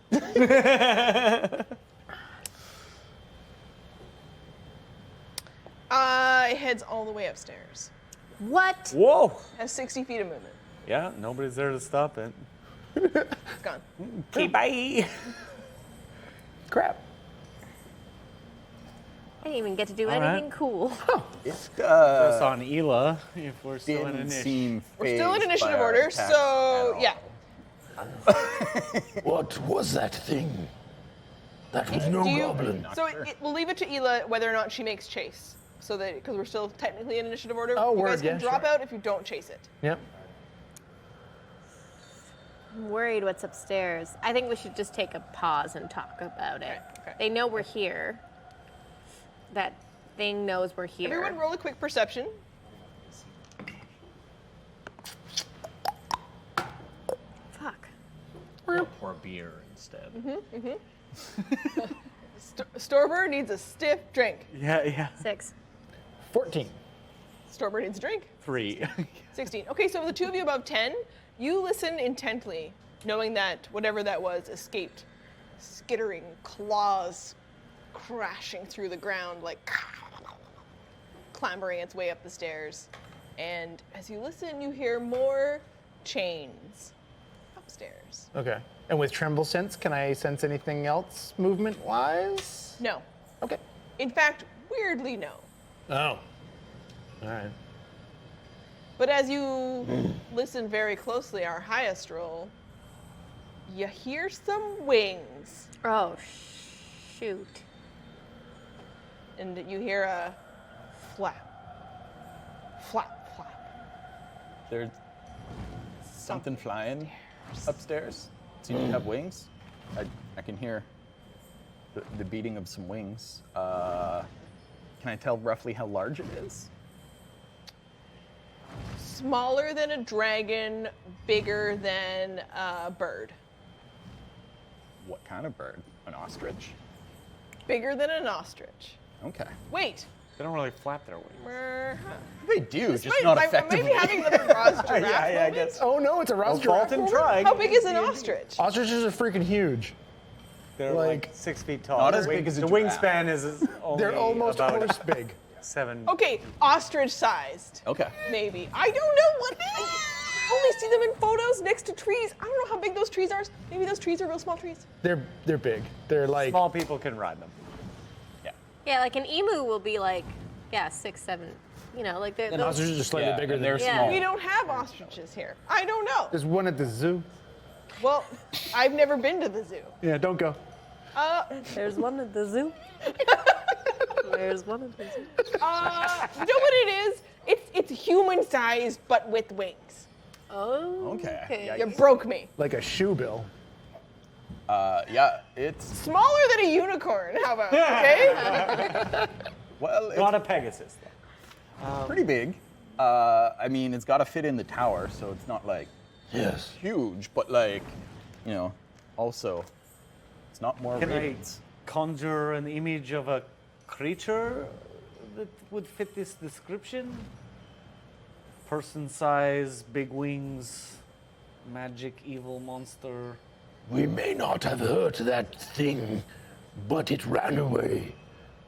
It heads all the way upstairs. What? Whoa. Has 60 feet of movement. Yeah, nobody's there to stop it. It's gone. Okay, bye. Crap. I didn't even get to do All anything right. cool. That's on Ela, if we're still in Didn't initiative. seem We're still in fazed by initiative our order, attack so at yeah. all. What was that thing? That was no Do you- goblin. So we'll leave it to Ela whether or not she makes chase. So that, because we're still technically in initiative order, Oh, you word, guys can yeah, drop sure. out if you don't chase it. Yep. I'm worried what's upstairs. I think we should just take a pause and talk about it. Okay. They know we're here. That thing knows we're here. Everyone roll a quick perception. Fuck. Pour beer instead. Storber needs a stiff drink. Yeah. 6. 14. Storber needs a drink. 3. 16. Okay, so the two of you above 10, you listen intently, knowing that whatever that was escaped, skittering claws crashing through the ground, like clambering its way up the stairs. And as you listen, you hear more chains upstairs. Okay. And with tremble sense, can I sense anything else movement-wise? No. Okay. In fact, weirdly, no. Oh. All right. But as you listen very closely, our highest roll, you hear some wings. Oh, shoot. And you hear a flap, flap, flap. There's something flying upstairs. Seems to have wings. I can hear the beating of some wings. Can I tell roughly how large it is? Smaller than a dragon, bigger than a bird. What kind of bird? An ostrich? Bigger than an ostrich. Okay. Wait. They don't really flap their wings. They do, just Might- not I effectively. might be having another Ross giraffe yeah, I moment. guess. Oh no, it's a Ross Fault in giraffe. trying. How big is an ostrich? Ostriches are freaking huge. They're Like- like 6 feet tall. Not The as big as a The giraffe. wingspan is only They're almost about horse big. 7. Okay, ostrich sized. Okay. Maybe. I don't know what. I only see them in photos next to trees. I don't know how big those trees are. Maybe those trees are real small trees. They're big. They're like Small people can ride them. Yeah. Yeah, like an emu will be like, 6, 7. You know, like they're. and ostriches are slightly Yeah, bigger and than they're Yeah. small. We don't have ostriches here. I don't know. There's one at the zoo. Well, I've never been to the zoo. Yeah, don't go. There's one at the zoo. There's one at the zoo. You know what it is? It's human sized but with wings. Oh. Okay. You Yikes. broke me. Like a shoe bill. Yeah, it's Smaller than a unicorn. How about? Okay. well, it's Not a Pegasus, though. pretty big. I mean, it's got to fit in the tower, so it's not like Yes. huge, but like, also, it's not more Can I ravens. conjure an image of a creature that would fit this description? Person size, big wings, magic, evil monster. We may not have hurt that thing, but it ran away.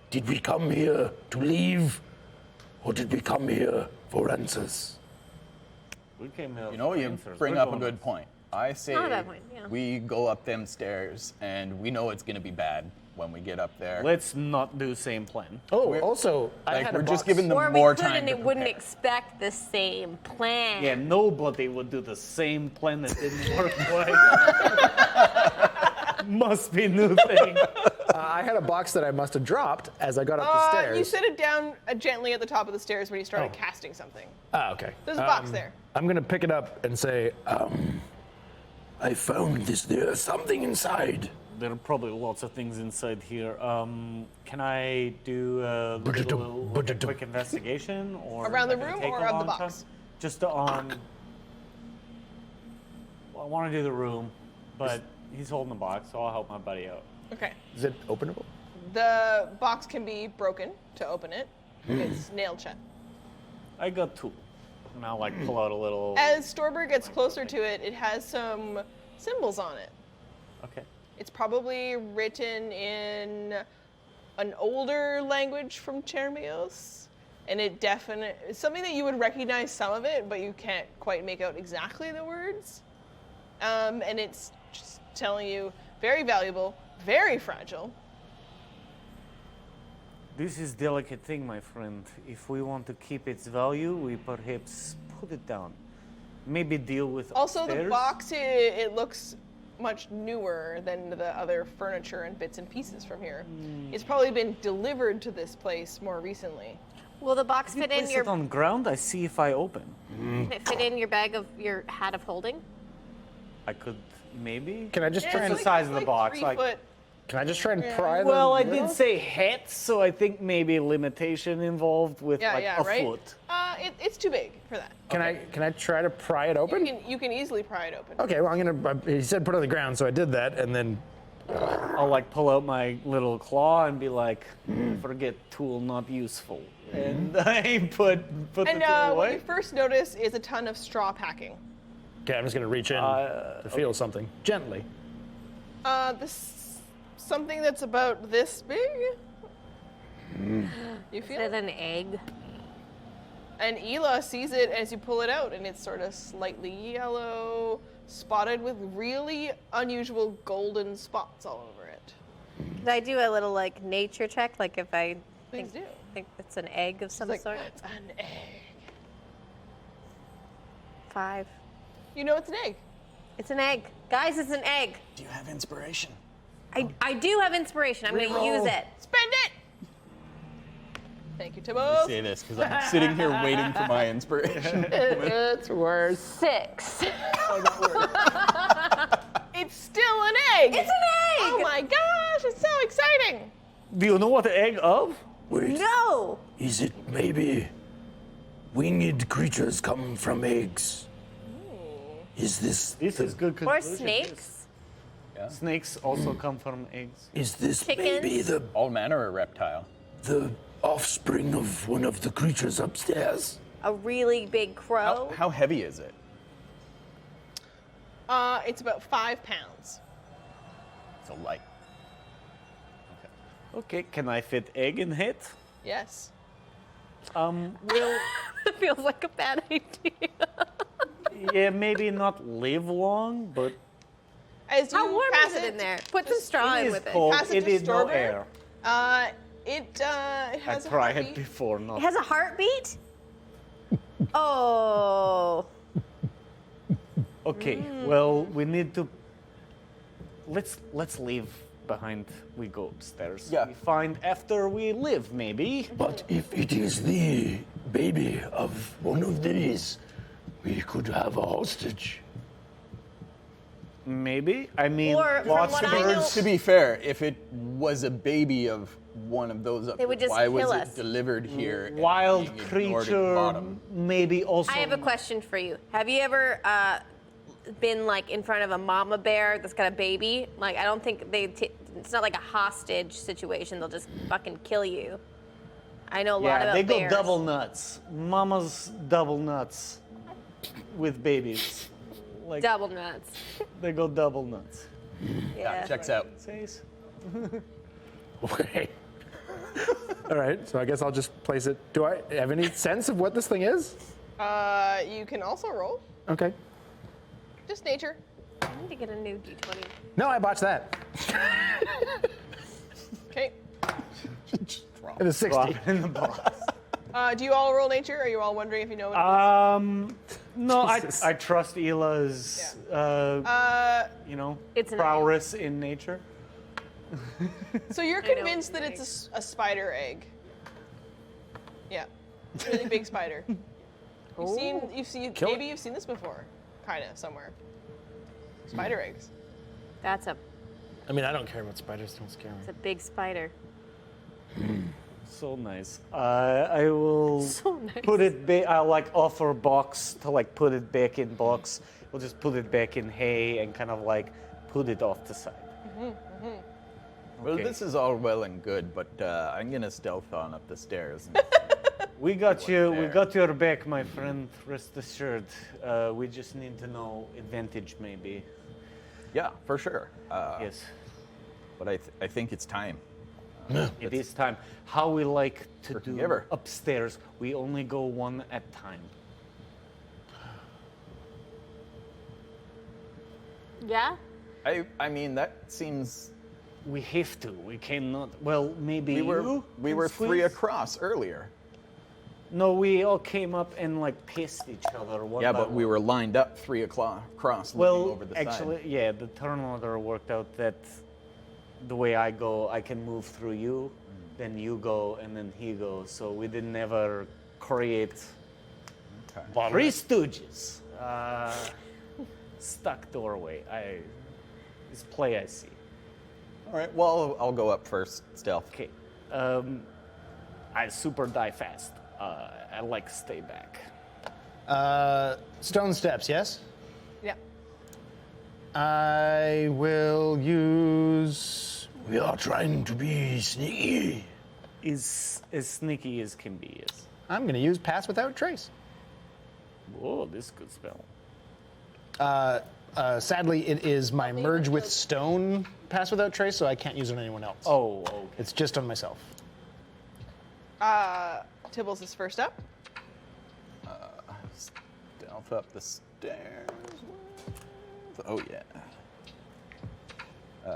Did we come here to leave, or did we come here for answers? We came here. You know, for you answers. bring We're up a going good on- point. I say Not a bad point, yeah. we go up them stairs, and we know it's gonna be bad when we get up there. Let's not do same plan. Oh, also, I like had a we're just box. giving them Or we more could time and to it wouldn't prepare. expect the same plan. Yeah, nobody would do the same plan that didn't work twice. Must be new thing. I had a box that I must have dropped as I got up the stairs. You set it down gently at the top of the stairs when you started Oh. casting something. Ah, okay. There's a box there. I'm gonna pick it up and say, I found this. There's something inside. There are probably lots of things inside here. Can I do a quick investigation, or Around the is that gonna room take or a of the long time? box? Just on. Well, I want to do the room, but he's holding the box, so I'll help my buddy out. Okay. is it openable? The box can be broken to open it. It's nailed shut. I got 2, and I'll like pull out a little. As Storber gets closer to it, it has some symbols on it. Okay. It's probably written in an older language from Chermios. and it definitely it's something that you would recognize some of it, but you can't quite make out exactly the words. And it's just telling you very valuable, very fragile. This is delicate thing, my friend. If we want to keep its value, we perhaps put it down. Maybe deal with Also, the upstairs. box, it looks much newer than the other furniture and bits and pieces from here. It's probably been delivered to this place more recently. Will the box If you fit in place your? it on ground, I see if I open. Can it fit in your bag of your hat of holding? I could maybe. Can I just try the and size of the box, 3 like- foot. can I just try and pry Well, I the did say hat, so I think maybe limitation involved with Yeah, like yeah, a right. foot. It's too big for that. Can I try to pry it open? You can easily pry it open. Okay, well I'm gonna. He said put it on the ground, so I did that, and then I'll like pull out my little claw and be like, forget tool not useful. And I put the And tool what away. you first notice is a ton of straw packing. okay, I'm just gonna reach in to feel something gently. Something that's about this big. You feel Is it? it an egg? And Ela sees it as you pull it out, and it's sort of slightly yellow, spotted with really unusual golden spots all over it. Could I do a little like nature check, like if I Please do. think it's an egg of some It's like, sort? it's an egg. 5. You know it's an egg. It's an egg, guys. It's an egg. Do you have inspiration? I do have inspiration. I'm going to use it. Spend it! Thank you, Tibbles. Say this because I'm sitting here waiting for my inspiration. It's worse. 6. It's still an egg! It's an egg! Oh my gosh, it's so exciting! Do you know what the egg of? Wait, No! is it maybe winged creatures come from eggs? Is this This is good Or conclusion. snakes? Yes. Snakes also come from eggs. is this Chickens? maybe All manner of reptile. the offspring of one of the creatures upstairs? A really big crow? How heavy is it? It's about 5 pounds. So light. Okay, can I fit egg in head? Yes. Well, It feels like a bad idea. yeah, maybe not live long, but As you How warm pass is it in there? Put some straw it in is with it. cold. Pass it It to is no Storber. air. It I has a tried heartbeat. before, not. It has a heartbeat? Oh. Okay, well, we need to. Let's leave behind. We go upstairs. Yeah. We find after we live, maybe. But if it is the baby of one of these, we could have a hostage. Maybe. I mean, Or from lots what of I know- birds. To be fair, if it was a baby of one of those up They would there, just why was kill it us. delivered here? and Wild being ignored at the creature. bottom? Maybe also. I have a question for you. Have you ever been like in front of a mama bear that's got a baby? Like, I don't think it's not like a hostage situation. They'll just fucking kill you. I know a lot Yeah, about they go bears. double nuts. Mama's double nuts with babies. Like Double nuts. they go double nuts. Yeah. Checks out. Says. Okay. All right, so I guess I'll just place it. Do I have any sense of what this thing is? You can also roll. Okay. Just nature. I need to get a new D20. No, I botched that. Okay. It is 60. Drop in the box. Do you all roll nature? Or are you all wondering if you know what it is? No, Jesus. I trust Ela's, you know, It's an prowess in nature. So you're I know convinced it's that an it's a spider egg. Yeah. Really big spider. You've seen Kill it. maybe you've seen this before. Kinda, somewhere. Spider eggs. That's a I mean, I don't care about spiders. Don't scare me. it's a big spider. So nice. I will So nice. put it back. I'll like offer box to like put it back in box. We'll just put it back in hay and kind of like put it off the side. Well, Okay. this is all well and good, but I'm gonna stealth on up the stairs. And We got you. We there. got your back, my friend. Rest assured. We just need to know advantage, maybe. yeah, for sure. Yes. But I think it's time. It is time. How we like to do giver. upstairs, we only go one at a time. Yeah? I mean, that seems. We have to. We cannot. Well, maybe We were three across earlier. No, we all came up and like pissed each other. One Yeah, by but we one. were lined up 3 o'clock across, looking Well, over the actually, side. yeah, the turn order worked out that the way I go, I can move through you, then you go, and then he goes. So we didn't ever create Three Stooges. Stuck doorway. This play I see. All right. Well, I'll go up first, stealth. Okay. I super die fast. I like stay back. Stone steps, yes? Yeah. I will use. We are trying to be sneaky. Is as sneaky as can be. Yes. I'm going to use Pass Without Trace. Whoa, this good spell. Sadly, it is my merge with stone Pass Without Trace, so I can't use it on anyone else. Oh, okay. It's just on myself. Tibbles is first up. Stealth up the stairs. Oh, yeah.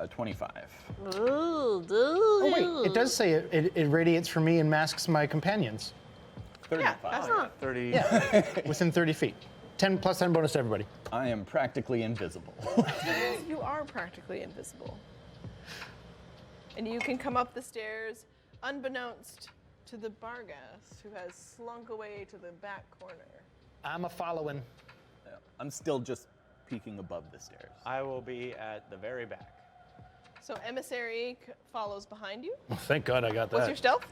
25. Ooh, dude. Oh, wait, it does say it radiates for me and masks my companions. 35. Yeah, that's not. 30. Yeah, within 30 feet. 10 plus 10 bonus to everybody. I am practically invisible. You are practically invisible. And you can come up the stairs unbeknownst to the Barghast, who has slunk away to the back corner. I'm a following. Yeah, I'm still just peeking above the stairs. I will be at the very back. So Emissary follows behind you. Oh, thank God I got that. What's your stealth?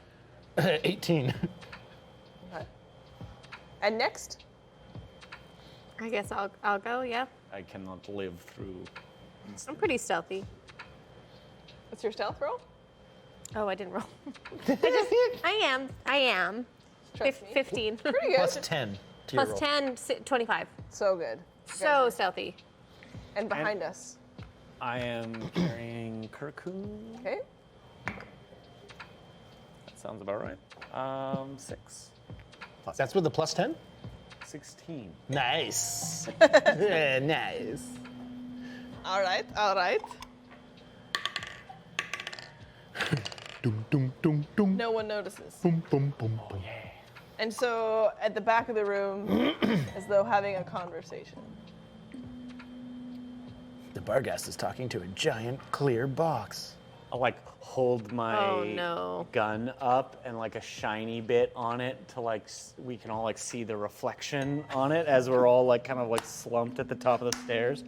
18. Okay. And next? I guess I'll go, yeah. I cannot live through. I'm pretty stealthy. What's your stealth roll? Oh, I didn't roll. I am. Trust me. 15. Pretty good. Plus 10 to your Plus roll. 10, 25. So good. So stealthy. And behind us. I am carrying Kirkun. Okay. That sounds about right. 6. That's with the plus 10? 16. Nice. Nice. All right. All right. Dum, dum, dum, dum. No one notices. Boom, boom, boom, boom. And so at the back of the room, as though having a conversation. The Barghast is talking to a giant clear box. I'll like hold my Oh, no. gun up and like a shiny bit on it to like we can all like see the reflection on it as we're all like kind of like slumped at the top of the stairs.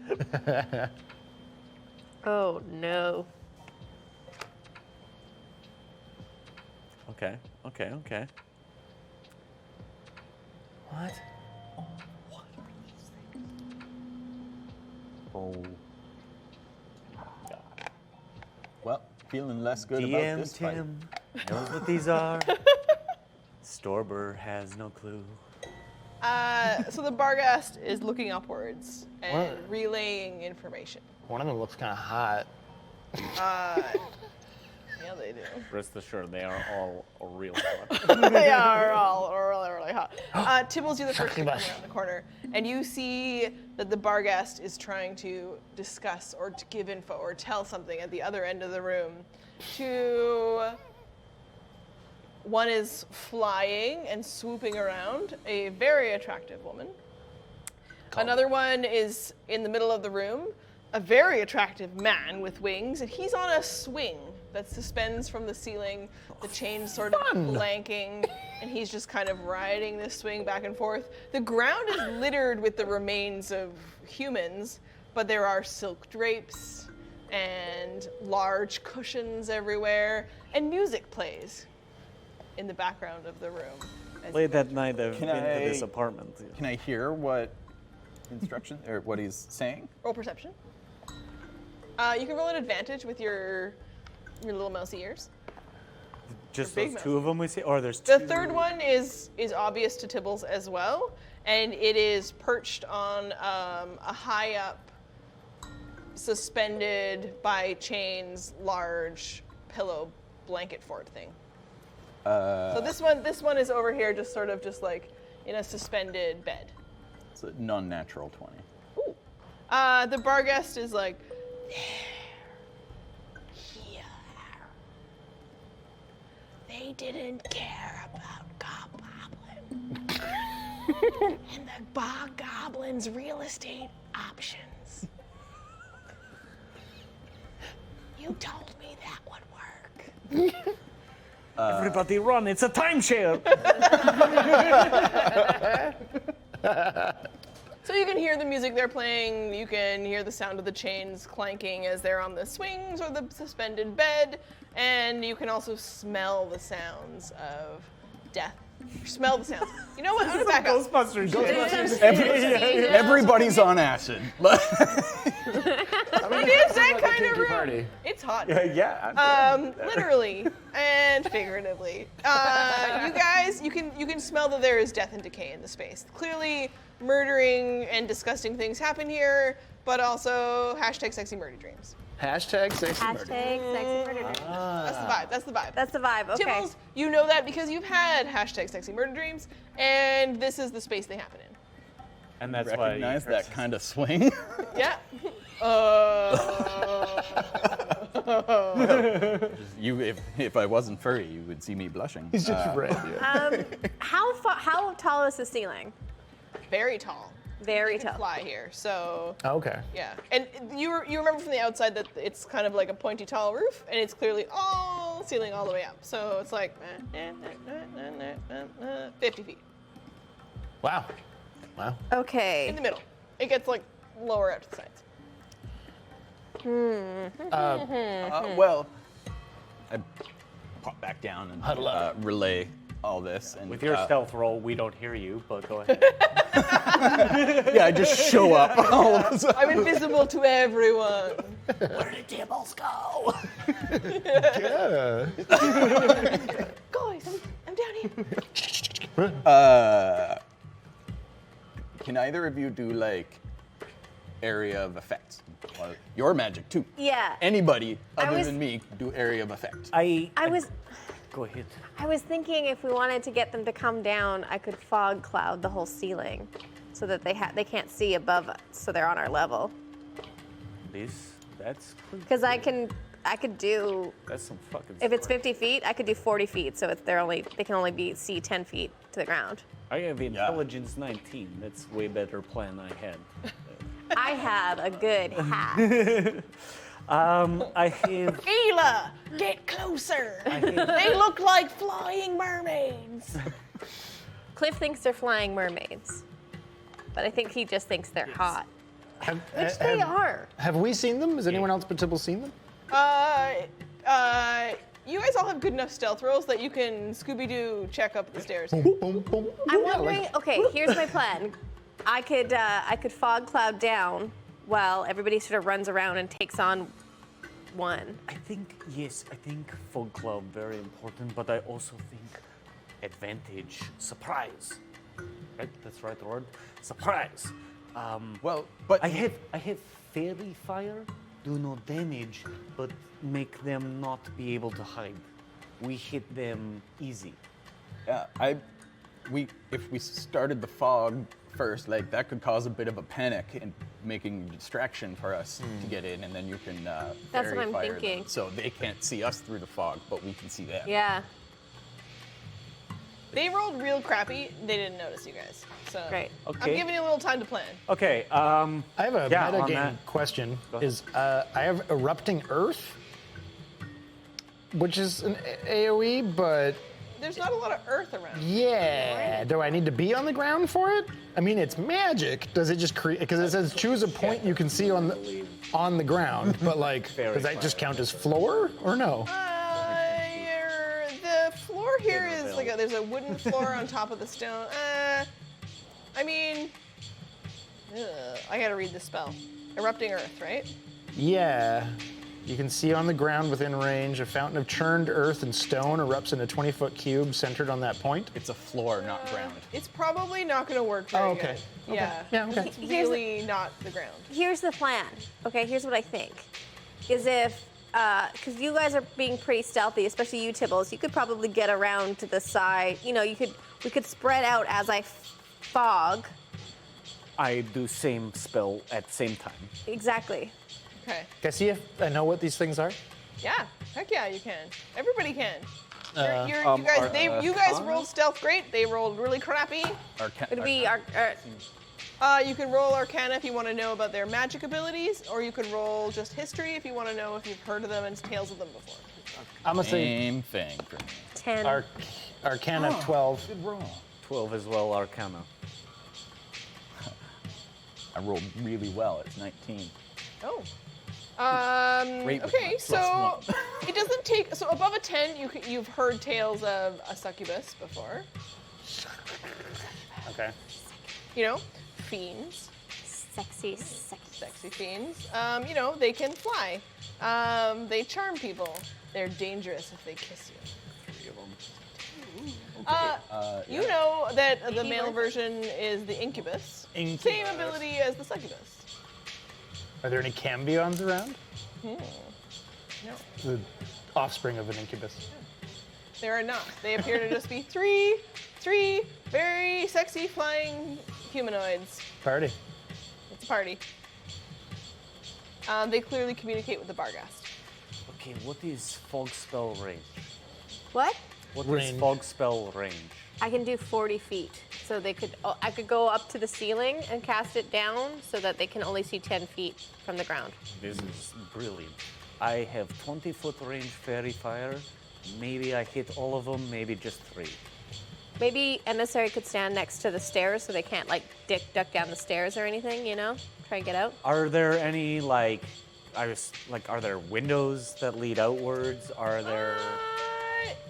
Oh, no. Okay. What? Oh. Well, feeling less good about DM this fight. Tim knows what these are. Storber has no clue. So the Barghast is looking upwards and What? relaying information. One of them looks kind of hot. Yeah, they do. Rest assured, they are all real hot. They are all really, really hot. Tibbles, you're the first to come around the corner, and you see that the Barghast is trying to discuss or to give info or tell something at the other end of the room to... One is flying and swooping around, a very attractive woman. Another one is in the middle of the room, a very attractive man with wings, and he's on a swing that suspends from the ceiling, the chain sort of blanking, and he's just kind of riding this swing back and forth. The ground is littered with the remains of humans, but there are silk drapes and large cushions everywhere, and music plays in the background of the room. Late that night, I've Can been to this I- apartment. Can I hear what instruction or what he's saying? Roll perception. You can roll an advantage with your little mousy ears. Just big those two of them we see, or there's The two. third one is obvious to Tibbles as well, and it is perched on a high up, suspended by chains, large pillow blanket fort thing. So this one is over here, just sort of just like in a suspended bed. It's a non-natural 20. Ooh. The Barghest is like, here. They didn't care about goblins. And the bog goblins' real estate options. You told me that would work. Everybody run! It's a timeshare. So you can hear the music they're playing, you can hear the sound of the chains clanking as they're on the swings or the suspended bed, and you can also smell the sounds of death. Smell the sounds. You know what? I'm gonna back up. Ghostbusters. Everybody's on acid. It is that kind of room. Party. It's hot. Yeah. Literally and figuratively. You guys, you can smell that there is death and decay in the space. Clearly, murdering and disgusting things happen here, but also #sexy murder dreams. #sexy murder. Hashtag sexy murder dreams. That's the vibe. That's the vibe. That's the vibe. Okay. Tibbles, you know that because you've had #sexy murder dreams, and this is the space they happen in. And that's Recognize why that kind of swing? Yeah. If I wasn't furry, you would see me blushing. He's just red. Yeah. How tall is the ceiling? Very tall. Very You can tall. fly here, so Okay. yeah. And you remember from the outside that it's kind of like a pointy tall roof, and it's clearly all ceiling all the way up. So it's like 50 feet Wow. Wow. Okay. in the middle. It gets like lower out to the sides. Well, I pop back down and Huddle up. relay all this. And with your stealth roll, we don't hear you, but go ahead. yeah, I just show up all of a sudden. I'm invisible to everyone. Where did Tibbles go? Yeah. Guys, I'm down here. Can either of you do like area of effects? Well, your magic too. Yeah. Anybody other was- than me do area of effect. I was Go ahead. I was thinking if we wanted to get them to come down, I could fog cloud the whole ceiling, so that they can't see above us, so they're on our level. That's cool. Because I could do, That's some fucking. if it's smart. 50 feet, I could do 40 feet, so they can only see 10 feet to the ground. I have intelligence 19. That's way better plan I had. I have a good hat. I have. Ela, get closer. They look like flying mermaids. Cliff thinks they're flying mermaids, but I think he just thinks they're hot. Which they are. Have we seen them? Has anyone else but Tibble seen them? You guys all have good enough stealth rolls that you can Scooby-Doo check up the stairs. I'm wondering. Okay, here's my plan. I could fog cloud down while everybody sort of runs around and takes on one. I think fog cloud very important, but I also think advantage surprise. Right, that's the right word. Surprise. Well, but I have fairy fire. Do no damage, but make them not be able to hide. We hit them easy. yeah, if we started the fog first, like that could cause a bit of a panic and making a distraction for us to get in, and then you can That's fairy what I'm fire thinking. them, so they can't see us through the fog, but we can see them. Yeah. They rolled real crappy. They didn't notice you guys. So Great. I'm Okay. giving you a little time to plan. Okay. I have a Yeah, on metagame that. question. Go ahead. Is I have erupting earth, which is an AOE, but There's not a lot of earth around. yeah. Do I need to be on the ground for it? I mean, it's magic. Does it just create? Because it says choose a point you can see on the ground, but like, does that just count as floor or no? The floor here is like there's a wooden floor on top of the stone. I mean, I gotta read the spell. Erupting earth, right? Yeah. You can see on the ground within range, a fountain of churned earth and stone erupts in a 20-foot cube centered on that point. It's a floor, not ground. It's probably not gonna work very Oh, okay. good. Yeah. Yeah, okay. It's really not the ground. Here's the plan. Okay, here's what I think. Is if because you guys are being pretty stealthy, especially you, Tibbles. You could probably get around to the side. You know, we could spread out as I fog. I do same spell at the same time. Exactly. Okay. Can I see if I know what these things are? Yeah. Heck yeah, you can. Everybody can. You Arcana? guys rolled stealth great. They rolled really crappy. It'd be our You can roll Arcana if you want to know about their magic abilities, or you can roll just history if you want to know if you've heard of them and tales of them before. I'm gonna say Same thing for me. 10. Arcana 12. Good roll. 12 as well, Arcana. I rolled really well. It's 19. Oh. Great with Okay, my so +1. it doesn't take. So above a 10, you've heard tales of a succubus before. Okay. You know, fiends, Sexy. sexy fiends. They can fly. They charm people. They're dangerous if they kiss you. 3 of them. You know that the male version is the incubus. Same Incubus. ability as the succubus. Are there any cambions around? No, The offspring of an incubus. there are not. They appear to just be three very sexy flying humanoids. Party. It's a party. They clearly communicate with the Barghast. Okay, what is fog spell range? What? What Range. is fog spell range? I can do 40 feet. So I could go up to the ceiling and cast it down so that they can only see 10 feet from the ground. This is brilliant. I have 20-foot range fairy fire. Maybe I hit all of them, maybe just 3. Maybe Emissary could stand next to the stairs so they can't duck down the stairs or anything, you know? Try and get out. Are there any are there windows that lead outwards? Are there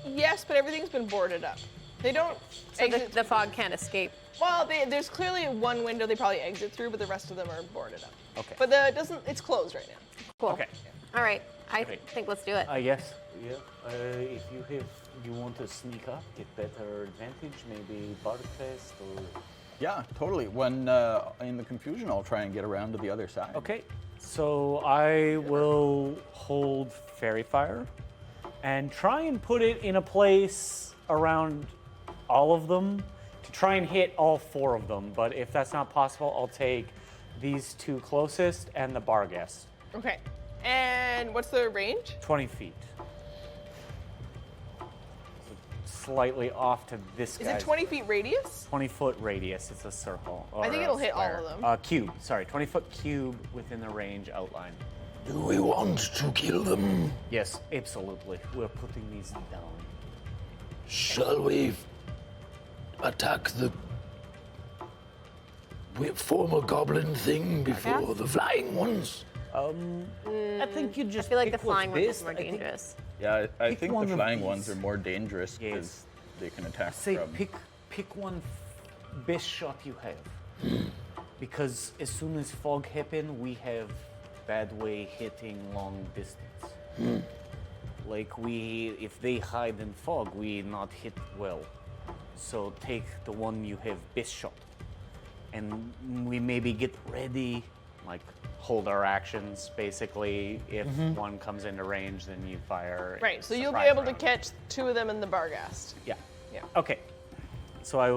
Yes, but everything's been boarded up. They don't So exit. the fog can't escape. Well, there's clearly one window they probably exit through, but the rest of them are boarded up. Okay. But it's closed right now. Cool. Okay. All right. I Okay. think let's do it. Yes. Yeah. If you want to sneak up, get better advantage, maybe bark fest or. Yeah, totally. When in the confusion, I'll try and get around to the other side. Okay. So I will hold fairy fire, and try and put it in a place around all of them to try and hit all 4 of them. But if that's not possible, I'll take these 2 closest and the Barghast. Okay. And what's the range? 20 feet. Slightly off to this Is guy. it 20 feet radius? 20-foot radius. It's a circle. I think or a it'll hit all square. of them. Cube. Sorry, 20-foot cube within the range outline. Do we want to kill them? Yes, absolutely. We're putting these down. Shall we attack the former goblin thing before the flying ones? I think you just. I feel like the pick what's flying one is best. more I think- dangerous. Yeah, I Pick think one the of flying these. ones are more dangerous because Yes. they can attack Say from. pick one best shot you have. Because as soon as fog happen, we have bad way hitting long distance. Like if they hide in fog, we not hit well. So take the one you have best shot. And we maybe get ready, like hold our actions basically. If one comes into range, then you fire. Right, so you'll be surprise able to round. catch 2 of them in the Barghast. Yeah. Yeah. Okay. So I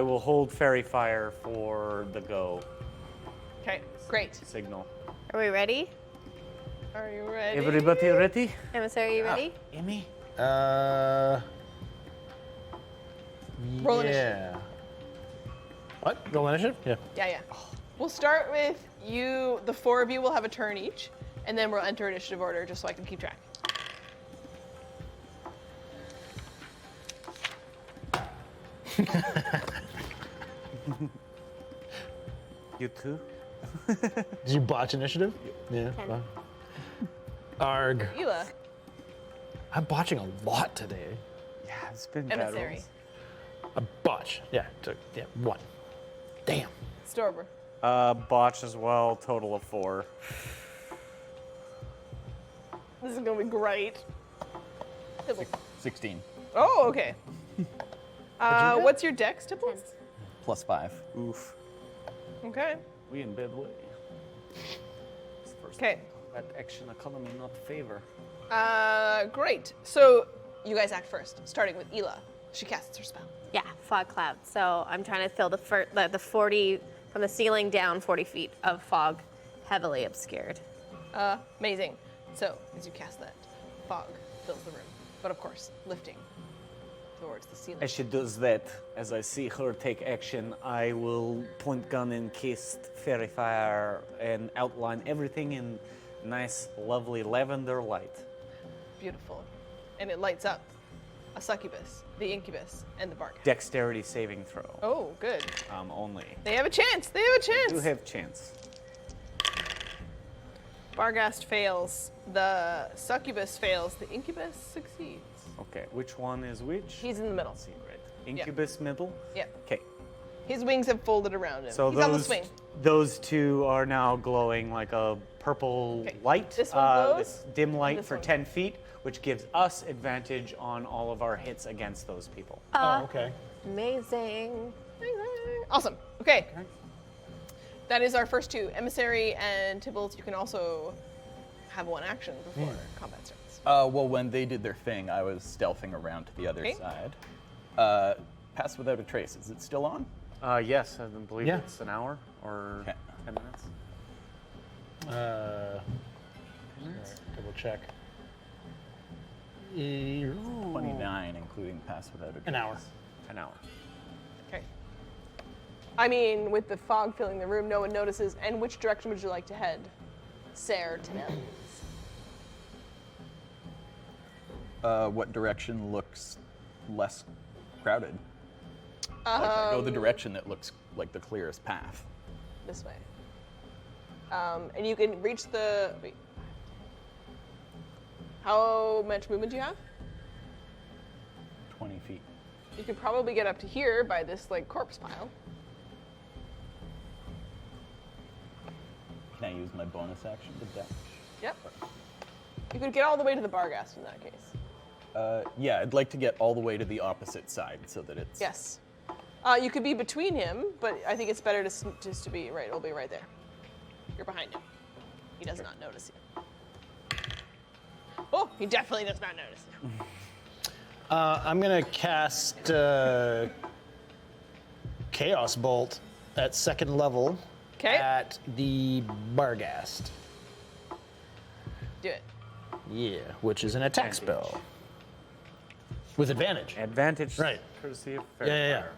will hold fairy fire for the go Okay, great. signal. Are we ready? Are you ready? Everybody ready? Emissary, you ready? Emmy? Roll initiative. Yeah. What? Roll initiative? Yeah. Yeah. We'll start with you. The 4 of you will have a turn each, and then we'll enter initiative order just so I can keep track. You too? Did you botch initiative? Yeah. Ten. Arg. Ela, I'm botching a lot today. Yeah, it's been emissary, A botch. Yeah. 1. Damn. Storber, Botch as well, total of 4. this is gonna be great. 16 Oh, okay. What's your dex, Tipples? plus 5. Oof. Okay. We in bed way. It's the first Okay. That action economy not favor. Great. So you guys act first, starting with Ela. She casts her spell. Yeah, fog cloud. So I'm trying to fill the 40 from the ceiling down 40 feet of fog, heavily obscured. Amazing. So as you cast that, fog fills the room, but of course lifting towards the ceiling. As she does that, as I see her take action, I will point gun and cast fairy fire and outline everything in nice, lovely lavender light. Beautiful. And it lights up a succubus, the incubus, and the bark. Dexterity saving throw. Oh, good. Only. They have a chance. They have a chance. Do have chance. Barghast fails. The succubus fails. The incubus succeeds. Okay, which one is which? He's in the middle. Let's see, right. Incubus middle? Yep. Okay. His wings have folded around him. So He's on the swing. those two are now glowing like a purple Okay. light. This one glows, this dim light this for one. 10 feet, which gives us advantage on all of our hits against those people. Oh, okay. Amazing. Awesome. Okay. That is our first two. Emissary and Tibbles, you can also have one action before combat starts. Well, when they did their thing, I was stealthing around to the other Okay. side. Pass without a trace. Is it still on? Yes, I believe Yeah. it's an hour or Okay. 10 minutes. Double check. 29, including pass without a trace. An hour. An hour. Okay. I mean, with the fog filling the room, no one notices. And which direction would you like to head? Ser Tibbles. What direction looks less crowded? Like, I go the direction that looks like the clearest path. This way. And you can reach the. Wait. How much movement do you have? 20 feet. You could probably get up to here by this like corpse pile. Can I use my bonus action to dash? Yep. You could get all the way to the Barghast in that case. Yeah, I'd like to get all the way to the opposite side so that it's. Yes. You could be between him, but I think it's better just to be right. It'll be right there. You're behind him. He does not notice you. Oh, he definitely does not notice you. I'm gonna cast Chaos Bolt at second level 'Kay. at the Barghast. Do it. Yeah, which is an attack spell. With advantage. Advantage. Right. Courtesy of fairy Yeah. fire.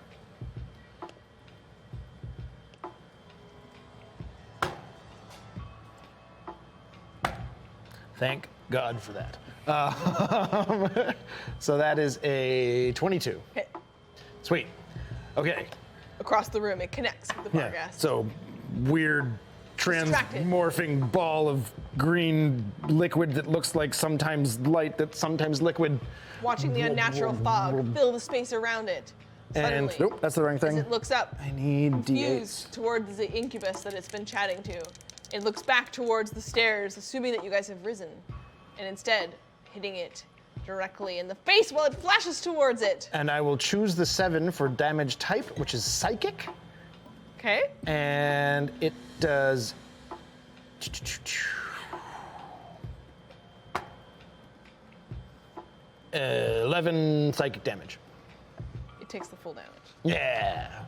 Thank God for that. So that is a 22. Hit. Sweet. Okay. Across the room, it connects with the Yeah. Barghast. So weird Distracted. transmorphing ball of green liquid that looks like sometimes light, that's sometimes liquid. Watching the unnatural fog fill the space around it. And Suddenly, nope, that's the wrong as thing. it looks up, I need confused D8s. towards the incubus that it's been chatting to. It looks back towards the stairs, assuming that you guys have risen, and instead hitting it directly in the face while it flashes towards it. And I will choose the 7 for damage type, which is psychic. Okay. And it does. Uh, 11 psychic damage. It takes the full damage. Yeah.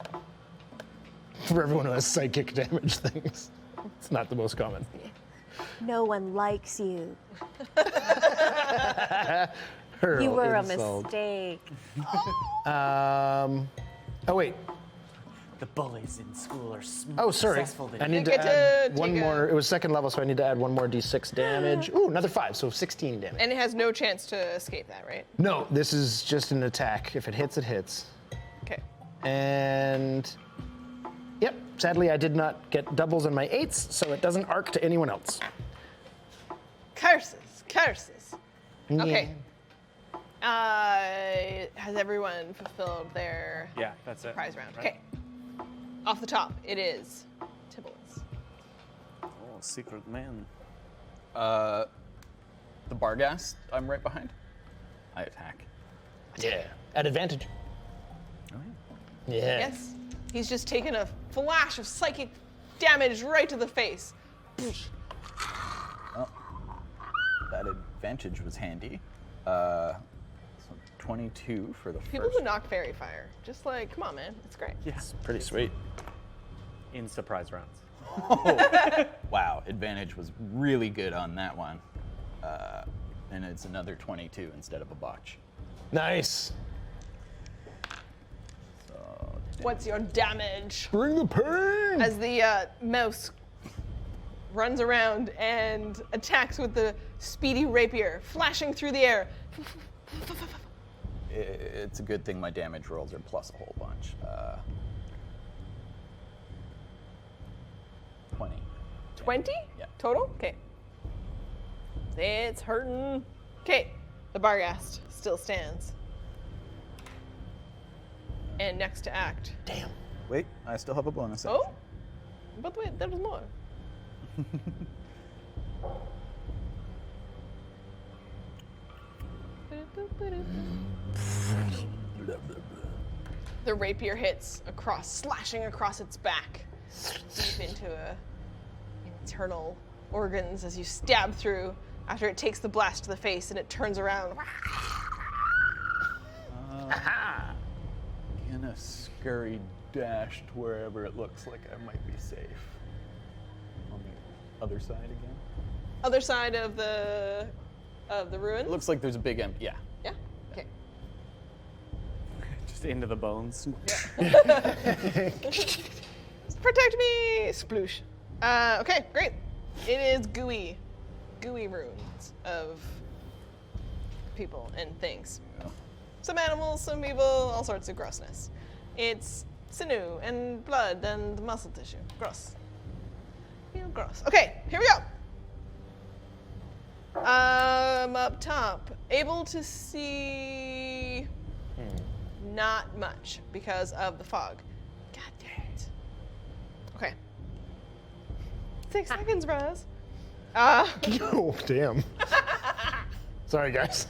For everyone who has psychic damage things, it's not the most common. No one likes you. Hurl You were insult. a mistake. Oh wait. The bullies in school are Oh, sorry. successful. I need to get to add one take a- more. It was second level, so I need to add one more d6 damage. Ooh, another 5, so 16 damage. And it has no chance to escape that, right? No, this is just an attack. If it hits, it hits. Okay. And yep, sadly I did not get doubles on my 8s, so it doesn't arc to anyone else. Curses, curses. Okay. Yeah. Has everyone fulfilled their Yeah, that's it. prize round? Right? Okay. Off the top, it is Tibbles. Oh, secret man. The Barghast, I'm right behind. I attack. Yeah. At advantage. Yeah. Yes. He's just taken a flash of psychic damage right to the face. that advantage was handy. So 22 for the People first. who knock fairy fire, just like, come on, man, it's great. Yes. Pretty sweet. In surprise rounds. Wow, advantage was really good on that one. And it's another 22 instead of a botch. Nice. So What's your damage? Bring the pain. As the mouse runs around and attacks with the speedy rapier, flashing through the air. it's a good thing my damage rolls are plus a whole bunch. 20. 20? Yeah. Total? Okay. It's hurting. Okay, the Barghast still stands. And next to act. Damn. Wait, I still have a bonus action. Oh? But wait, there was more. The rapier hits across, slashing across its back, deep into internal organs as you stab through after it takes the blast to the face and it turns around. Gonna scurry dash to wherever it looks like I might be safe. On the other side again. Other side of the ruin. It looks like there's a big empty. Yeah. Yeah. Okay. Just into the bones. Protect me, sploosh. Okay, great. It is gooey ruins of people and things. Some animals, some people, all sorts of grossness. It's sinew and blood and muscle tissue. Gross. Feel gross. Okay, here we go. Up top, able to see not much because of the fog. God damn it. Okay. 6 seconds, Roz. Oh, damn. Sorry, guys.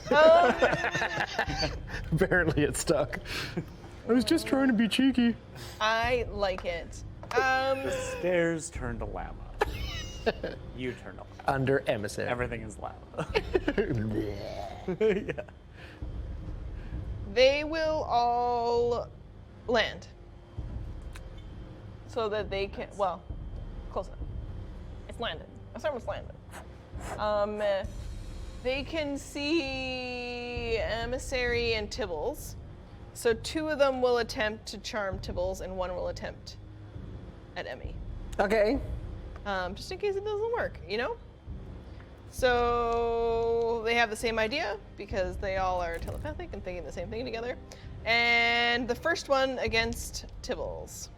Apparently it stuck. I was just trying to be cheeky. I like it. Stairs turn to lava. You turn to lava. Under emissary. Everything is lava. Yeah. They will all land. So that they can, well, close enough. It's landed. It's almost landed. They can see Emissary and Tibbles. So 2 of them will attempt to charm Tibbles and 1 will attempt at Emmy. Okay. Just in case it doesn't work, you know? So they have the same idea because they all are telepathic and thinking the same thing together. And the first one against Tibbles.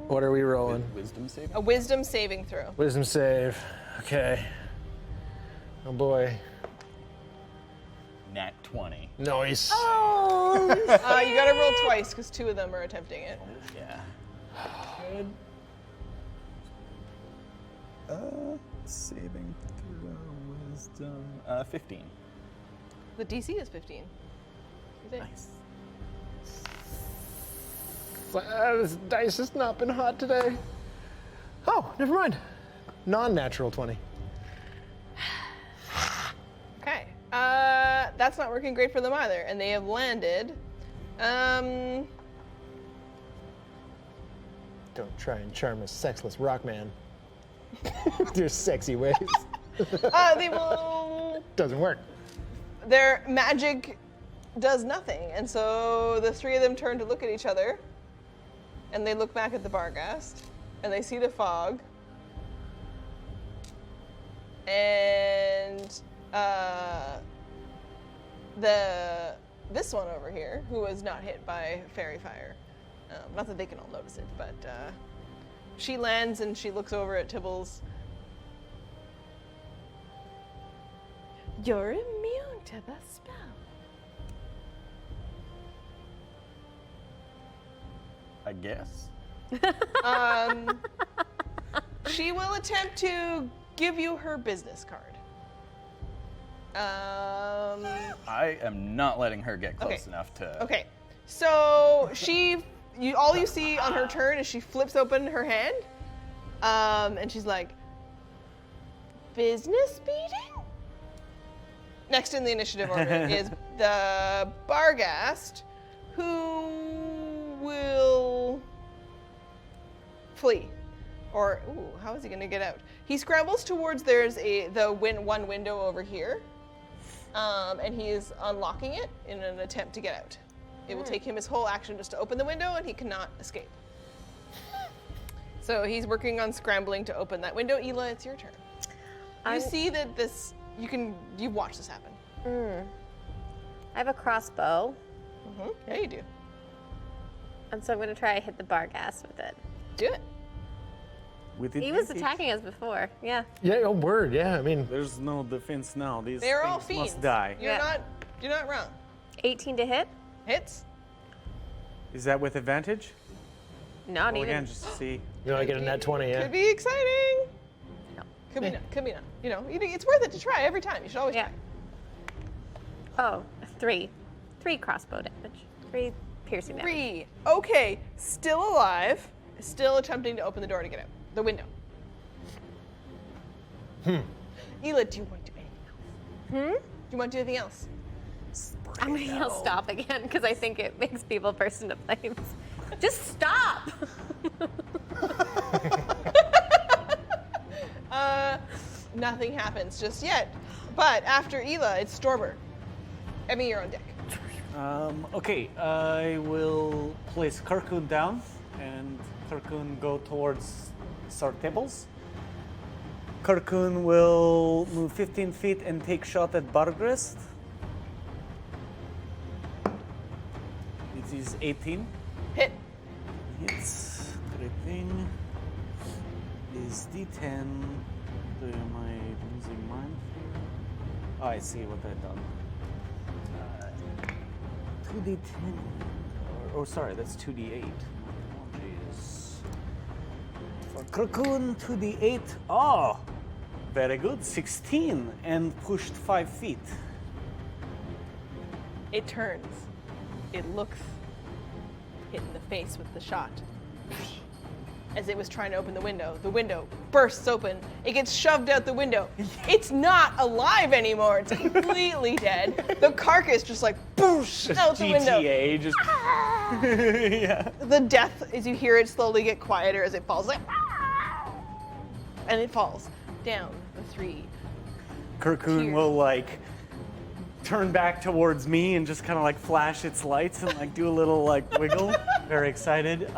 What are we rolling? Wisdom saving? A wisdom saving throw. Wisdom save. Okay. Oh boy. Nat 20. Nice. You gotta roll twice because 2 of them are attempting it. Yeah. Saving throw wisdom. 15. The DC is 15. Nice. This dice has not been hot today. Oh, never mind. Non-natural 20. Okay. That's not working great for them either, and they have landed. Don't try and charm a sexless rock man. Their sexy ways. They will. Doesn't work. Their magic does nothing, and so the 3 of them turn to look at each other, and they look back at the Barghast, and they see the fog, and this one over here, who was not hit by fairy fire, not that they can all notice it, but she lands and she looks over at Tibbles. You're immune to the spell. I guess. She will attempt to give you her business card. I am not letting her get close Okay. enough to. Okay, so all you see on her turn is she flips open her hand, and she's like, business meeting? Next in the initiative order is the Barghast, who will flee. Or, ooh, how is he gonna get out? He scrambles towards, one window over here, and he is unlocking it in an attempt to get out. It will take him his whole action just to open the window, and he cannot escape. So he's working on scrambling to open that window. Ela, it's your turn. You see that you've watched this happen. I have a crossbow, Yeah, you do. and so I'm gonna try to hit the Barghast with it. Do it. With He was advantage. attacking us before. Yeah. Yeah, oh, word. Yeah, I mean, There's no defense now. These They're all things fiends. must die. You're not wrong. 18 to hit? Hits. Is that with advantage? Not Well, even. again, just to see. you know, I get a net 20, yeah. Could be exciting. No. Could be not. Could be not. You know, it's worth it to try every time. You should always Yeah. Oh, 3. 3 crossbow damage. 3 piercing try. damage. 3. Okay. Still alive. Still attempting to open the door to get out. The window. Ela, do you want to do anything else? Do you want to do anything else? I'm gonna yell stop again because I think it makes people burst into flames. Just stop! Nothing happens just yet. But after Ela, it's Storber. Emmy, you're on deck. Okay, I will place Kirkun down and Kirkun go towards Sir Tibbles. Kirkun will move 15 feet and take shot at Bargrist. It is 18. Hit. Hits. Everything is D10. Am I losing mine? Oh, I see what I've done. 2D10. Oh, sorry, that's 2D8. Apologies. For Cocoon, 2D8. Oh, very good. 16 and pushed 5 feet. It turns. It looks hit in the face with the shot. As it was trying to open the window bursts open. It gets shoved out the window. It's not alive anymore. It's completely dead. The carcass just like boosh out the window. GTA, just. Yeah. The death, as you hear it slowly get quieter as it falls, like, and it falls down the 3. Kirkun Here. will like turn back towards me and just kind of like flash its lights and like do a little like wiggle. Very excited.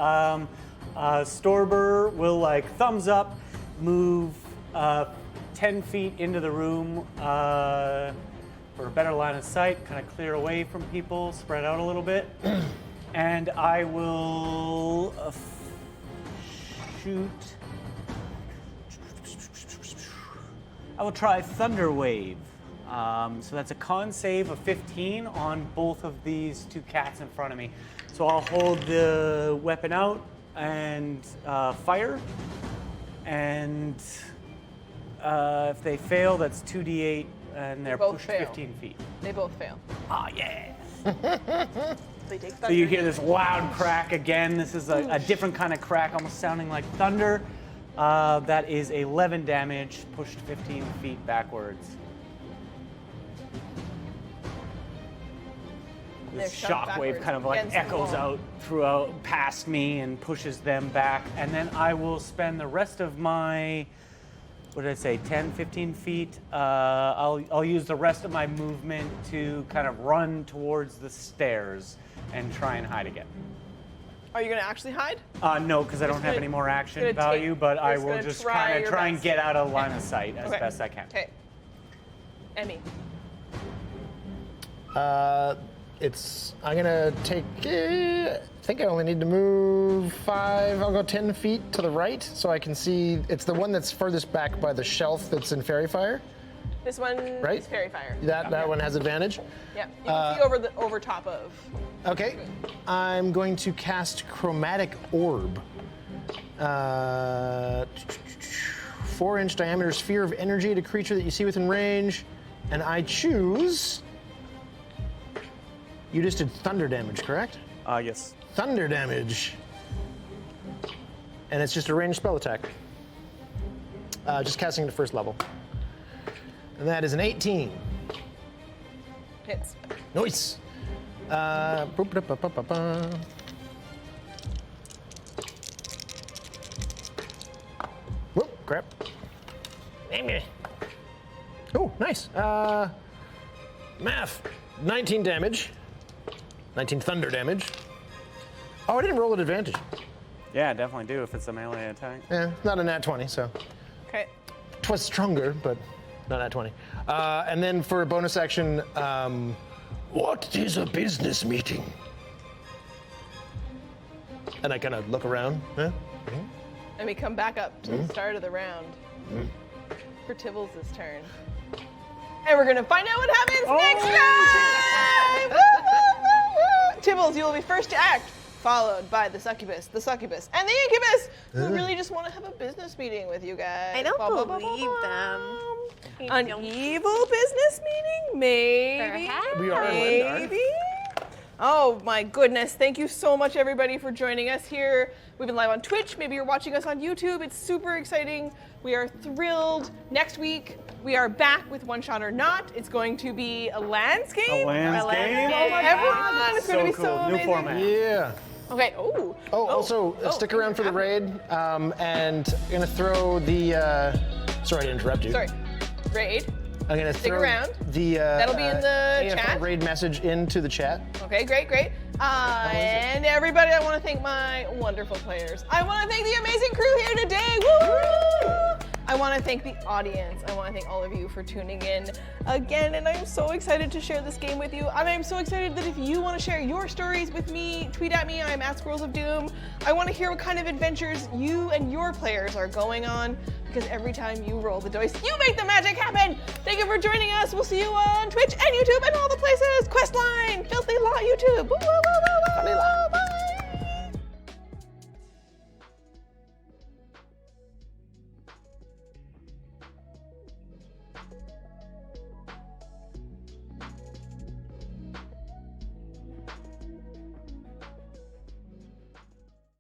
Storber will like thumbs up, move 10 feet into the room for a better line of sight, kind of clear away from people, spread out a little bit. And I will shoot. I will try Thunder Wave. So that's a con save of 15 on both of these 2 cats in front of me. So I'll hold the weapon out and fire. And if they fail, that's 2d8, and they're both pushed fail. 15 feet. They both fail. Oh, yeah. They take So you hear this loud crack again. This is a different kind of crack, almost sounding like thunder. That is 11 damage, pushed 15 feet backwards. They're This shoved shockwave backwards kind of like against the echoes wall. out throughout past me and pushes them back. And then I will spend the rest of my, what did I say, 10, 15 feet? I'll use the rest of my movement to kind of run towards the stairs and try and hide again. Are you gonna actually hide? No, because I don't have gonna- any more action gonna value, take- but you're I just will gonna just try kind of your try and best. get out of line of sight as Okay. best I can. Okay. Emmy. I'm gonna take, I think I only need to move 5, I'll go 10 feet to the right so I can see, it's the one that's furthest back by the shelf that's in Fairy Fire. This one Right? is Fairy Fire. That one has advantage. Yeah. You can see over top of. Okay, I'm going to cast Chromatic Orb. 4-inch diameter sphere of energy at a creature that you see within range, and I choose. You just did thunder damage, correct? Yes. Thunder damage. And it's just a ranged spell attack. Just casting it at first level. And that is an 18. Hits. Nice. Boop-da-ba-ba-ba-ba. Whoop, crap. Oh, nice. Math. 19 damage. 19 thunder damage. Oh, I didn't roll at advantage. Yeah, definitely do if it's a melee attack. Yeah, not a nat 20, so. Okay. 'Twas stronger, but not nat 20. And then for a bonus action, What is a business meeting? and I kind of look around. Yeah. And we come back up to the start of the round for Tibbles' turn. And we're gonna find out what happens next time! Woo, woo, woo, woo. Tibbles, you will be first to act, followed by the succubus, and the incubus, who really just want to have a business meeting with you guys. I don't Ba, ba, ba, ba, believe ba. them. An evil business meeting? Maybe. Perhaps. We are in Lindar. Maybe. Oh my goodness. Thank you so much, everybody, for joining us here. We've been live on Twitch. Maybe you're watching us on YouTube. It's super exciting. We are thrilled. Next week, we are back with One Shot or Not. It's going to be a landscape. A landscape? Oh my everyone. It's going to be cool. so New amazing. format. Yeah. Okay. Oh. Also, stick around for the raid, and I'm gonna throw the. Sorry to interrupt you. Sorry. Raid. I'm gonna Stick throw around. the. That'll be in the AFL chat. raid message into the chat. Okay, great. And everybody, I want to thank my wonderful players. I want to thank the amazing crew here today. Woo! I want to thank the audience. I want to thank all of you for tuning in again, and I'm so excited to share this game with you. And I'm so excited that if you want to share your stories with me, tweet at me. I'm at Squirrels of Doom. I want to hear what kind of adventures you and your players are going on, because every time you roll the dice, you make the magic happen. Thank you for joining us. We'll see you on Twitch and YouTube and all the places. Questline, Filthy Law YouTube. Woo, woo, woo, woo, woo.